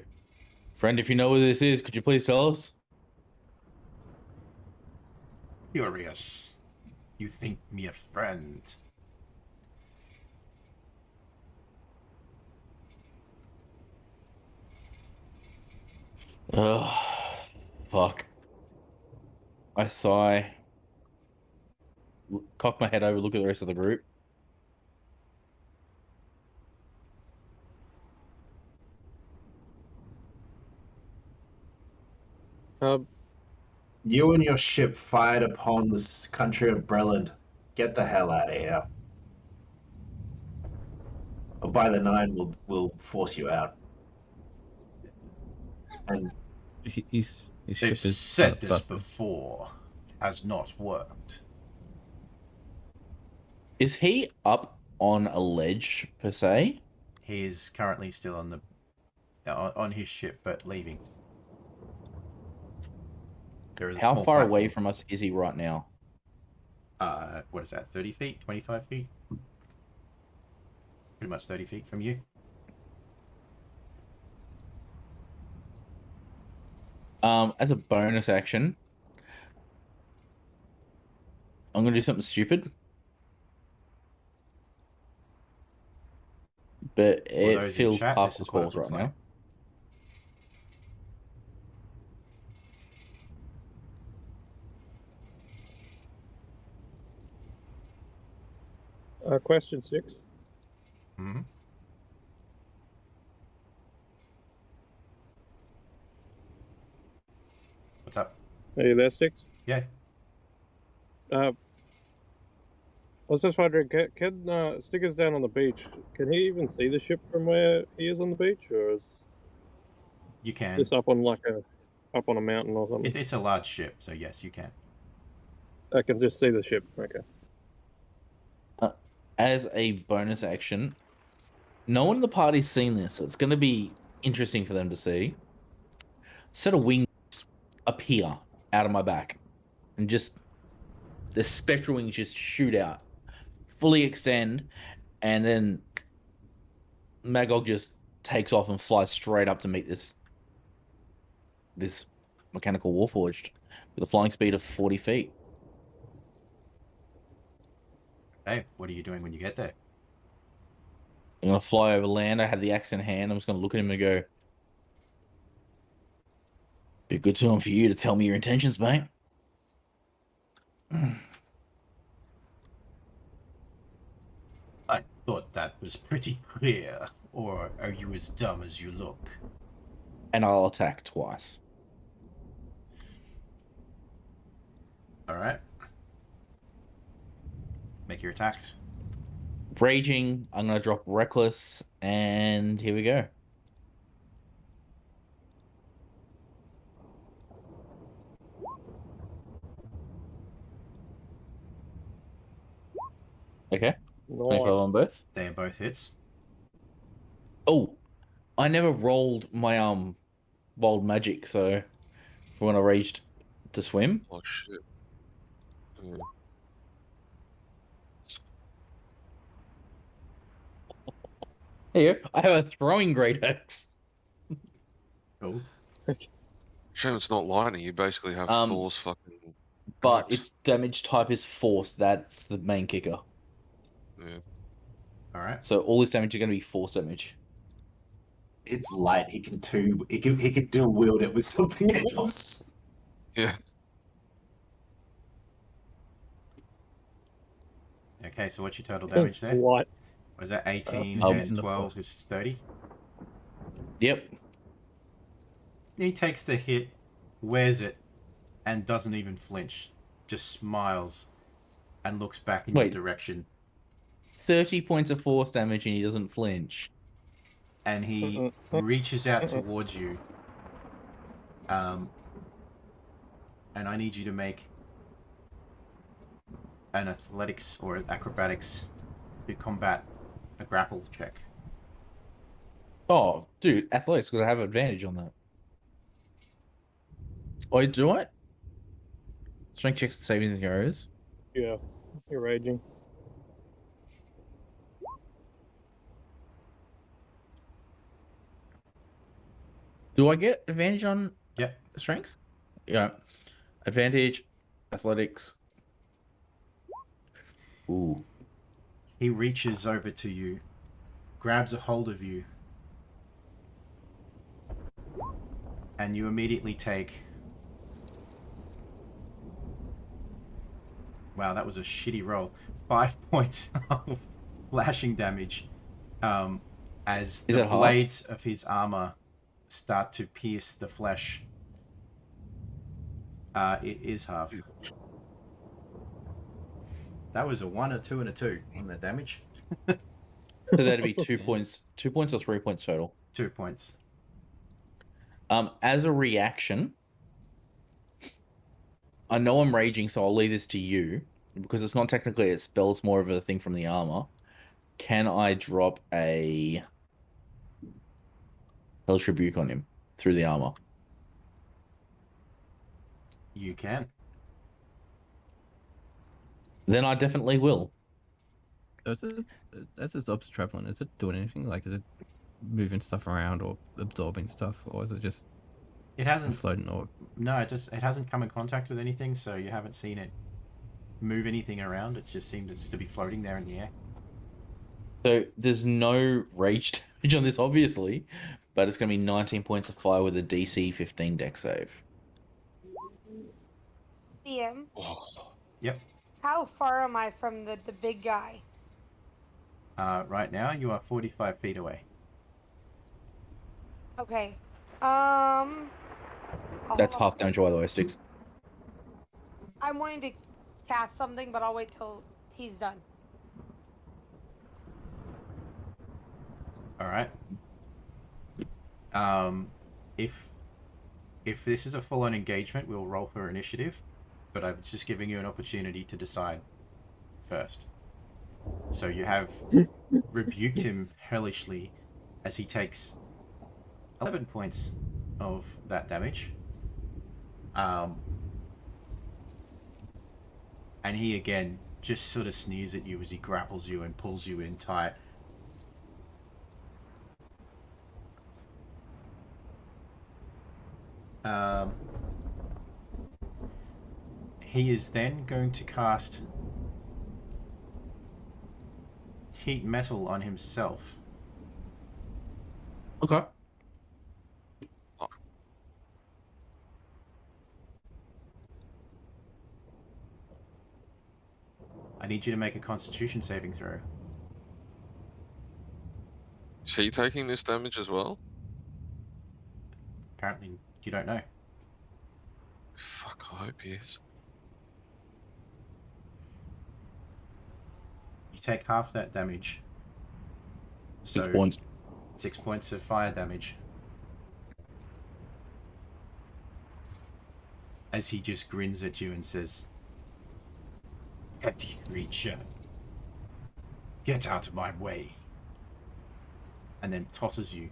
H: Friend, if you know where this is, could you please tell us?
A: Furious. You think me a friend?
H: Ugh. Fuck. I sigh. Cock my head over, look at the rest of the group.
G: You and your ship fired upon this country of Breland. Get the hell out of here. Or by the 9, we'll force you out. And
E: His
A: They've
E: ship is
A: said this
E: busted.
A: before. Has not worked.
H: Is he up on a ledge, per se?
A: He is currently still on the on his ship, but leaving. There is a
H: How
A: small
H: far away
A: platform.
H: from us is he right now?
A: What is that? 30 feet? 25 feet? Pretty much 30 feet from you.
H: As a bonus action, I'm gonna do something stupid, but
A: For
H: it
A: those in
H: feels
A: chat,
H: half
A: this
H: the
A: is what it
H: course right
A: looks
H: now.
A: like.
F: Question 6.
A: Mm-hmm. What's up?
F: Are you there, Sticks?
A: Yeah.
F: I was just wondering, can Stickers down on the beach, can he even see the ship from where he is on the beach, or is
A: You can.
F: this up on a mountain or something?
A: It's a large ship, so yes, you can.
F: I can just see the ship. Okay.
H: as a bonus action, no one in the party's seen this, so it's going to be interesting for them to see. A set of wings appear out of my back, and just the spectral wings just shoot out, fully extend, and then Magog just takes off and flies straight up to meet this mechanical warforged with a flying speed of 40 feet.
A: Hey, what are you doing when you get there?
H: I'm gonna fly over land. I have the axe in hand. I'm just gonna look at him and go, "Be a good time for you to tell me your intentions, mate."
A: I thought that was pretty clear. Or are you as dumb as you look?
H: And I'll attack twice.
A: Alright. Make your attacks.
H: Raging, I'm gonna drop reckless, and here we go. Okay, 25
F: Nice.
H: on both.
A: They are both hits.
H: Oh, I never rolled my wild magic, so for when I raged to swim.
B: Oh shit. Yeah.
H: Here, I have a throwing great axe.
A: Cool.
B: Shame it's not lightning. You basically have Thor's fucking.
H: But
B: axe.
H: its damage type is force. That's the main kicker.
B: Yeah.
A: Alright.
H: So all this damage is going to be force damage.
G: It's light. He can dual wield it with something else.
B: Yeah.
A: Okay, so what's your total damage there?
F: What?
A: Was that 18
H: Oh.
A: and 12 is 30?
H: Yep.
A: He takes the hit, wears it, and doesn't even flinch. Just smiles and looks back in your
H: Wait.
A: direction.
H: 30 points of force damage and he doesn't flinch.
A: And he reaches out towards you. And I need you to make an athletics or an acrobatics to combat a grapple check.
H: Oh, dude, athletics, because I have advantage on that. Oh, do I? Strength checks and saving throws.
F: Yeah, you're raging.
H: Do I get advantage on
A: Yep.
H: strength? Yeah. Advantage, athletics. Ooh.
A: He reaches over to you, grabs a hold of you, and you immediately take... Wow, that was a shitty roll. 5 points of slashing damage as
H: Is
A: the
H: that halved?
A: blades of his armor start to pierce the flesh. It is halved. That was a 1, a 2, and a 2 on the damage.
H: So that'd be 2 points. 2 points or 3 points total.
A: 2 points.
H: As a reaction, I know I'm raging, so I'll leave this to you because it's not technically a spell; it's more of a thing from the armor. Can I drop a Hellish Rebuke on him through the armor?
A: You can.
H: Then I definitely will.
E: As this obs traveling, is it doing anything? Like, is it moving stuff around or absorbing stuff, or is it just
A: It hasn't...
E: floating? Or
A: No, it hasn't come in contact with anything, so you haven't seen it move anything around. It just seems to be floating there in the air.
H: So there's no rage damage on this, obviously, but it's going to be 19 points of fire with a DC 15 dex save.
D: DM,
B: Oh,
A: Yep.
D: how far am I from the big guy?
A: Right now, you are 45 feet away.
D: Okay. I'll
H: That's
D: hold
H: half damage, by the way, Sticks.
D: I'm wanting to cast something, but I'll wait till he's done.
A: All right. If this is a full-on engagement, we'll roll for initiative, but I'm just giving you an opportunity to decide first. So you have rebuked him hellishly as he takes 11 points of that damage. And he again just sort of sneers at you as he grapples you and pulls you in tight. He is then going to cast Heat Metal on himself.
H: Okay.
A: I need you to make a Constitution saving throw.
B: Is he taking this damage as well?
A: Apparently, you don't know.
B: Fuck, I hope he is.
A: You take half that damage.
H: 6
A: So,
H: points.
A: 6 points of fire damage. As he just grins at you and says, "Petty creature, get out of my way." And then tosses you.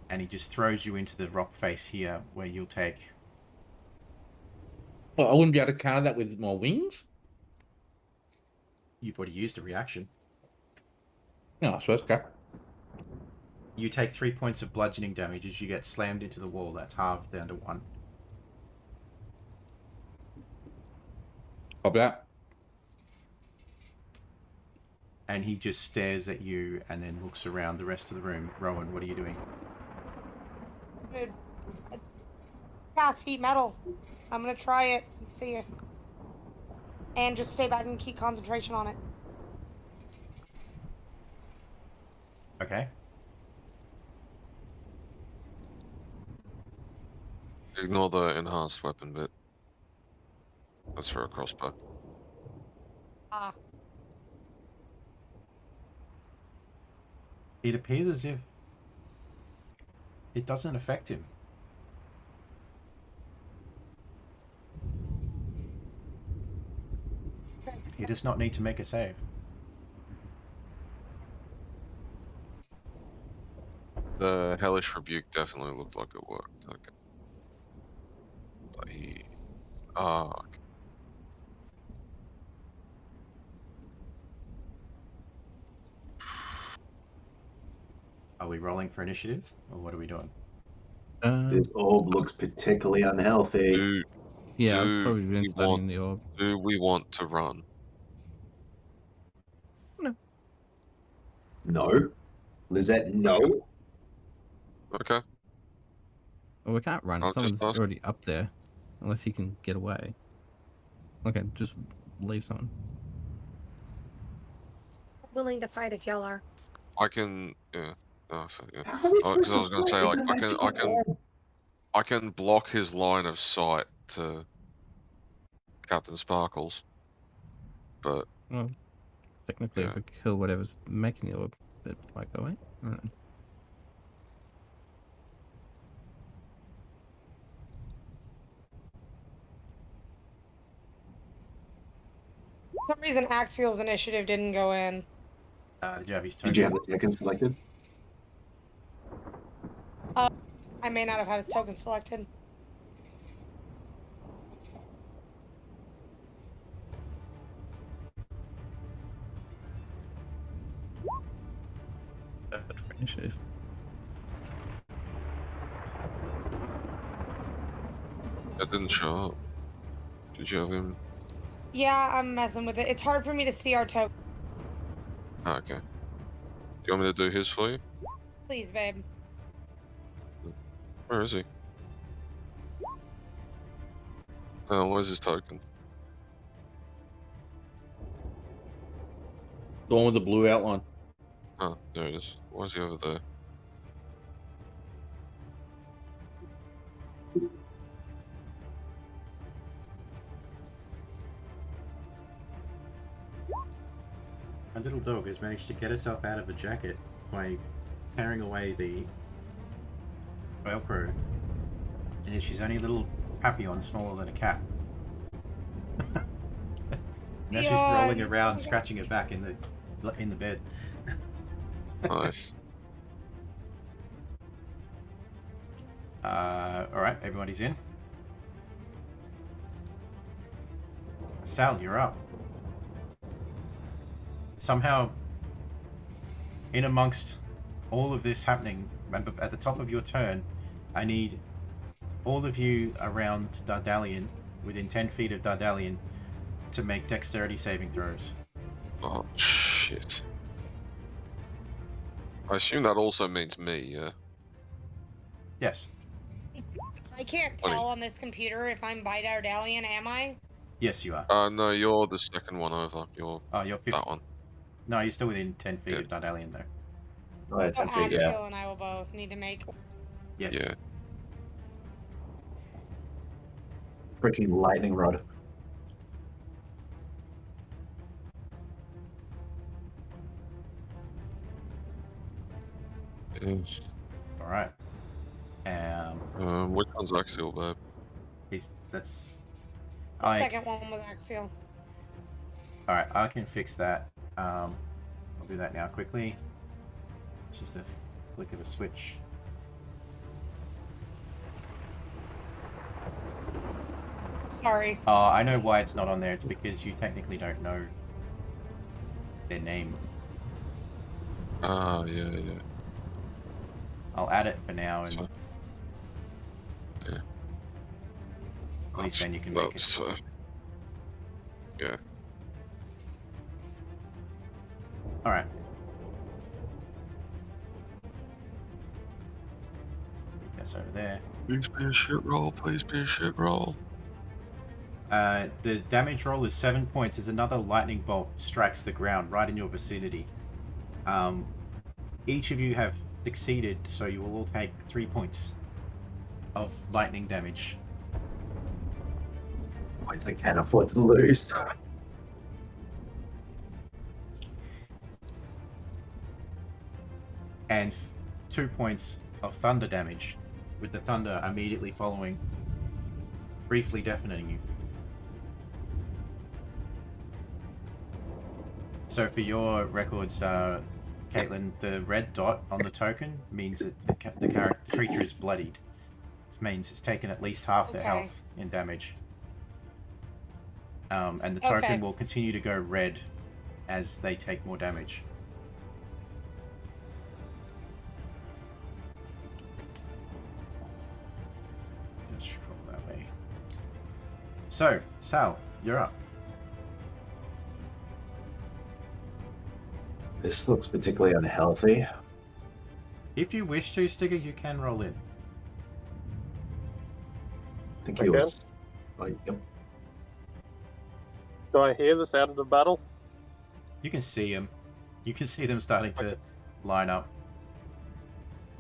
A: And he just throws you into the rock face here, where you'll take...
H: Well, I wouldn't be able to counter that with my wings.
A: You've already used a reaction.
H: No, I suppose. Okay.
A: You take 3 points of bludgeoning damage as you get slammed into the wall. That's halved down to 1.
H: Copy that.
A: And he just stares at you and then looks around the rest of the room. Rowan, what are you doing?
D: Dude, cast heat metal. I'm gonna try it and see it. And just stay back and keep concentration on it.
A: Okay.
B: Ignore the enhanced weapon bit. That's for a crossbow.
D: Ah,
A: It appears as if it doesn't affect him. He does not need to make a save.
B: The hellish rebuke definitely looked like it worked. Okay. But he... Ah, okay.
A: Are we rolling for initiative, or what are we doing?
G: This orb looks particularly unhealthy.
E: Yeah, I've
B: Do
E: probably been
B: we
E: studying
B: want-
E: the orb.
B: Do we want to run?
G: No. Lizette, no.
B: Okay.
E: Well, we can't run.
B: I'll just
E: Someone's
B: ask-
E: already up there. Unless he can get away. Okay, just leave someone.
D: willing to fight if y'all are.
B: I can... Yeah. Oh, yeah.
G: How are we
B: Oh, 'cause
G: supposed
B: I was
G: to
B: gonna say,
G: fight?
B: like,
G: It's a magical orb.
B: I can block his line of sight to Captain Sparkles. But
E: Well, technically, if
B: Yeah.
E: we kill whatever's making the orb, it might go away. I don't know.
D: For some reason, Axial's initiative didn't go in.
A: Did you have his token?
G: Did you have the token selected?
D: I may not have had his token selected.
E: Perfect for initiative.
B: it didn't show up. Did you have him?
D: Yeah, I'm messing with it. It's hard for me to see our token.
B: Ah, okay. Do you want me to do his for you?
D: Please, babe.
B: Where is he? Oh, where's his token?
H: The one with the blue outline.
B: Oh, there it is. Why is he over there?
A: A little dog has managed to get herself out of a jacket by tearing away the Velcro. And she's only a little papillon smaller than a cat. Now she's
D: Yeah,
A: rolling
D: you
A: around,
D: told me.
A: scratching her back in the bed.
B: Nice.
A: All right, everybody's in. Sal, you're up. Somehow, in amongst all of this happening, at the top of your turn, I need all of you around Dardalian, within 10 feet of Dardalian, to make dexterity saving throws.
B: Oh, shit. I assume that also means me, yeah?
A: Yes.
D: I can't tell on this computer if I'm by Dardalian, am I?
A: Yes, you are.
B: No, you're the second one over. You're
A: Oh, you're 50.
B: that one.
A: No, you're still within 10 feet
B: Yeah.
A: of Dardalian, though.
G: Oh, yeah, 10
D: So
G: feet, yeah.
D: Axial and I will both need to make.
A: Yes.
B: Yeah.
G: Freaking lightning rod.
B: Yes.
A: All right.
B: Which one's Axial, babe?
A: That's.
D: The second one was Axial.
A: All right, I can fix that. I'll do that now quickly. It's just a flick of a switch.
D: Sorry.
A: I know why it's not on there. It's because you technically don't know their name.
B: Ah, yeah.
A: I'll add it for now, and
B: So, yeah.
A: at least then you can make it.
B: Yeah.
A: All right. That's over there.
B: Please be a shit roll. Please be a shit roll.
A: The damage roll is 7 points as another lightning bolt strikes the ground right in your vicinity. Each of you have succeeded, so you will all take 3 points of lightning damage.
G: Points I can't afford to lose.
A: And 2 points of thunder damage, with the thunder immediately following, briefly deafening you. So for your records, Caitlin, the red dot on the token means that the creature is bloodied. It means it's taken at least half their health in damage. And the token will continue to go red as they take more damage. Let's scroll that way. So, Sal, you're up.
G: This looks particularly unhealthy.
A: If you wish to, Stigger, you can roll in.
G: I think he was. Like, yep.
F: Do I hear the sound of battle?
A: You can see them. You can see them starting to line up.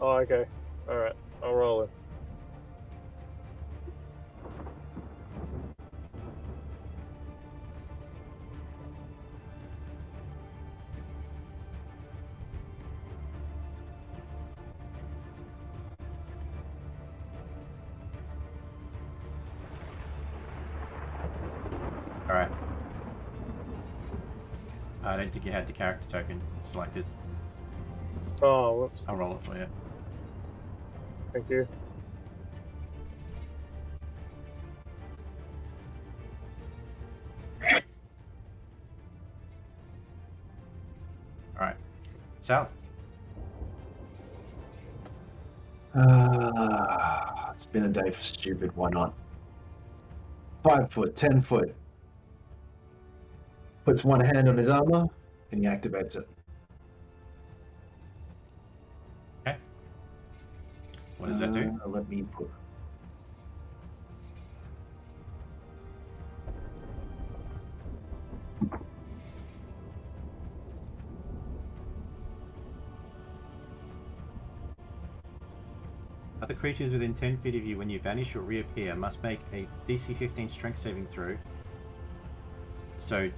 F: Oh, okay. Alright, I'll roll it.
A: Alright. I don't think you had the character token selected.
F: Oh, whoops.
A: I'll roll it for you.
F: Thank you.
A: Alright. Sal.
G: It's been a day for stupid. Why not? 5 foot, 10 foot. Puts one hand on his armor and he activates it.
A: Okay. What does that do?
G: Let me put.
A: Other creatures within 10 feet of you when you vanish or reappear must make a DC 15 strength saving throw. So,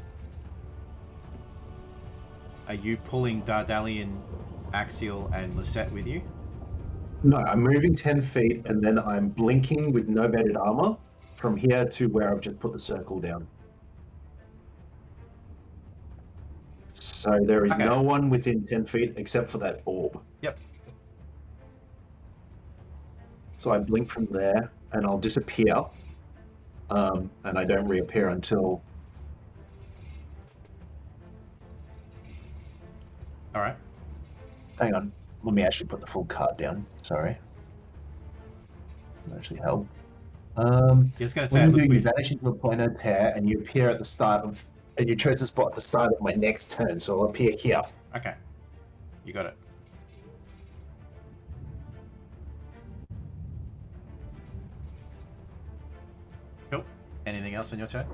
A: are you pulling Dardalian, Axial, and Lisette with you?
G: No, I'm moving 10 feet and then I'm blinking with no vetted armor from here to where I've just put the circle down. So there is
A: Okay.
G: no one within 10 feet except for that orb.
A: Yep.
G: So I blink from there and I'll disappear. And I don't reappear until...
A: All right.
G: Hang on. Let me actually put the full card down. Sorry. That'll actually help.
A: He was going to say,
G: When you
A: look
G: do, you
A: weird.
G: vanish into a planar tear and you appear at the start of... And you chose a spot at the start of my next turn, so I'll appear here.
A: Okay. You got it. Cool. Anything else on your turn?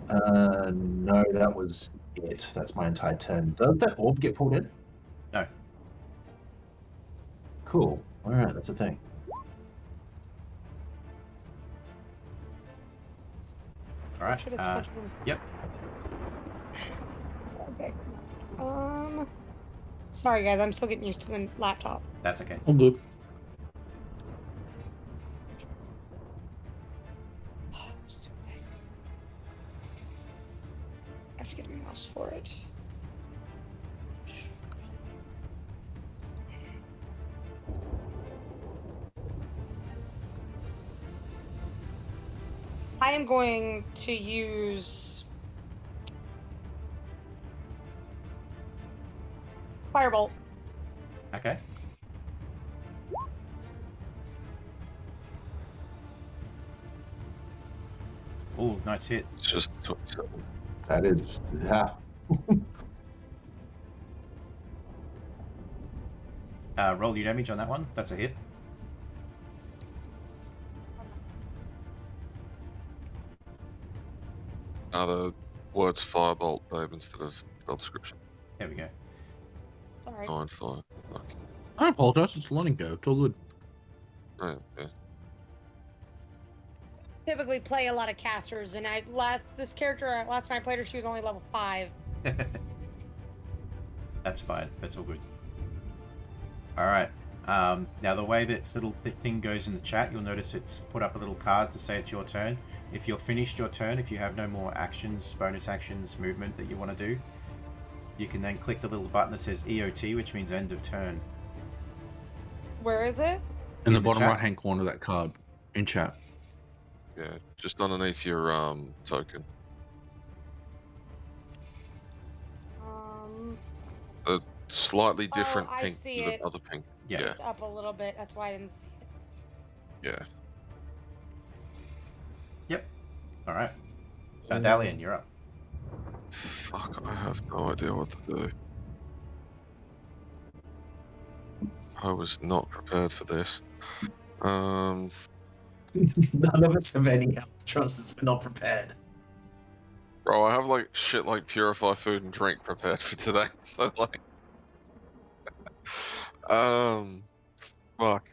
G: No, that was it. That's my entire turn. Does that orb get pulled in?
A: No.
G: Cool. Alright, that's a thing.
A: All right.
D: Should it's much more-
A: Yep.
D: Okay. Sorry guys, I'm still getting used to the laptop.
A: That's okay.
H: All good.
D: I have to get a mouse for it. I am going to use Firebolt.
A: Okay. Oh, nice hit.
B: It's just
G: That is... Yeah.
A: Roll your damage on that one. That's a hit.
B: the words firebolt, babe, instead of spell description.
A: There we go.
D: Sorry.
B: 9 fire. Okay.
H: I don't apologize. It's learning go. It's all good.
B: Yeah, yeah.
D: Typically play a lot of casters, and last time I played her, she was only level 5.
A: That's fine. That's all good. All right. Now the way that little thing goes in the chat, you'll notice it's put up a little card to say it's your turn. If you're finished your turn, if you have no more actions, bonus actions, movement that you want to do, you can then click the little button that says EOT, which means end of turn.
D: Where is it?
H: In the
A: the
H: bottom
A: chat.
H: right hand corner of that card. In chat.
B: Yeah, just underneath your token. Slightly different
D: I
B: pink
D: see
B: to the
D: it.
B: other pink.
A: Yeah.
B: Yeah,
D: It's up a little bit. That's why I didn't see it.
B: yeah.
A: All right. Dalian, you're up.
B: Fuck, I have no idea what to do. I was not prepared for this.
G: None of us have any health. Trust us, we're not prepared.
B: Bro, I have like shit like purify food and drink prepared for today. So like, fuck.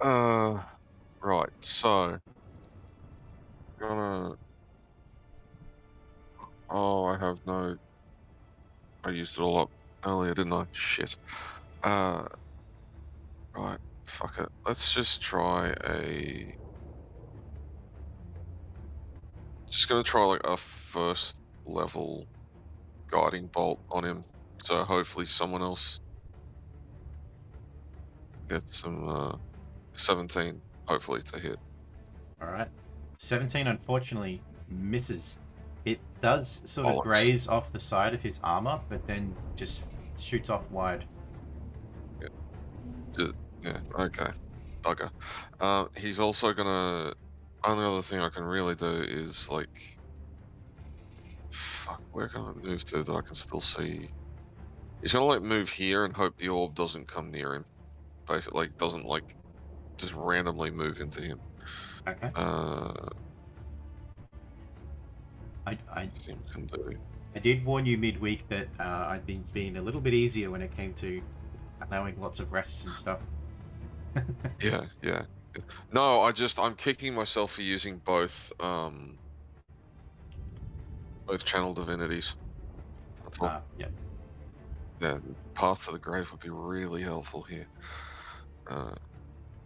B: Right. So, gonna. Oh, I have no. I used it all up earlier, didn't I? Shit. Right. Fuck it. Let's just try a. Just gonna try like a first level guiding bolt on him. So hopefully someone else gets some 17. Hopefully to hit.
A: All right. 17 unfortunately misses. It does sort of
B: Bollocks.
A: graze off the side of his armor, but then just shoots off wide.
B: Yeah. Okay. Bugger. He's also gonna. Only other thing I can really do is like. Fuck. Where can I move to that I can still see? He's gonna like move here and hope the orb doesn't come near him. Basically, like doesn't like just randomly move into him.
A: Okay. I
B: Think can do.
A: I did warn you midweek that I'd been being a little bit easier when it came to allowing lots of rests and stuff.
B: Yeah. No, I'm kicking myself for using both channel divinities. That's all.
A: Yeah.
B: Yeah, Path to the Grave would be really helpful here.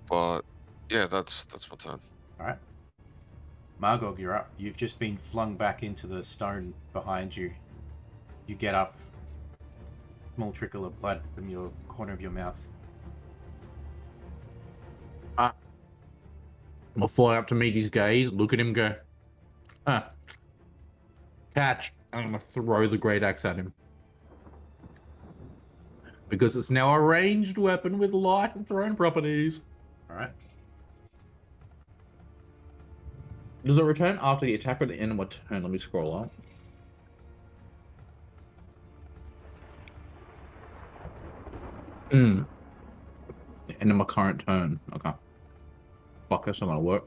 B: But yeah, that's my turn.
A: All right. Margog, you're up. You've just been flung back into the stone behind you. You get up. Small trickle of blood from your corner of your mouth.
H: I'll fly up to meet his gaze, look at him, go, catch. I'm going to throw the great axe at him. Because it's now a ranged weapon with light and thrown properties.
A: Alright.
H: Does it return after the attack or at the end of my turn? Let me scroll up. End of my current turn. Okay. Fuck, that's not gonna work.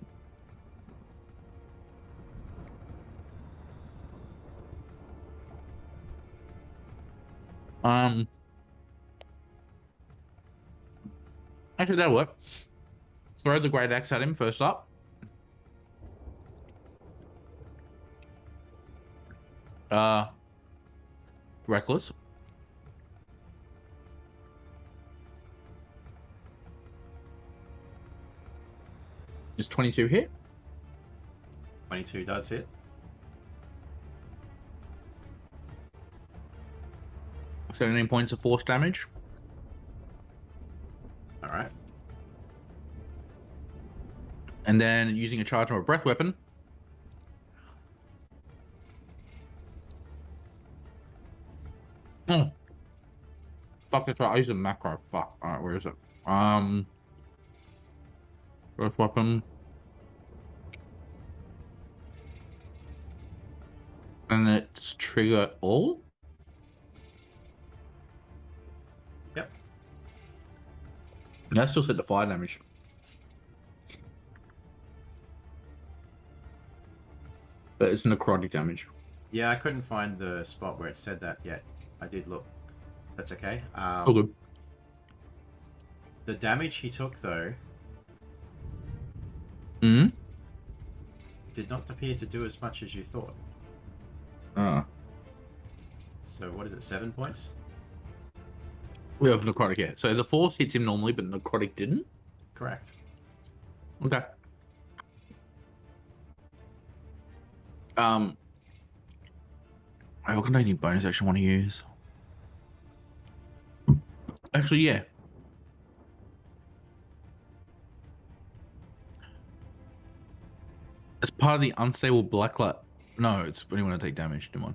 H: Actually, that'll work. Throw the great axe at him first up. Reckless. Is 22 hit?
A: 22 does hit.
H: So 17 points of force damage.
A: Alright.
H: And then using a charge from a breath weapon. Oh. Fuck, that's right. I used a macro. Fuck. Alright, where is it? Breath weapon. And it's trigger all?
A: Yep.
H: That's still set to fire damage. But it's necrotic damage.
A: Yeah, I couldn't find the spot where it said that yet. I did look. That's okay.
H: Oh, good.
A: The damage he took, though, did not appear to do as much as you thought. So what is it, 7 points?
H: We have necrotic, yeah. So the force hits him normally, but necrotic didn't?
A: Correct.
H: Okay. What can I need bonus action want to use? Actually, yeah. As part of the unstable blacklight. No, it's when you want to take damage. Come on.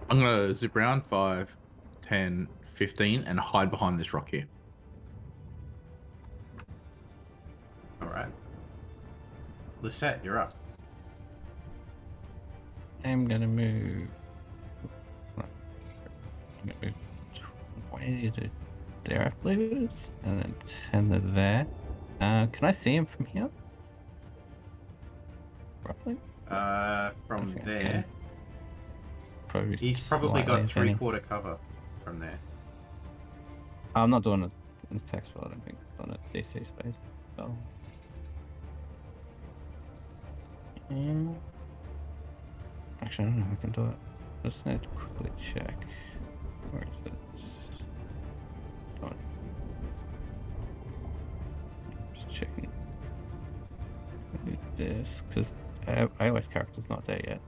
H: I'm gonna zip around 5, 10, 15, and hide behind this rock here.
A: Alright. Lisette, you're up.
E: I'm gonna move. I'm gonna move 20 to there, I believe it is, and then 10 to there. Can I see him from here? Roughly?
A: From
E: Okay,
A: there,
E: yeah. Probably
A: he's probably
E: slightly
A: got
E: thinning.
A: 3/4 cover from there.
E: I'm not doing an attack spell, I don't think. It's on a DC space. So. Actually, I don't know if I can do it. Just need to quickly check. Where is it? Oh. Just checking. Do this, because iOS character's not there yet.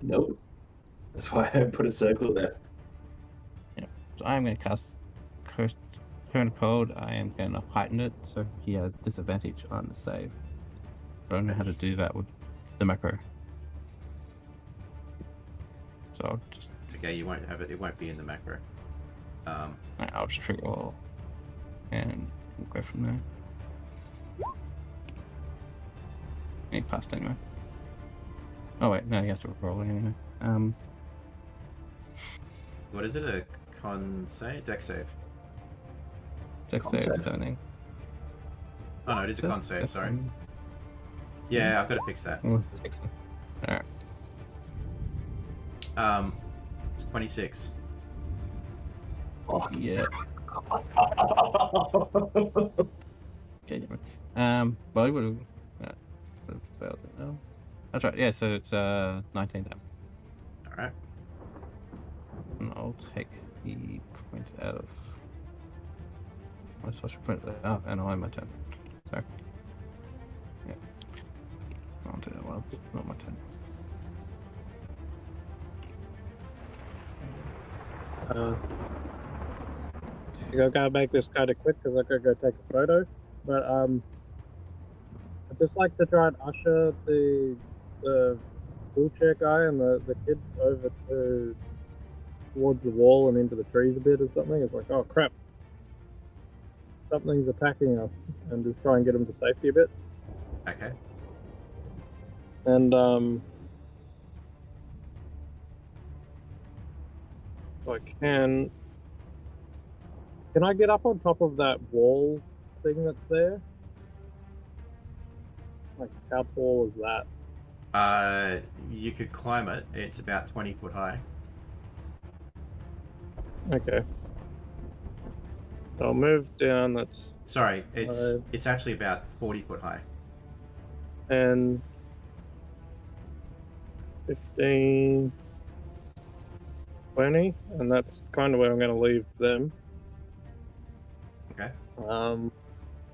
G: Nope. That's why I put a circle there.
E: So I'm going to cast Current Code. I am going to heighten it so he has disadvantage on the save. I don't know how to do that with the macro. So I'll just.
A: It's okay, you won't have it. It won't be in the macro.
E: I'll just trigger all, and we'll go from there. He passed anyway. Oh wait, no, he has to roll anyway.
A: What is it? A con save? Deck save.
E: Dex
G: Con
E: save
G: save.
E: 17.
A: Oh no, it is a con save,
E: That's
A: sorry.
E: fine.
A: Yeah, I've got to fix that.
E: Oh, 16. Alright.
A: It's 26.
G: Oh,
E: Yeah. Okay. Well, he would have failed it now. That's right. Yeah. So it's 19 damage,
A: Alright.
E: and I'll take the points out of So I should print that out, and I'm my turn. So, yeah. I'll do that while it's not my turn.
F: I gotta make this kind of quick because I gotta go take a photo. But I'd just like to try and usher the wheelchair guy and the kid over towards the wall and into the trees a bit or something. It's like, oh crap, something's attacking us, and just try and get them to safety a bit.
A: Okay.
F: And if I can I get up on top of that wall thing that's there? Like, how tall is that?
A: You could climb it. It's about 20 foot high.
F: Okay. I'll move down. That's
A: Sorry, it's actually about 40 foot high.
F: and 15, 20, and that's kind of where I'm going to leave them.
A: Okay.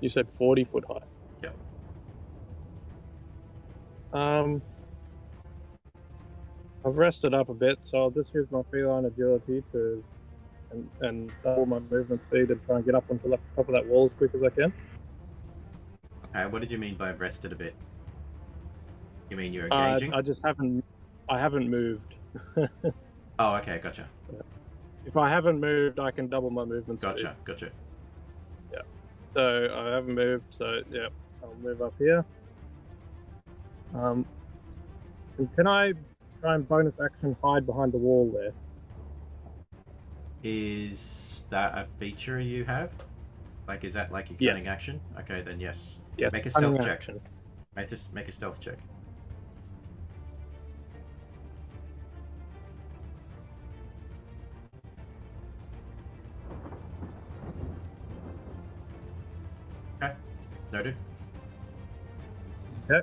F: You said 40 foot high.
A: Yep.
F: I've rested up a bit, so I'll just use my feline agility to and double my movement speed and try and get up onto the top of that wall as quick as I can.
A: Okay, what did you mean by rested a bit? You mean you're engaging?
F: I haven't moved.
A: Oh, okay, gotcha.
F: If I haven't moved, I can double my movement speed.
A: Gotcha.
F: Yeah. So I haven't moved, so yeah, I'll move up here. And can I try and bonus action hide behind the wall there?
A: Is that a feature you have? Like, is that like your
F: Yes.
A: cunning action? Okay, then yes.
F: Yes.
A: Make a stealth
F: cunning
A: check.
F: action.
A: Make a stealth check. Okay, noted.
F: Okay.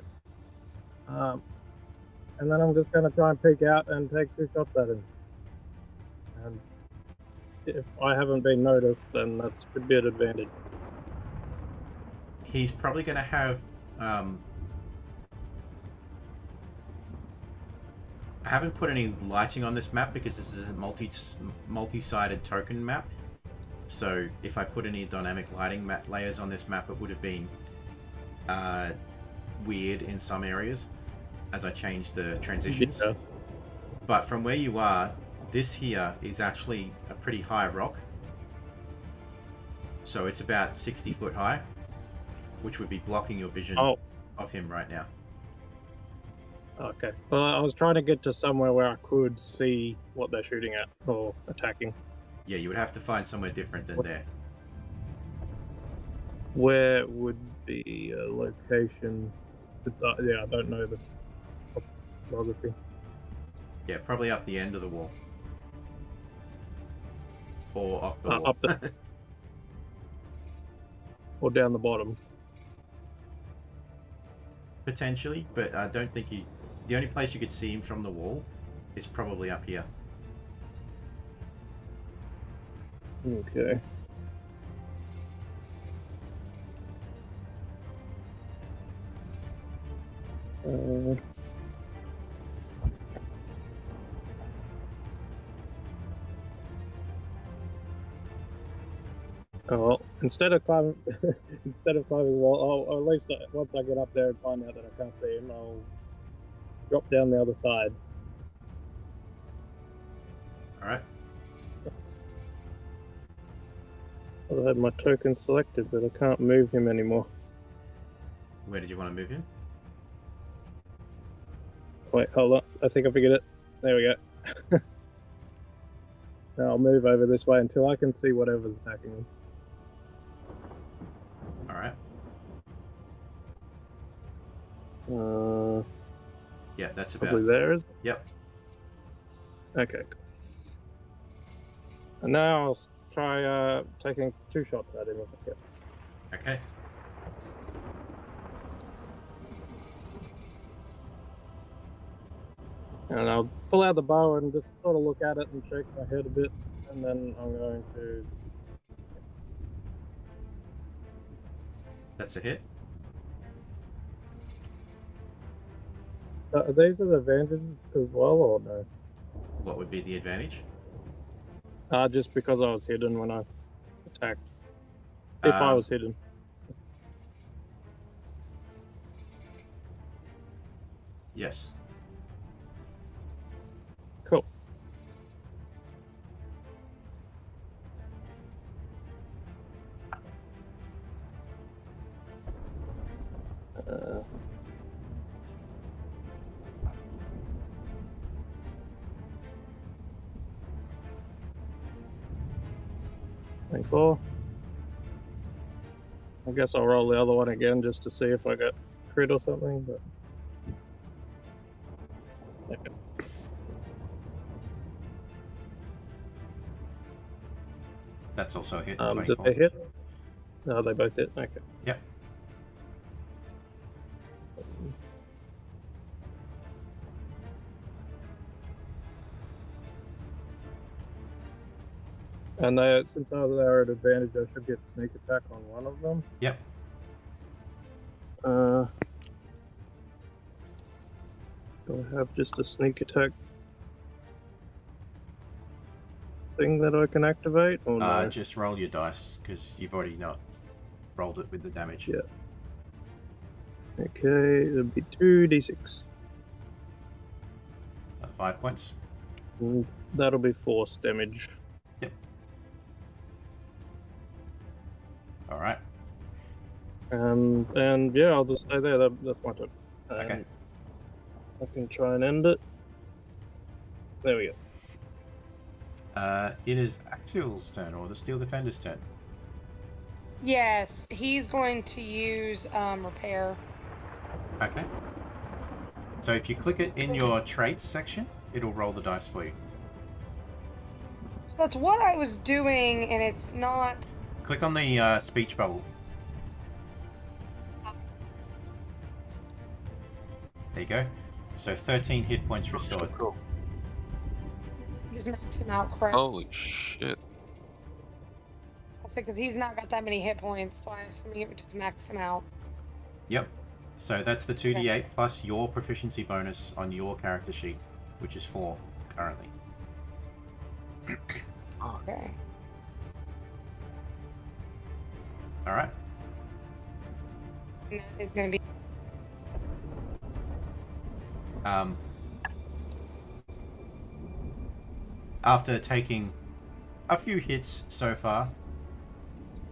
F: And then I'm just going to try and peek out and take 2 shots at him. And if I haven't been noticed, then that could be an advantage.
A: He's probably going to have... I haven't put any lighting on this map because this is a multi-sided token map. So if I put any dynamic lighting layers on this map, it would have been weird in some areas as I changed the transitions.
F: Yeah.
A: But from where you are, this here is actually a pretty high rock. So it's about 60 foot high, which would be blocking your vision of him right now.
F: Okay. Well, I was trying to get to somewhere where I could see what they're shooting at or attacking.
A: Yeah, you would have to find somewhere different than there.
F: Where would be a location? Yeah, I don't know the topography.
A: Yeah, probably up the end of the wall. Or off the wall.
F: Up the or down the bottom.
A: Potentially, but I don't think you... The only place you could see him from the wall is probably up here.
F: Okay. Well, instead of climbing the wall, or at least once I get up there and find out that I can't see him, I'll drop down the other side.
A: All right.
F: I had my token selected, but I can't move him anymore.
A: Where did you want to move him?
F: Wait, hold on. I think I figured it. There we go. Now I'll move over this way until I can see whatever's attacking him.
A: All right. Yeah, that's about...
F: Probably there, is it?
A: Yep.
F: Okay, cool. And now I'll try taking 2 shots at him if I can.
A: Okay.
F: And I'll pull out the bow and just sort of look at it and shake my head a bit, and then I'm going to
A: That's a hit.
F: Are these are advantages as well, or no?
A: What would be the advantage?
F: Just because I was hidden when I attacked. If I was hidden.
A: Yes.
F: Cool. Four. I guess I'll roll the other one again just to see if I get crit or something. But okay.
A: That's also a hit.
F: Did
A: 24.
F: they hit? No, they both hit. Okay.
A: Yep.
F: And since they're at advantage, I should get sneak attack on one of them.
A: Yep.
F: Do I have just a sneak attack thing that I can activate? Or no?
A: Just roll your dice, because you've already not rolled it with the damage.
F: Yeah. Okay, it'll be 2d6.
A: 5 points.
F: And that'll be force damage.
A: Yep. Alright.
F: And yeah, I'll just stay there. That's my turn.
A: Okay.
F: I can try and end it. There we
A: go. It is Axial's turn, or the Steel Defender's turn.
D: Yes, he's going to use repair.
A: Okay. So if you click it in your traits section, it'll roll the dice for you.
D: So that's what I was doing, and it's not.
A: Click on the speech bubble. There you go. So 13 hit points restored.
B: Cool.
D: Just max him out, correct?
B: Holy shit.
D: I'll say because he's not got that many hit points, so I'm assuming it would just max him out.
A: Yep. So that's the 2d8 plus your proficiency bonus on your character sheet, which is 4 currently.
D: Okay.
A: Alright.
D: And that is going to be.
A: After taking a few hits so far,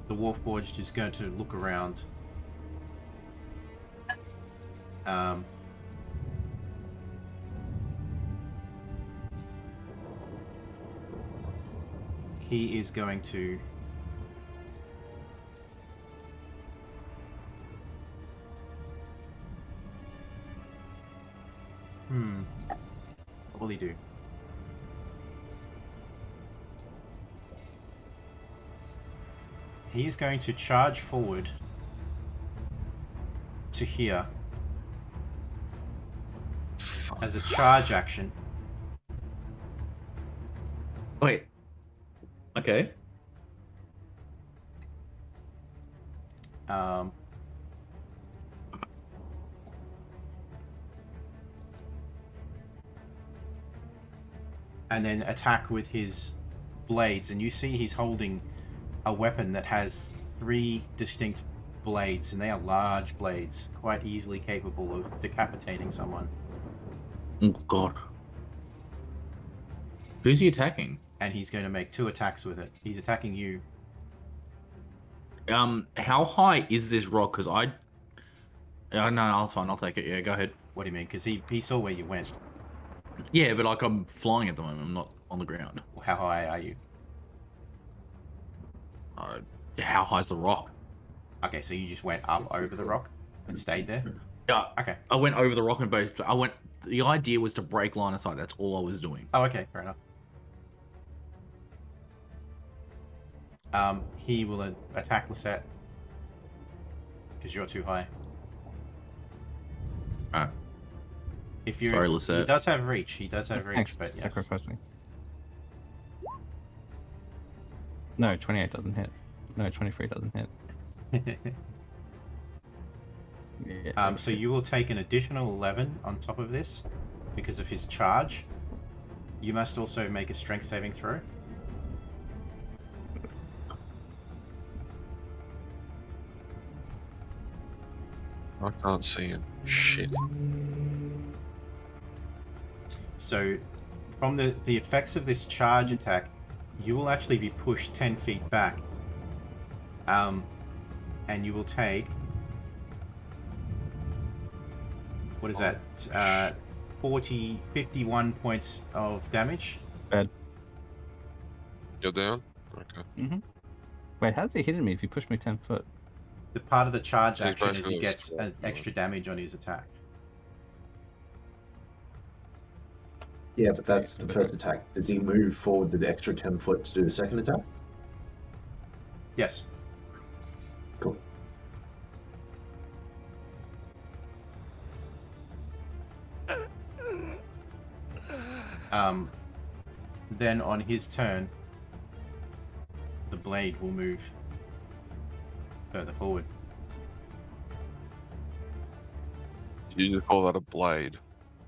A: the Wolfforged is going to look around. He is going to what will he do? He is going to charge forward to here as a charge action.
H: Wait. Okay.
A: And then attack with his blades, and you see he's holding a weapon that has 3 distinct blades, and they are large blades, quite easily capable of decapitating someone.
H: Oh god. Who's he attacking?
A: And he's going to make 2 attacks with it. He's attacking you.
H: How high is this rock? Because no, it's fine. I'll take it. Yeah, go ahead.
A: What do you mean? Because he saw where you went.
H: Yeah, but like I'm flying at the moment. I'm not on the ground.
A: Well, how high are you?
H: How high's the rock?
A: Okay, so you just went up over the rock and stayed there?
H: Yeah.
A: Okay.
H: I went over the rock and both. The idea was to break line of sight. That's all I was doing.
A: Oh, okay. Fair enough. He will attack Lisette because you're too high.
H: Alright.
A: If you,
H: Sorry, Lisette.
A: He does have reach. He does have reach,
E: Thanks,
A: but yes.
E: sacrifice me. No, 28 doesn't hit. No, 23 doesn't hit. Yeah.
A: So you will take an additional 11 on top of this because of his charge. You must also make a strength saving throw.
B: I can't see him. Shit.
A: So from the effects of this charge attack, you will actually be pushed 10 feet back. And you will take... What is that? 51 points of damage.
E: Bad.
B: You're down? Okay.
E: Wait, how's he hitting me if he pushed me 10 foot?
A: The part of the charge
B: He's
A: action is
B: basically
A: he gets
B: just-
A: an extra damage on his attack.
G: Yeah, but that's the first attack. Does he move forward the extra 10 foot to do the second attack?
A: Yes.
G: Cool.
A: Then on his turn, the blade will move further forward.
B: You just call that a blade.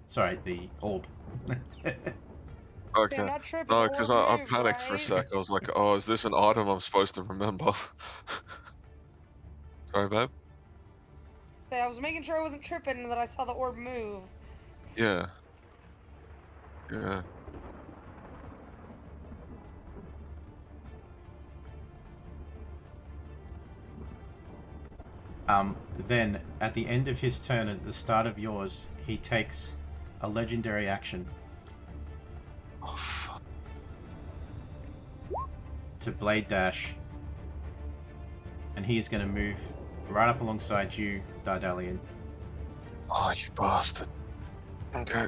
A: Sorry, the orb.
D: See,
B: Okay.
D: I'm not tripping.
B: No,
D: the
B: because
D: orb
B: I
D: moved,
B: panicked for a
D: right?
B: sec. I was like, oh, is this an item I'm supposed to remember? Sorry, babe?
D: See, I was making sure I wasn't tripping and that I saw the orb move.
B: Yeah. Yeah.
A: Then, at the end of his turn, at the start of yours, he takes a legendary action
B: Oh, fuck.
A: to Blade Dash. And he is going to move right up alongside you, Dardalian.
B: Oh, you bastard. Okay.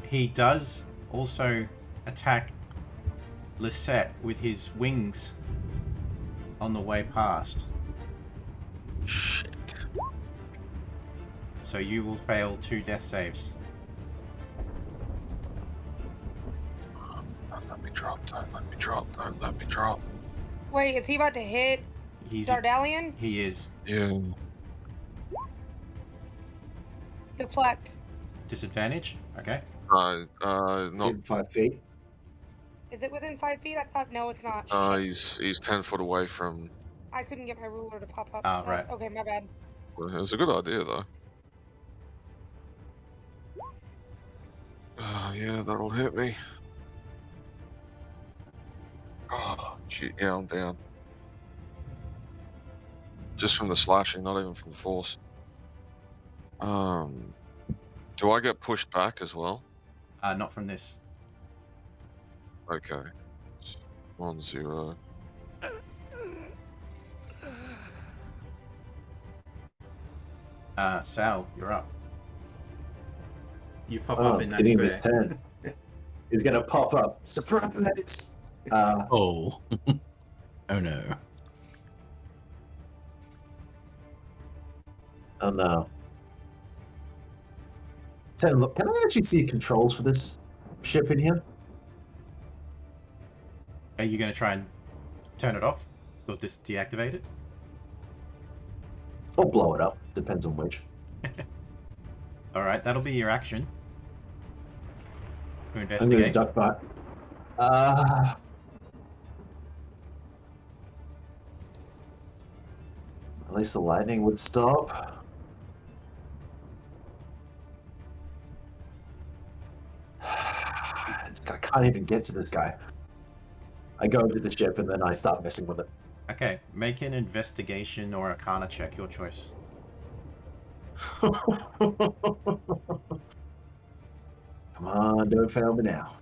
A: He does also attack Lisette with his wings on the way past.
B: Shit.
A: So you will fail 2 death saves.
B: Don't let me drop. Don't let me drop. Don't let me drop.
D: Wait, is he about to hit
A: He's
D: Dardalian?
A: He is.
B: Yeah.
D: Deflect.
A: Disadvantage? Okay.
B: Not.
G: Within 5 feet.
D: Is it within 5 feet? I thought, no, it's not. Shit.
B: He's 10 foot away from.
D: I couldn't get my ruler to pop up.
A: Oh, right.
D: Okay, my bad.
B: It was a good idea though. Yeah, that'll hit me. Oh, shit. Yeah, I'm down. Just from the slashing, not even from the force. Do I get pushed back as well?
A: Not from this.
B: Okay. 1-0.
A: Sal, you're up. You pop
G: Oh,
A: up in that
G: getting his
A: square.
G: turn. He's gonna pop up. Surprise!
H: Oh. Oh no.
G: Oh no. Ten, look, can I actually see controls for this ship in here?
A: Are you going to try and turn it off? Or just deactivate it?
G: Or blow it up, depends on which.
A: Alright, that'll be your action. To
G: I'm gonna
A: investigate.
G: duck back. At least the lightning would stop. I can't even get to this guy. I go into the ship and then I start messing with it.
A: Okay, make an investigation or arcana check, your choice.
G: Come on, don't fail me now.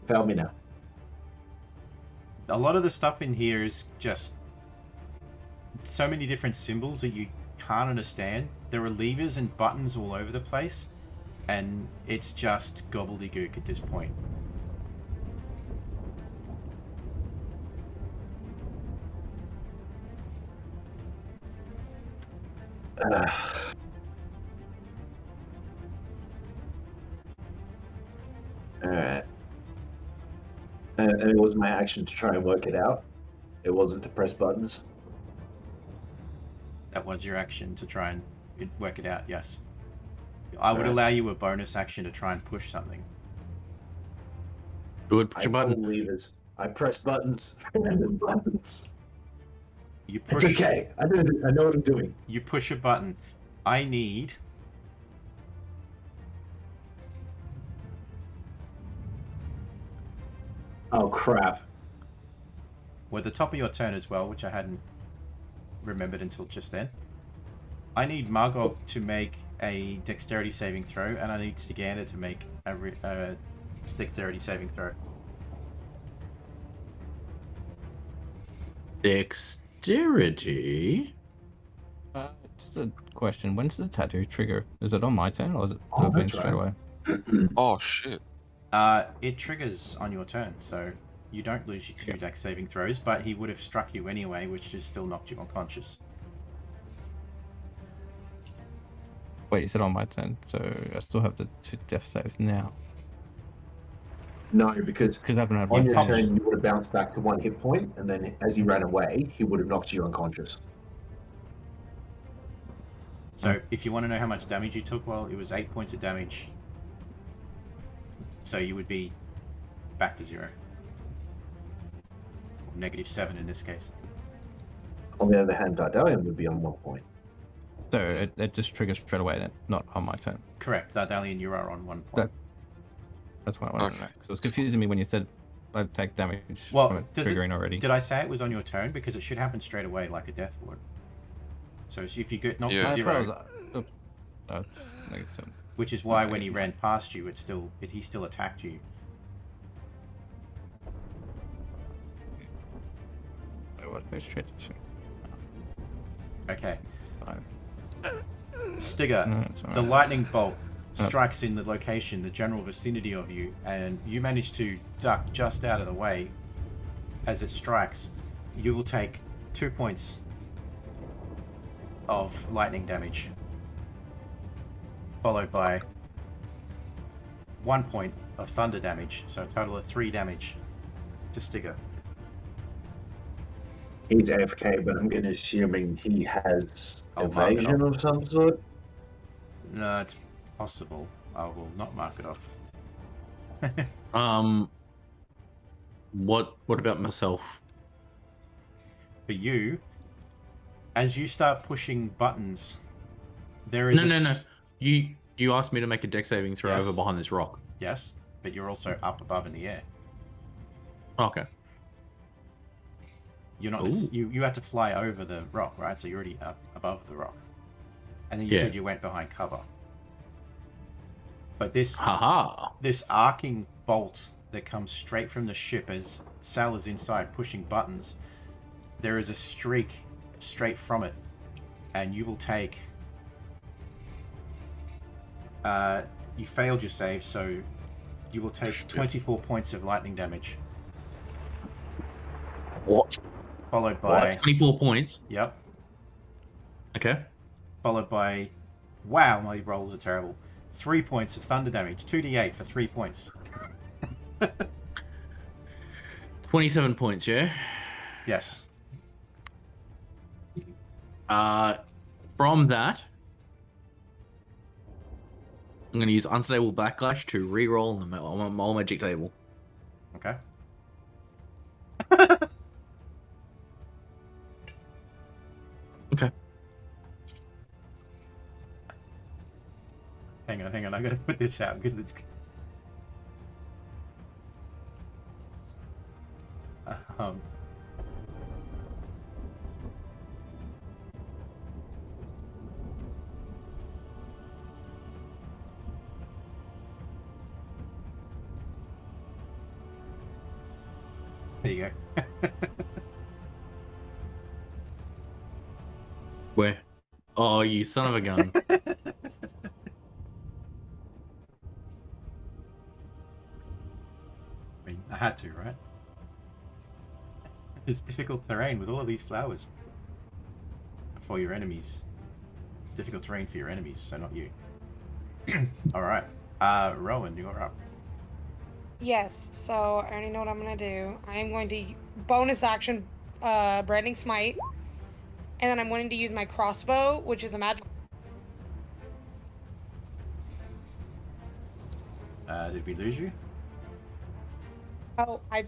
G: Fail me now.
A: A lot of the stuff in here is just so many different symbols that you can't understand. There are levers and buttons all over the place, and it's just gobbledygook at this point.
G: Alright. And it was my action to try and work it out. It wasn't to press buttons.
A: That was your action to try and work it out, yes. I would
G: Alright.
A: allow you a bonus action to try and push something.
H: Good. Push
G: I
H: your button.
G: pull levers. I press buttons. Random buttons.
A: You
G: It's
A: push.
G: okay. I know what I'm doing.
A: You push a button. I need.
G: Oh crap.
A: We're at the top of your turn as well, which I hadn't remembered until just then. I need Margot to make a dexterity saving throw, and I need Stigander to make a dexterity saving throw.
H: Dexterity?
E: Just a question. When's the tattoo trigger? Is it on my turn or is it
G: Oh,
E: moving
G: that's
E: straight
G: right.
E: away?
B: Oh shit.
A: It triggers on your turn, so you don't lose your 2 dex saving throws, but he would have struck you anyway, which has still knocked you unconscious.
E: Wait, you said on my turn, so I still have the 2 death saves now.
G: No, because
E: Because I haven't had
G: on
E: one
G: your
E: punch.
G: turn you would have bounced back to 1 hit point, and then as he ran away, he would have knocked you unconscious.
A: So if you want to know how much damage you took, well, it was 8 points of damage. So you would be back to 0. Or -7 in this case.
G: On the other hand, Dardalian would be on 1 point.
E: So it just triggers straight away then, not on my turn.
A: Correct, Dardalian, you are on 1 point.
E: That's what I wanted to know.
B: Okay.
E: Because it was confusing me when you said I'd take damage
A: Well,
E: from it
A: does it-
E: triggering already.
A: Did I say it was on your turn? Because it should happen straight away like a death would. So if you get knocked
B: Yeah.
A: to
E: That's what I
A: 0,
E: was, oh, it's -7.
A: which is why
E: Okay,
A: when he
E: yeah.
A: ran past you, he still attacked you.
E: I would go straight to 2.
A: Okay.
E: 5.
A: Stigger,
E: No, it's
A: the
E: alright.
A: lightning bolt strikes in the location, the general vicinity of you, and you manage to duck just out of the way as it strikes. You will take 2 points of lightning damage, followed by 1 point of thunder damage, so a total of 3 damage to Stigger.
G: He's AFK, but I'm going to assuming he has
A: I'll mark it
G: evasion
A: off.
G: of some sort.
A: No, it's possible. I will not mark it off.
H: What about myself?
A: For you, as you start pushing buttons, there is
H: No. You asked me to make a dex saving throw
A: Yes.
H: over behind this rock.
A: Yes, but you're also up above in the air.
H: Okay.
A: You're not.
H: Ooh.
A: You had to fly over the rock, right? So you're already up above the rock, and then you
H: Yeah.
A: said you went behind cover. But this
H: Haha.
A: this arcing bolt that comes straight from the ship as Sal is inside pushing buttons, there is a streak straight from it, and you will take. You failed your save, so you will take 24 points of lightning damage,
G: What?
A: followed by
H: 24 points.
A: yep,
H: Okay.
A: followed by wow, my rolls are terrible. 3 points of thunder damage, 2d8 for 3 points.
H: 27 points, yeah?
A: Yes.
H: From that, I'm going to use Unstable Backlash to re-roll on my magic table.
A: Okay.
H: Okay.
A: Hang on, I gotta put this out because it's. Um. There you go.
H: Where? Oh, you son of a gun.
A: I mean, I had to, right? It's difficult terrain with all of these flowers. For your enemies. Difficult terrain for your enemies, so not you. Alright. Rowan, you're up.
D: Yes, so I already know what I'm gonna do. I am going to bonus action Branding Smite and then I'm wanting to use my crossbow, which is a magical.
A: Did we lose you?
D: Oh, I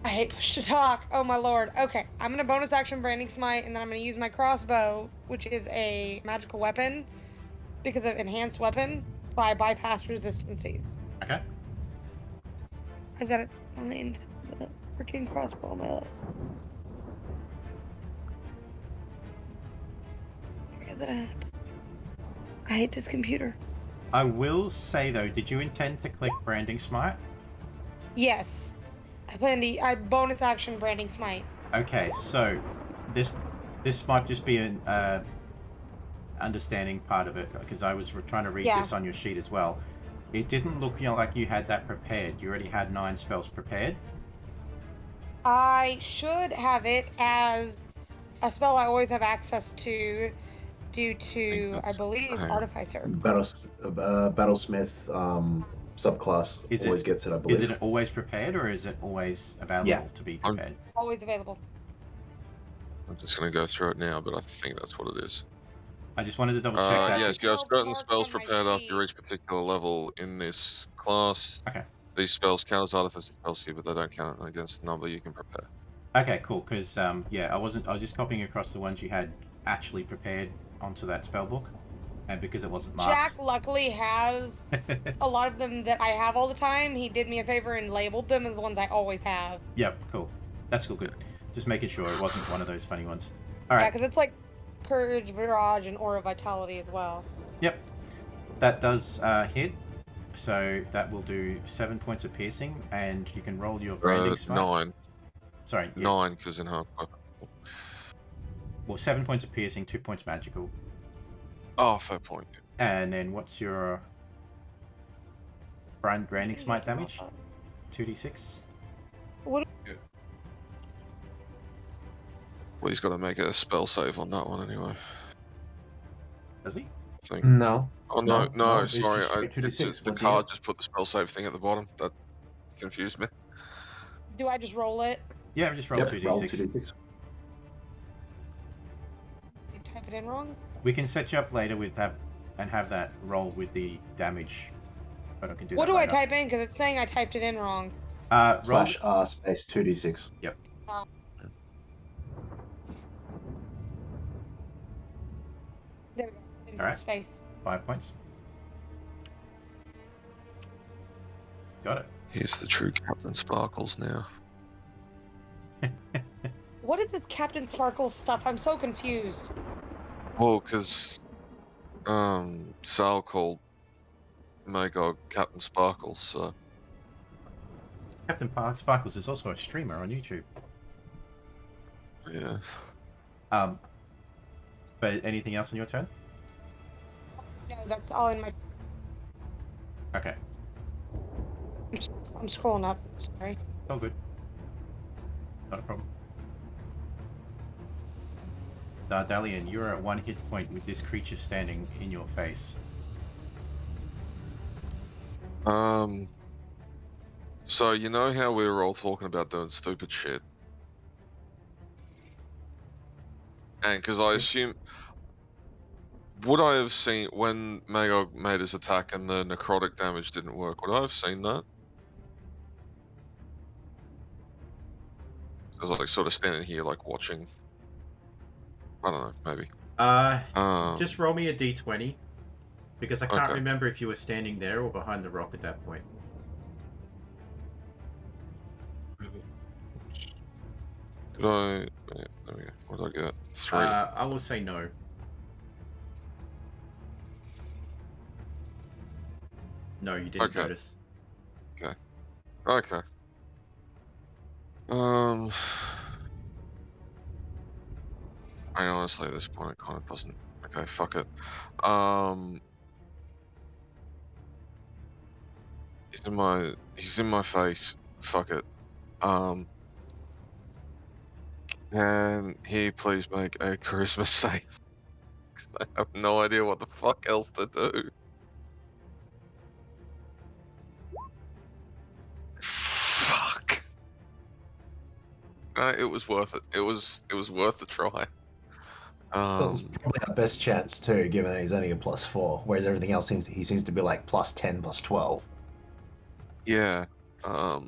D: hate push to talk. Oh my lord. Okay, I'm gonna bonus action branding smite, and then I'm gonna use my crossbow, which is a magical weapon, because of enhanced weapon, so I bypass resistances.
A: Okay.
D: I've got to find the freaking crossbow on my list. Where is it at? I hate this computer.
A: I will say though, did you intend to click branding smite?
D: Yes. I bonus action branding smite.
A: Okay, so this might just be an understanding part of it, because I was trying to read this on your sheet as well. It didn't look like you had that prepared. You already had 9 spells prepared.
D: I should have it as a spell I always have access to due to, I believe, Artificer.
G: Battlesmith subclass always gets it, I believe.
A: Is it always prepared, or is it always available to be prepared?
D: Always available.
B: I'm just going to go through it now, but I think that's what it is.
A: I just wanted to double check that.
B: Yes, you have certain spells prepared after you reach a particular level in this class.
A: Okay.
B: These spells count as artificer spells here, but they don't count against the number you can prepare.
A: Okay, cool. Because yeah, I was just copying across the ones you had actually prepared onto that spell book, and because it wasn't marked.
D: Jack luckily has a lot of them that I have all the time. He did me a favor and labeled them as the ones I always have.
A: Yep, cool. That's cool. Good. Just making sure it wasn't one of those funny ones. All right.
D: Yeah, because it's like Courage, Virage, and Aura Vitality as well.
A: Yep. That does hit. So that will do 7 points of piercing, and you can roll your branding smite.
B: 9.
A: Sorry. Yeah.
B: 9, because in half.
A: Well, 7 points of piercing, 2 points magical.
B: Oh, fair point.
A: And then what's your branding smite damage? 2d6.
D: What?
B: Yeah. Well, he's got to make a spell save on that one anyway.
A: Does he?
B: I think.
G: No.
B: Oh no, no,
G: it's
B: sorry.
G: just straight 2d6
B: The
G: once
B: card just put the spell save thing at the bottom. That confused me.
D: Do I just roll it?
A: Yeah, just roll 2d6.
G: Roll 2d6.
D: You type it in wrong?
A: We can set you up later with that and have that roll with the damage. But I can do
D: What
A: that
D: do
A: later.
D: I type in? Because it's saying I typed it in wrong.
A: Roll.
G: Slash R space 2d6.
A: Yep.
D: There we go. Into
A: Alright.
D: space.
A: 5 points. Got it.
B: Here's the true Captain Sparkles now.
D: What is this Captain Sparkle stuff? I'm so confused.
B: Well, because Sal called Magog Captain Sparkles, so
A: Captain Sparkles is also a streamer on YouTube.
B: yeah.
A: But anything else on your turn?
D: No, that's all in my.
A: Okay.
D: I'm scrolling up. Sorry.
A: All good. Not a problem. Dalian, you're at 1 hit point with this creature standing in your face.
B: So you know how we were all talking about doing stupid shit? And because I assume... Would I have seen... When Magog made his attack and the necrotic damage didn't work, would I have seen that? I was like sort of standing here like watching... I don't know, maybe.
A: Just roll me a d20. Because I can't
B: Okay.
A: remember if you were standing there or behind the rock at that point.
B: Did I... Yeah, there we go. What did I get? 3.
A: I will say no. No, you didn't
B: Okay.
A: notice.
B: Okay. I mean, honestly, at this point, it kind of doesn't. Okay, fuck it. He's in my face. Fuck it. Can he please make a charisma save? 'Cause I have no idea what the fuck else to do. Fuck. it was worth it. It was worth the try.
G: That's probably our best chance too, given that he's only a +4, whereas everything else he seems to be like +10, +12.
B: Yeah. Why?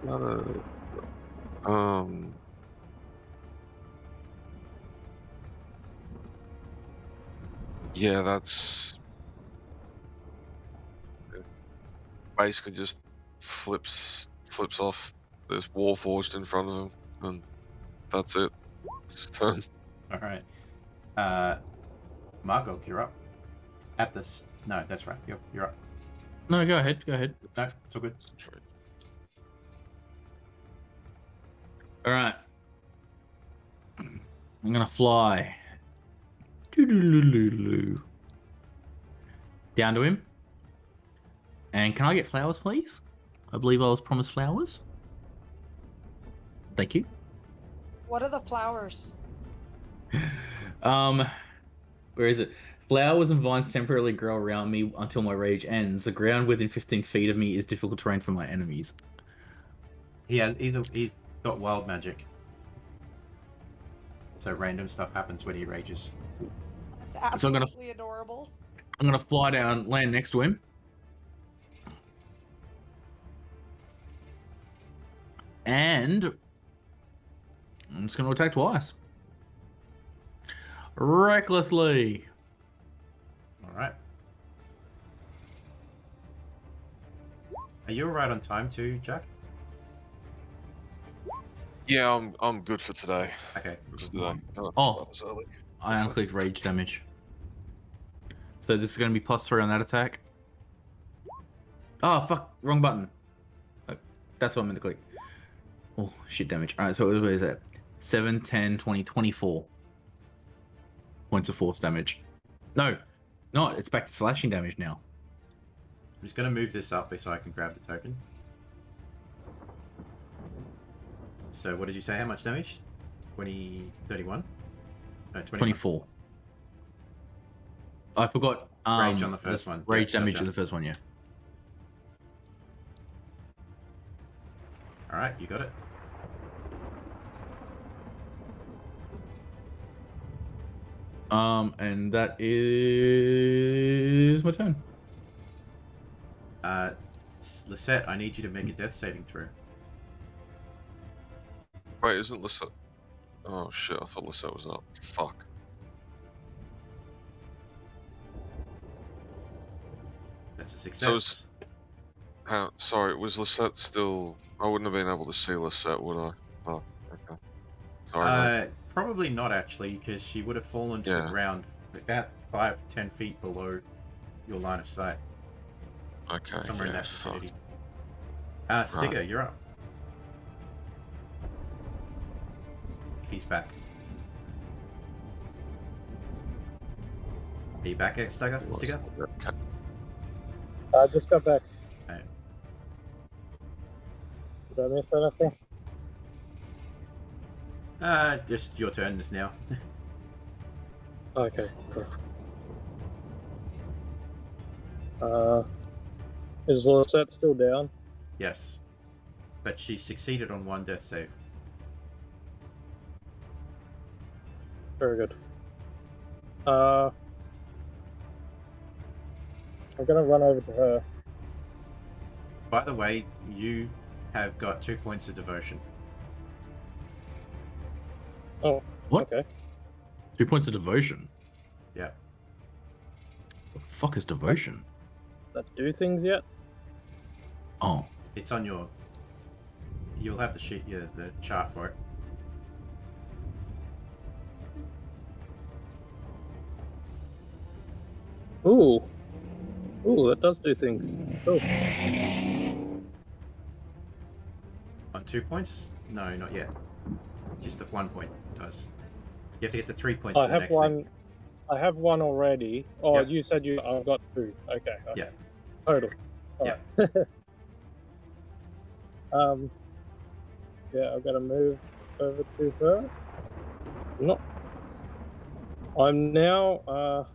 B: Not a. Yeah, that's basically just flips off. There's Warforged in front of him, and that's it. It's his turn.
A: All right. Margot, you're up. At this. No, that's right. You're up.
H: No, go ahead. Go ahead.
A: No, it's all good.
H: All right. I'm gonna fly. Doo-doo-doo-doo-doo. Down to him. And can I get flowers, please? I believe I was promised flowers. Thank you.
D: What are the flowers?
H: Where is it? Flowers and vines temporarily grow around me until my rage ends. The ground within 15 feet of me is difficult terrain for my enemies.
A: He's got wild magic. So random stuff happens when he rages.
D: That's
H: So I'm gonna-
D: absolutely adorable.
H: I'm gonna fly down, land next to him. And I'm just gonna attack twice. Recklessly.
A: All right. Are you all right on time too, Jack?
B: Yeah, I'm good for today.
A: Okay.
B: For today.
H: Oh.
B: As early.
H: I unclicked rage damage. So this is going to be +3 on that attack. Oh, fuck. Wrong button. Oh, that's what I meant to click. Oh, shit damage. Alright, so what is that? 7, 10, 20, 24 points of force damage. No, it's back to slashing damage now.
A: I'm just going to move this up so I can grab the token. So what did you say? How much damage? 31? No, 21.
H: 24. I forgot.
A: Rage on the first one.
H: Rage
A: Yep,
H: damage
A: gotcha.
H: in the first one, yeah.
A: All right, you got it.
H: And that is my turn.
A: Lisette, I need you to make a death saving throw.
B: Wait, isn't Lisette? Oh shit! I thought Lisette was up. Fuck.
A: That's a success.
B: Sorry, was Lisette still? I wouldn't have been able to see Lisette, would I? Oh, okay. Sorry. mate.
A: Probably not actually, because she would have fallen to the ground about 5-10 feet below your line of sight.
B: Okay.
A: Somewhere in
B: yeah,
A: that
B: fuck.
A: vicinity. Stigger, you're up. If he's back. Are you back, Stigger?
B: Okay.
F: I just got back.
A: Alright.
F: Did I miss anything?
A: Just your turn just now.
F: Okay, cool. Is Lisette still down?
A: Yes. But she succeeded on one death save.
F: Very good. I'm gonna run over to her.
A: By the way, you have got 2 points of devotion.
F: Oh,
H: What?
F: okay.
H: 2 points of devotion.
A: Yeah.
H: The fuck is devotion?
F: That do things yet?
H: Oh.
A: It's on your... You'll have the sheet, yeah, the chart for it.
F: Ooh, that does do things. Cool.
A: On 2 points? No, not yet. Just the 1 point does. You have to get the 3 points
F: I
A: for the
F: have
A: next
F: one.
A: thing.
F: I have one already. Oh,
A: Yep.
F: you said I've got 2. Okay.
A: Yeah.
F: Total.
A: Yeah.
F: Yeah, I've got to move over to her. I'm now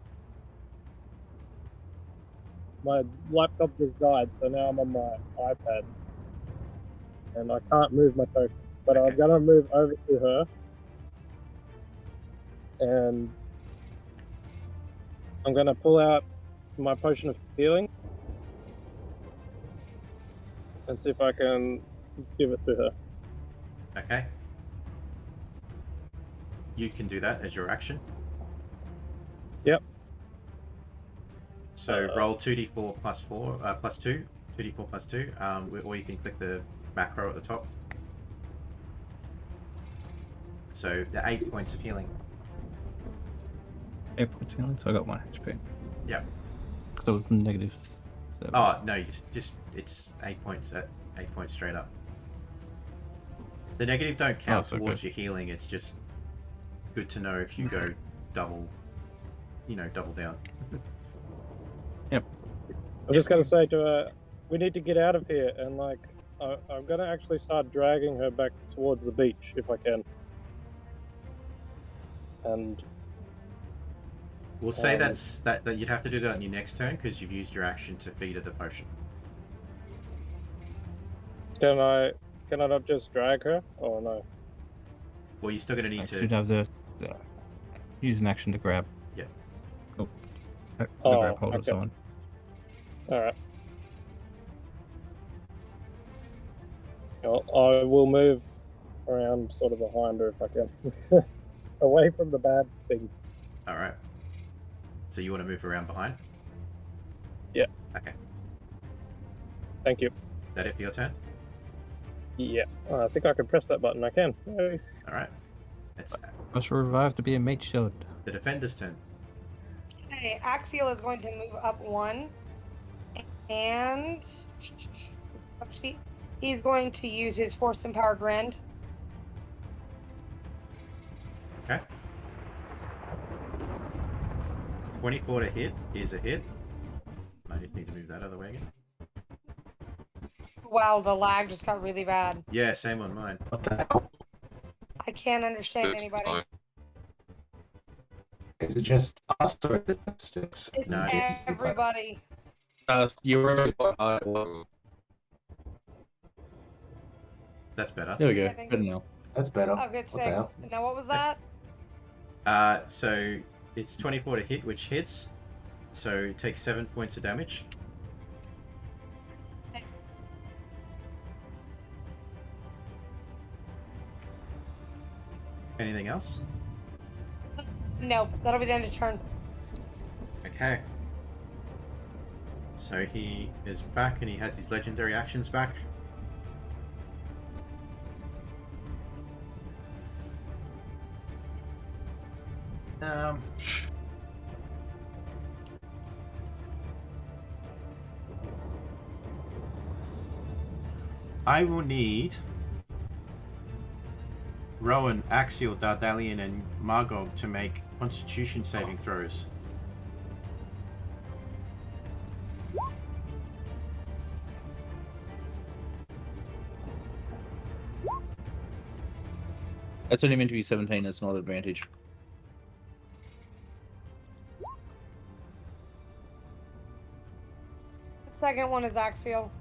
F: my laptop just died, so now I'm on my iPad, and I can't move my token. But
A: Okay.
F: I'm gonna move over to her, and I'm gonna pull out my potion of healing and see if I can give it to her.
A: Okay. You can do that as your action.
F: Yep.
A: So roll 2d4 plus 4, plus 2. 2d4 plus 2. Or you can click the macro at the top. So the 8 points of healing.
E: 8 points healing, so I got 1 HP.
A: Yeah.
E: So it was -7.
A: Oh no, just it's 8 points at 8 points straight up. The negative don't count
E: so
A: towards
E: good.
A: your healing. It's just good to know if you go double, double down.
F: I'm just gonna say to her, we need to get out of here, and like, I'm gonna actually start dragging her back towards the beach if I can. And
A: We'll say that you'd have to do that on your next turn because you've used your action to feed her the potion.
F: can I not just drag her? Oh no.
A: Well, you're still going to
E: I
A: need
E: should
A: to.
E: have the use an action to grab.
A: Yeah.
E: Oh. The
F: Oh,
E: grab hold or
F: okay.
E: someone.
F: All right. I will move around sort of behind her if I can. Away from the bad things.
A: All right. So you want to move around behind?
F: Yeah.
A: Okay.
F: Thank you.
A: Is that it for your turn?
F: Yeah. I think I can press that button. I can. Yay.
A: All right. It's
E: Must revive to be a mate shield.
A: the defender's turn.
D: Okay, Axial is going to move up 1, and he's going to use his Force and Power Grand.
A: Okay. 24 to hit is a hit. I just need to move that other way again.
D: Wow, the lag just got really bad.
A: Yeah, same on mine.
G: What the hell?
D: I can't understand
B: It's
D: anybody.
B: fine.
G: Is it just us or is it sticks?
D: It's
A: No, it's-
D: everybody.
H: You're
A: That's better.
H: There we go.
D: I think-
H: Good now.
G: That's better.
D: Okay, it's
G: What the hell?
D: fixed. Now, what was that?
A: So it's 24 to hit, which hits. So it takes 7 points of damage. Anything else?
D: No, that'll be the end of turn.
A: Okay. So he is back and he has his legendary actions back. I will need Rowan, Axial, Dardalian, and Margog to make Constitution saving throws.
H: That's only meant to be 17. It's not advantage.
D: The second one is Axial.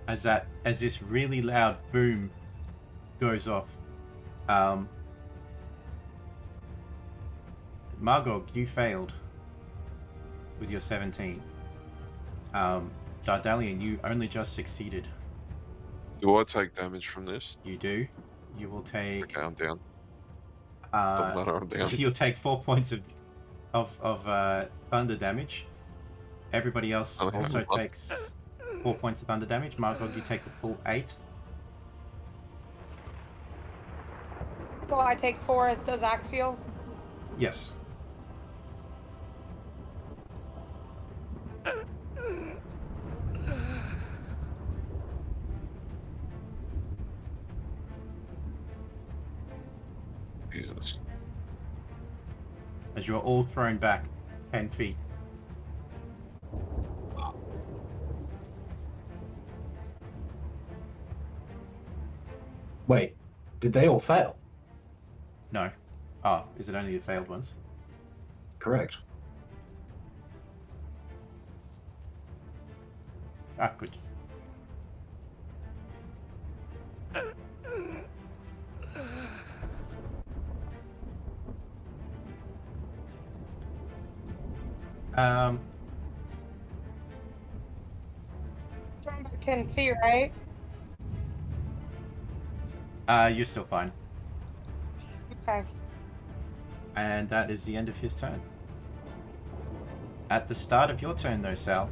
A: As this really loud boom goes off, Margog, you failed with your 17. Dardalian, you only just succeeded.
B: Do I take damage from this?
A: You do. You will take.
B: Okay, I'm down. Doesn't matter, I'm down.
A: You'll take 4 points of thunder damage. Everybody else
B: Oh,
A: also
B: yeah.
A: takes 4 points of thunder damage. Margog, you take the full 8.
D: So I take 4, as does Axial.
A: Yes.
B: Jesus.
A: As you are all thrown back 10 feet.
G: Wait, did they all fail?
A: No. Oh, is it only the failed ones?
G: Correct.
A: Ah, good. Um,
D: 10 feet, right?
A: you're still fine.
D: Okay.
A: And that is the end of his turn. At the start of your turn, though, Sal,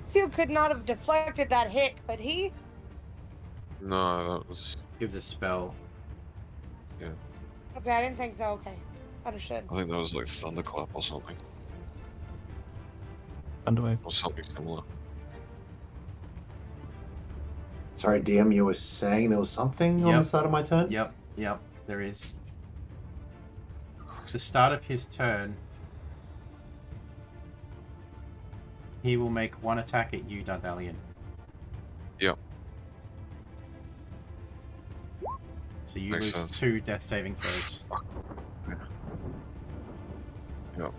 D: Seal could not have deflected that hit, could he?
B: No, that was.
A: give the spell.
D: Okay, I didn't think so. Okay. Understood.
B: I think that was like Thunderclap or something.
E: Underway.
B: Or something similar.
G: Sorry, DM, you were saying there was something on
A: Yep.
G: the start of my turn?
A: Yep, there is. The start of his turn, he will make one attack at you, Dardalian.
B: Yep.
A: So you
B: Makes
A: lose
B: sense.
A: 2 death saving throws.
B: Yep.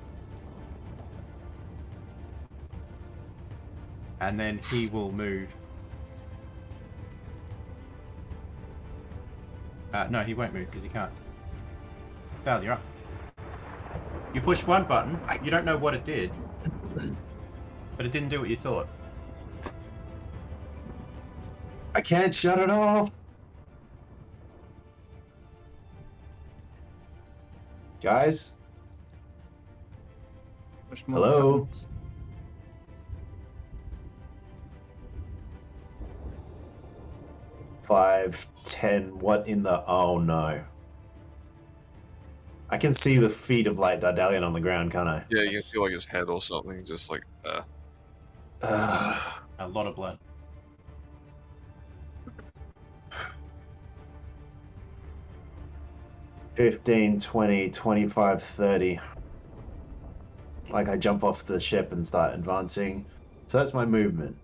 A: And then he will move. No, he won't move because he can't. Sal, you're up. You push one button, you don't know what it did, but it didn't do what you thought.
G: I can't shut it off. Guys?
I: Push more
G: Hello?
I: buttons.
G: Five, 10, what in the... Oh, no. I can see the feet of, like, Dardalian on the ground, can't I?
B: Yeah, you can
A: Yes.
B: see like his head or something, just like,
A: A lot of blood.
G: $15, $20, $25, $30. Like, I jump off the ship and start advancing. So that's my movement.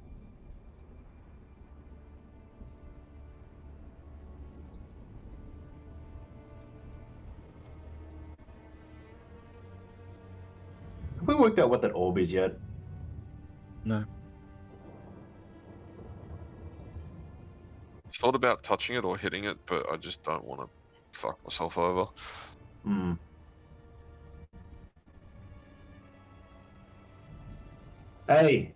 G: Have we worked out what that orb is yet?
E: No.
B: thought about touching it or hitting it, but I just don't want to fuck myself over.
G: Hmm. Hey,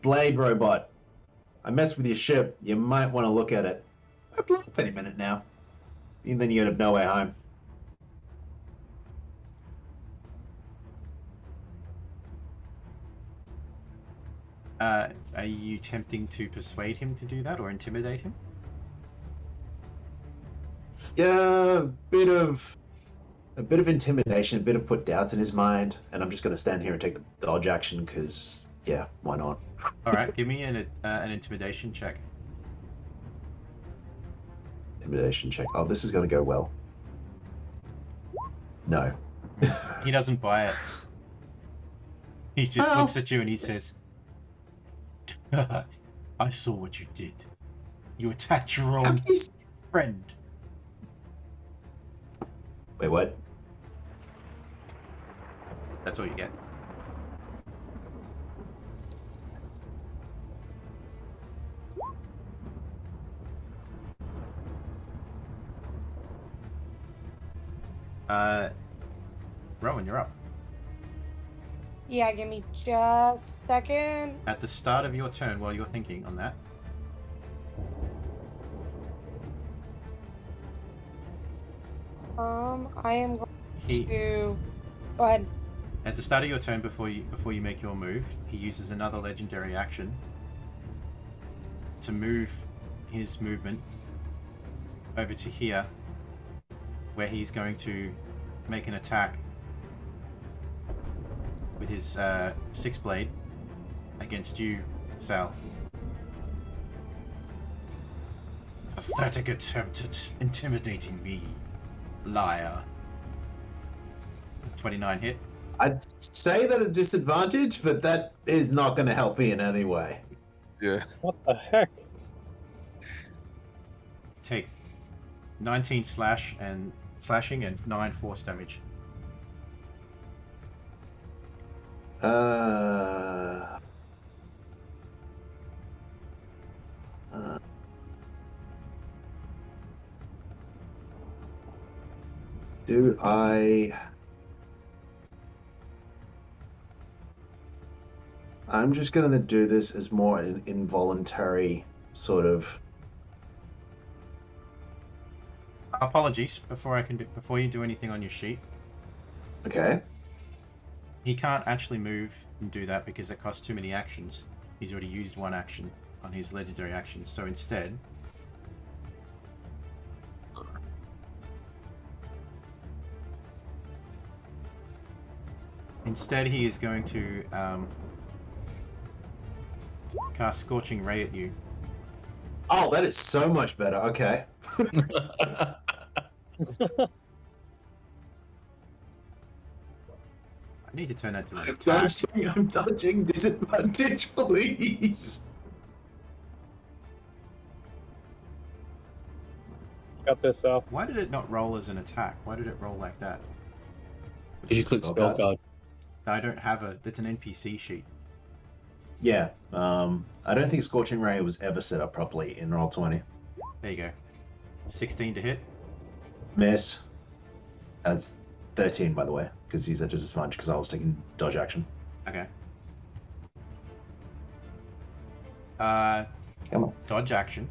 G: Blade Robot. I messed with your ship. You might want to look at it. I blow up any minute now. And then you'd have no way home.
A: Are you attempting to persuade him to do that or intimidate him?
G: Yeah, a bit of intimidation, a bit of put doubts in his mind, and I'm just going to stand here and take the dodge action because, yeah, why not?
A: All right, give me an intimidation check.
G: Intimidation check. Oh, this is going to go well. No.
A: He doesn't buy it. He just
G: Well.
A: looks at you and he says, I saw what you did. You attacked your own friend.
G: Wait, what?
A: That's all you get. Rowan, you're up.
D: Yeah, give me just a second.
A: At the start of your turn, while you're thinking on that,
D: I am going
A: he
D: to go ahead.
A: at the start of your turn before you make your move, he uses another legendary action to move his movement over to here, where he's going to make an attack with his six blade against you, Sal. Pathetic attempt at intimidating me, liar. 29 hit.
G: I'd say that a disadvantage, but that is not going to help me in any way.
B: Yeah.
F: What the heck?
A: Take 19 slashing and 9 force damage.
G: Do I... I'm just going to do this as more an involuntary sort of...
A: Apologies before you do anything on your sheet.
G: Okay.
A: He can't actually move and do that because it costs too many actions. He's already used one action on his legendary actions. So instead, he is going to cast Scorching Ray at you.
G: Oh, that is so much better. Okay.
A: I need to turn that to an attack.
G: I'm dodging disadvantage, please.
F: Got this, Sal.
A: Why did it not roll as an attack? Why did it roll like that?
H: Did you click spell card?
A: I don't have a... That's an NPC sheet.
G: Yeah. I don't think Scorching Ray was ever set up properly in Roll20.
A: There you go. 16 to hit.
G: Miss. That's 13, by the way, because he's at a disadvantage because I was taking dodge action.
A: Okay.
G: Come on.
A: Dodge action.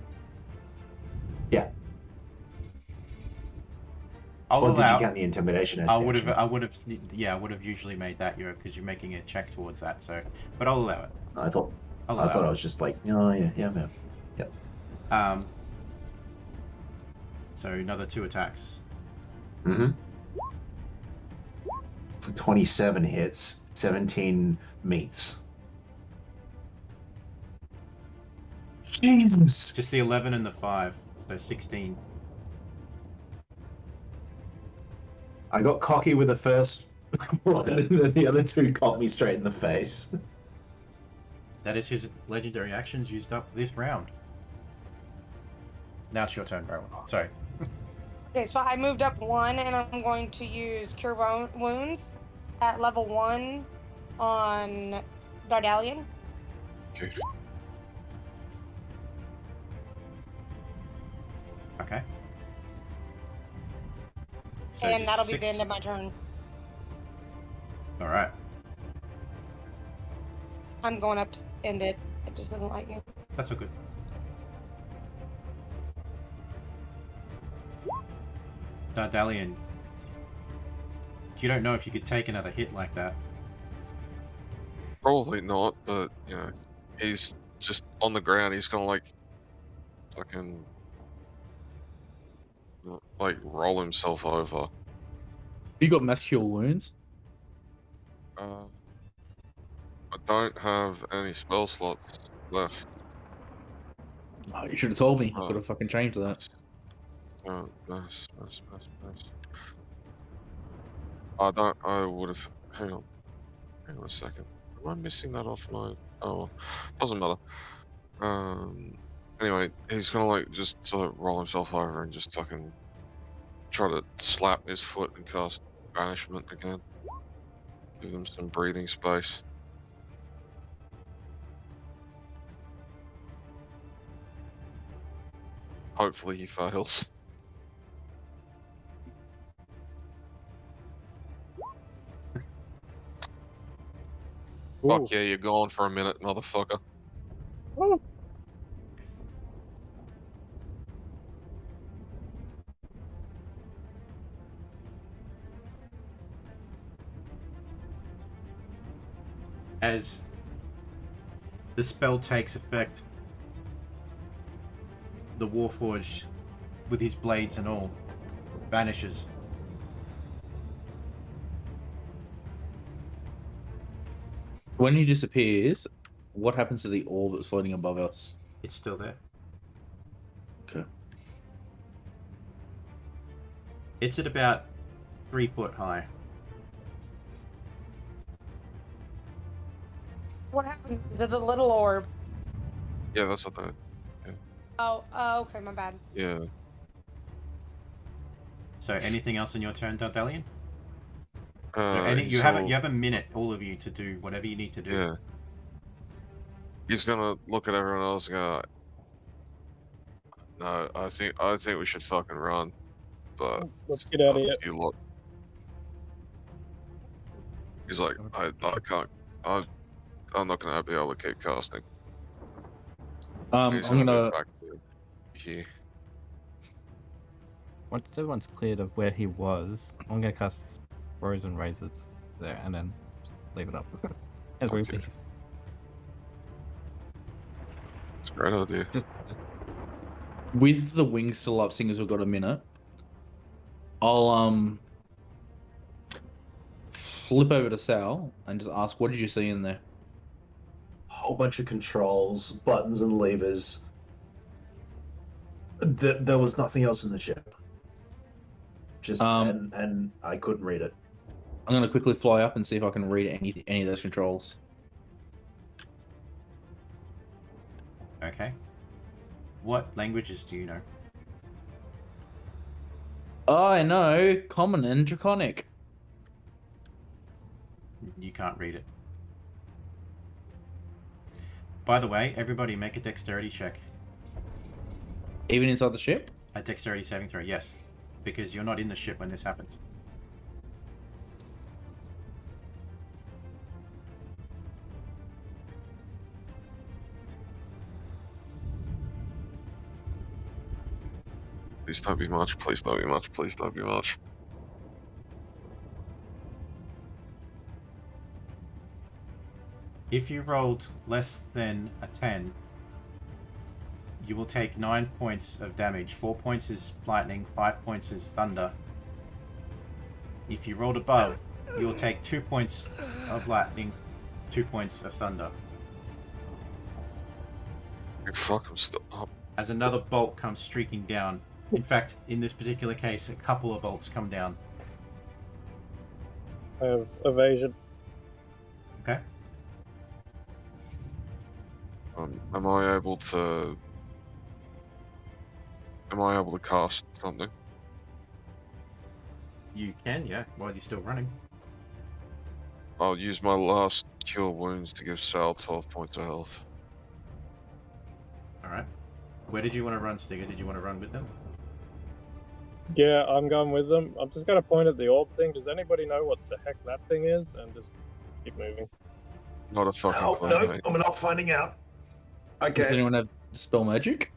G: Yeah.
A: I'll
G: Or did you
A: allow...
G: count the intimidation as
A: I
G: the
A: would have,
G: action?
A: I would have usually made that because you're making a check towards that. So, but I'll allow it.
G: I thought
A: I'll
G: I
A: allow
G: thought
A: it.
G: I was just like, oh yeah, man. Yep.
A: So another 2 attacks.
G: Mm-hmm. 27 hits, 17 meets. Jesus.
A: Just the 11 and the 5, so 16.
G: I got cocky with the first one, and then the other 2 caught me straight in the face.
A: That is his legendary actions used up this round. Now it's your turn, Rowan. Sorry.
D: Okay, so I moved up 1, and I'm going to use Cure Wounds at level 1 on Dardalian.
B: Okay.
A: Okay. So
D: And
A: just
D: that'll be
A: 6.
D: the end of my turn.
A: All right.
D: I'm going up to end it. It just doesn't like me.
A: That's all good. Dardalian. You don't know if you could take another hit like that.
B: Probably not, but you know, he's just on the ground. He's gonna like fucking like roll himself over.
H: You got mass cure wounds?
B: I don't have any spell slots left.
H: Oh, you should have told me. I
B: Oh.
H: could have fucking changed that.
B: Nice. I would have. Hang on a second. Am I missing that off my? Oh, doesn't matter. Anyway, he's gonna like just sort of roll himself over and just fucking try to slap his foot and cast banishment again. Give them some breathing space. Hopefully he fails. Fuck yeah, you're gone for a minute, motherfucker.
F: Ooh.
A: As the spell takes effect, the Warforged, with his blades and all, vanishes.
H: When he disappears, what happens to the orb that's floating above us?
A: It's still there.
H: Okay.
A: It's at about 3 foot high.
D: What happened to the little orb?
B: Yeah, that's what that.
D: Oh, okay, my bad.
B: Yeah.
A: So anything else in your turn, Dardalian? So
B: He
A: you
B: sort
A: have a minute, all of you, to do whatever you need to do.
B: Yeah. He's gonna look at everyone else and go, no, I think we should fucking run. But
F: Let's get out of
B: up
F: here.
B: to you lot. He's like, I can't. I'm not gonna be able to keep casting.
H: I'm
B: He's
H: gonna.
B: go back to here.
E: Once everyone's cleared of where he was, I'm gonna cast Frozen Razors there and then leave it up as
B: Okay.
E: repeat.
B: It's a great idea.
E: Just
H: With the wings still up, seeing as we've got a minute, I'll flip over to Sal and just ask, what did you see in there?
G: Whole bunch of controls, buttons and levers. There was nothing else in the ship. Just and I couldn't read it.
H: I'm gonna quickly fly up and see if I can read any of those controls.
A: Okay. What languages do you know?
H: I know Common and Draconic.
A: You can't read it. By the way, everybody make a dexterity check.
H: Even inside the ship?
A: A dexterity saving throw, yes. Because you're not in the ship when this happens.
B: Please don't be much. Please don't be much. Please don't be much.
A: If you rolled less than a 10, you will take 9 points of damage. 4 points is lightning, 5 points is thunder. If you rolled above, you will take 2 points of lightning, 2 points of thunder.
B: Fuck, I'm still up.
A: As another bolt comes streaking down. In fact, in this particular case, a couple of bolts come down.
F: I have evasion.
A: Okay?
B: Am I able to cast something?
A: You can, yeah, while you're still running.
B: I'll use my last cure wounds to give Sal 12 points of health.
A: Alright. Where did you want to run, Stigger? Did you want to run with them?
F: Yeah, I'm going with them. I'm just gonna point at the orb thing. Does anybody know what the heck that thing is? And just keep moving.
B: Not a fucking
G: Oh,
B: clue,
G: no,
B: mate.
G: I'm not finding out.
H: Does
G: Okay.
H: anyone have spell magic?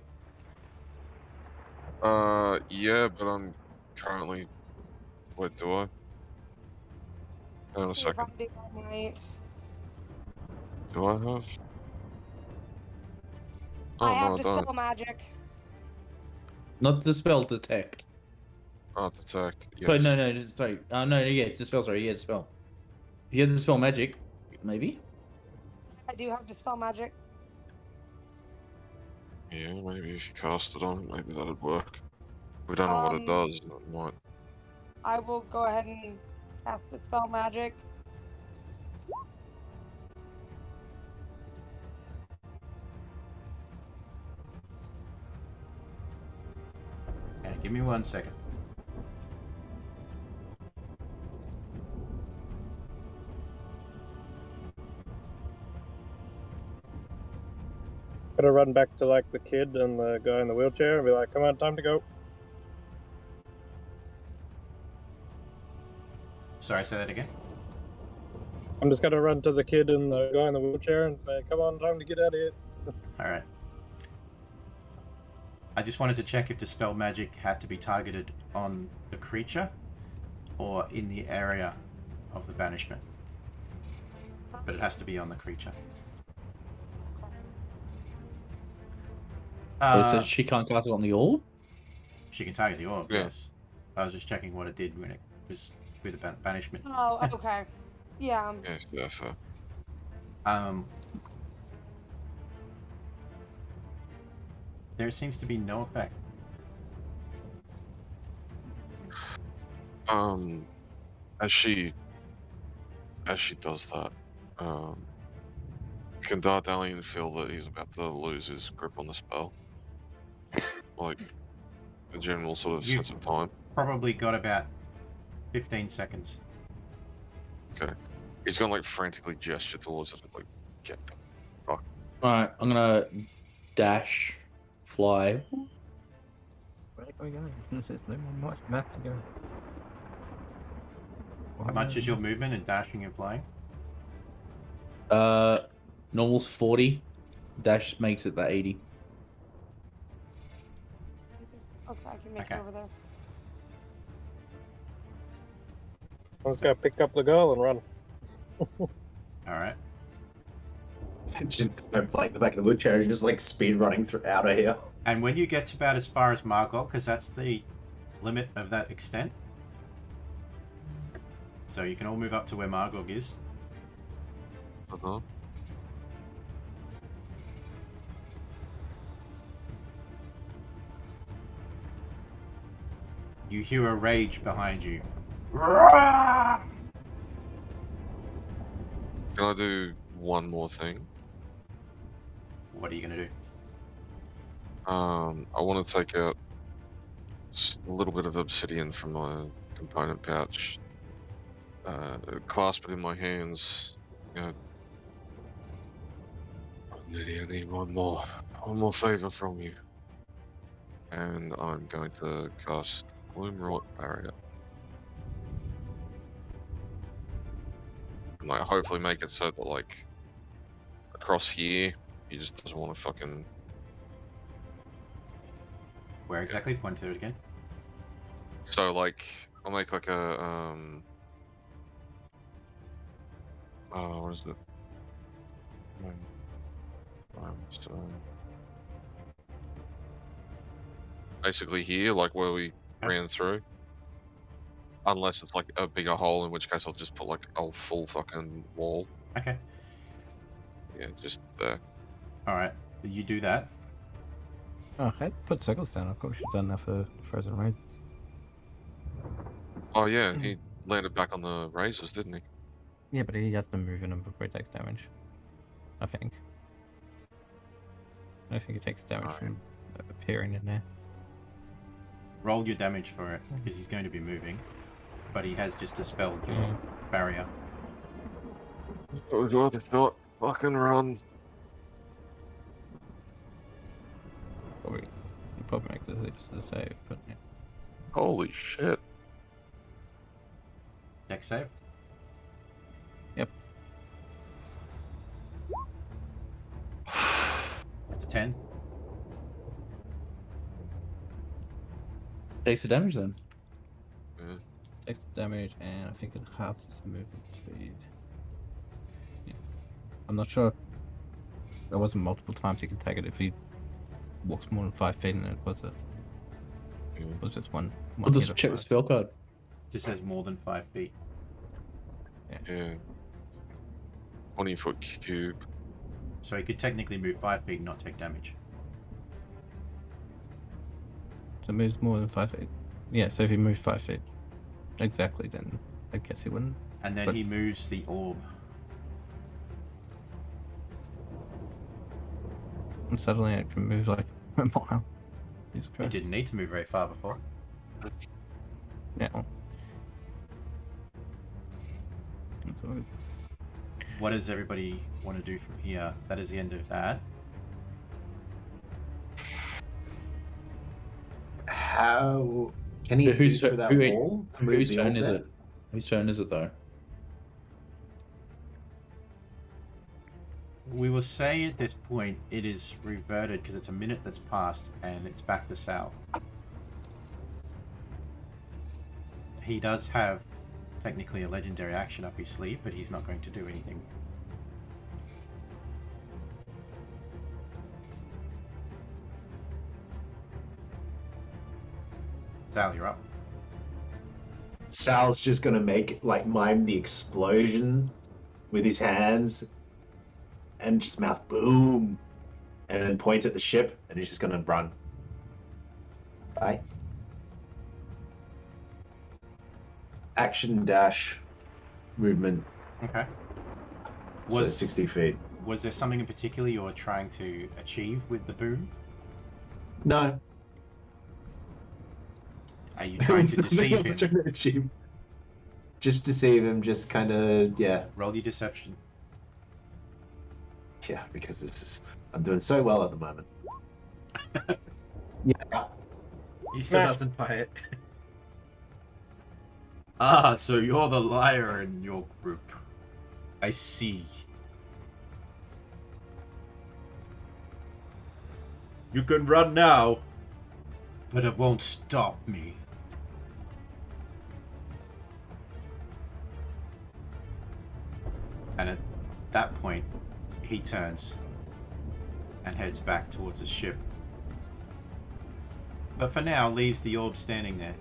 B: Yeah, but I'm currently. Wait, do I? Hang on a
D: If
B: second.
D: I do, I might.
B: Do I have? Oh,
D: I have
B: no, I
D: dispel
B: don't.
D: magic.
H: Not the spell detect.
B: Oh, detect. Yes.
H: Sorry, no, sorry. No, yeah, it's a spell. Sorry, yeah, it's a spell. If you have dispel magic, maybe.
D: I do have dispel magic.
B: Yeah, maybe if you cast it on, maybe that'd work. We don't know what it does. It might.
D: I will go ahead and cast dispel magic.
A: Yeah, give me 1 second.
F: Gotta run back to like the kid and the guy in the wheelchair and be like, "Come on, time to go."
A: Sorry, say that again?
F: I'm just gonna run to the kid and the guy in the wheelchair and say, "Come on, time to get out of here."
A: Alright. I just wanted to check if dispel magic had to be targeted on the creature or in the area of the banishment. But it has to be on the creature.
H: So she can't cast it on the orb?
A: She can target the orb,
B: Yeah.
A: yes. I was just checking what it did when it was with the banishment.
D: Oh, okay. Yeah.
B: Yes, yeah, fair.
A: There seems to be no effect.
B: As she does that, Can Dardalian feel that he's about to lose his grip on the spell? Like, a general sort of sense of time?
A: Probably got about 15 seconds.
B: Okay. He's gonna like frantically gesture towards it, like, get the fuck.
H: Alright, I'm gonna dash, fly.
E: Where are we going? There's no more much map to go.
A: How much is your movement in dashing and flying?
H: Normal's 40. Dash makes it the 80.
D: Okay, I can make
A: Okay.
D: it over there.
F: I was gonna pick up the girl and run.
A: Alright.
G: Just like the back of the wheelchair, just like speed running through out of here.
A: And when you get to about as far as Margot, because that's the limit of that extent. So you can all move up to where Margot is.
B: Uh-huh.
A: You hear a rage behind you.
B: Can I do one more thing?
A: What are you gonna do?
B: I want to take out a little bit of obsidian from my component pouch, clasp it in my hands. Lydia, I need one more favor from you, and I'm going to cast Wroat barrier, and like hopefully make it so that like across here he just doesn't want to fucking.
A: Where exactly? Point to it again.
B: So like, I'll make like a what is it? Basically here, like where we ran through. Unless it's like a bigger hole, in which case I'll just put like a full fucking wall.
A: Okay.
B: Yeah, just there.
A: Alright. You do that.
E: Oh, I put circles down. I probably should have done that for frozen raisins.
B: Oh yeah, he landed back on the razors, didn't he?
E: Yeah, but he has to move in them before he takes damage. I think. I don't think he takes damage from appearing in there.
A: Roll your damage for it, because he's going to be moving. But he has just dispelled your barrier.
B: Oh god, it's not fucking run.
E: Probably, you probably make this just a save, but yeah.
B: Holy shit.
A: Next save.
E: Yep.
A: That's a 10.
H: Takes the damage then.
E: Takes the damage, and I think it halves his movement speed. Yeah. I'm not sure. There wasn't multiple times he can take it if he walks more than 5 feet in it, was it? It was just one
H: We'll just
E: hit of
H: check the
E: 5.
H: spell card.
A: Just says more than 5 feet.
B: Yeah. 20-foot cube.
A: So he could technically move 5 feet and not take damage.
E: So it moves more than 5 feet. Yeah, so if he moves 5 feet exactly, then I guess he wouldn't.
A: And then
E: But-
A: he moves the orb.
E: And suddenly it can move like a mile. Jesus
A: He
E: Christ.
A: didn't need to move very far before.
E: Yeah. Well. That's all good.
A: What does everybody want to do from here? That is the end of that.
G: How can he see
H: Whose
G: through that
H: who-
G: wall?
H: Whose
G: The
H: turn
G: orb
H: is
G: there?
H: it? Whose turn is it though?
A: We will say at this point it is reverted because it's a minute that's passed and it's back to south. He does have technically a legendary action up his sleeve, but he's not going to do anything. Sal, you're up.
G: Sal's just gonna mime the explosion with his hands and just mouth boom and then point at the ship and he's just gonna run. Bye. Action dash movement.
A: Okay.
G: So 60 feet.
A: Was there something in particular you were trying to achieve with the boom?
G: No.
A: Are you trying to deceive him?
G: Just deceive him, just kind of, yeah.
A: Roll your deception.
G: Yeah, because I'm doing so well at the moment. Yeah.
A: He still doesn't buy it. Ah, so you're the liar in your group. I see. You can run now, but it won't stop me. And at that point, he turns and heads back towards the ship. But for now, leaves the orb standing there.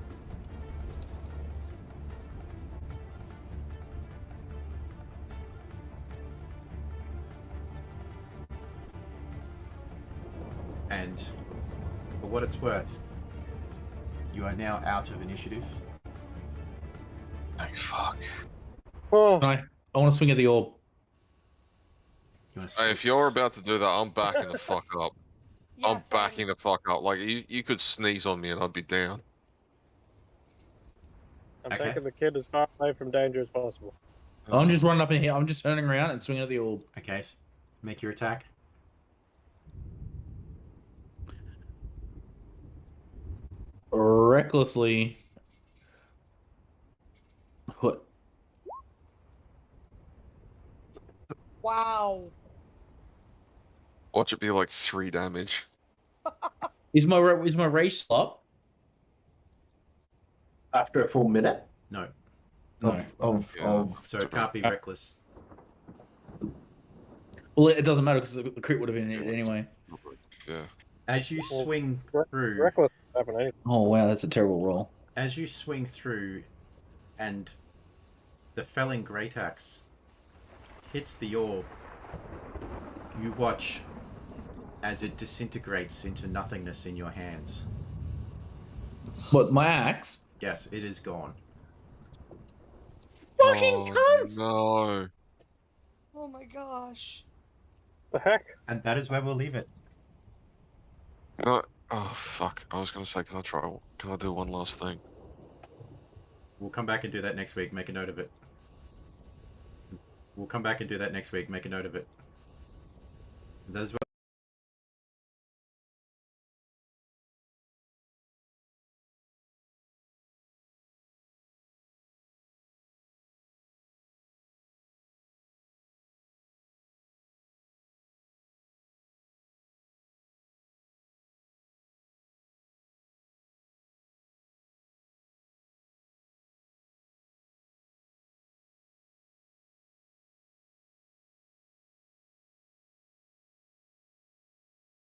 A: And for what it's worth, you are now out of initiative.
B: Oh, fuck.
F: Oh,
H: I want to swing at the orb.
A: You want
B: Hey, if you're about to do that, I'm backing the fuck up.
D: Yeah,
B: I'm
D: same.
B: backing the fuck up. Like, you could sneeze on me and I'd be down.
F: I'm
A: Okay.
F: taking the kid as far away from danger as possible.
H: I'm just running up in here. I'm just turning around and swinging at the orb.
A: Okay, make your attack.
H: Recklessly. What?
D: Wow.
B: Watch it be like 3 damage.
H: Is my race slot?
G: After a full minute
A: No,
H: No.
G: of
A: so it can't be reckless.
H: Well, it doesn't matter because the crit would have been it anyway.
B: Yeah.
A: As you
F: Well,
A: swing through,
F: Reckless happen anything.
H: Oh wow, that's a terrible roll.
A: as you swing through, and the felling great axe hits the orb, you watch as it disintegrates into nothingness in your hands.
H: What, my axe?
A: Yes, it is gone.
H: Fucking cunt!
B: No.
D: Oh my gosh.
F: The heck?
A: And that is where we'll leave it.
B: Can I... Oh, fuck. I was gonna say, can I do one last thing?
A: We'll come back and do that next week. Make a note of it. We'll come back and do that next week. Make a note of it. That is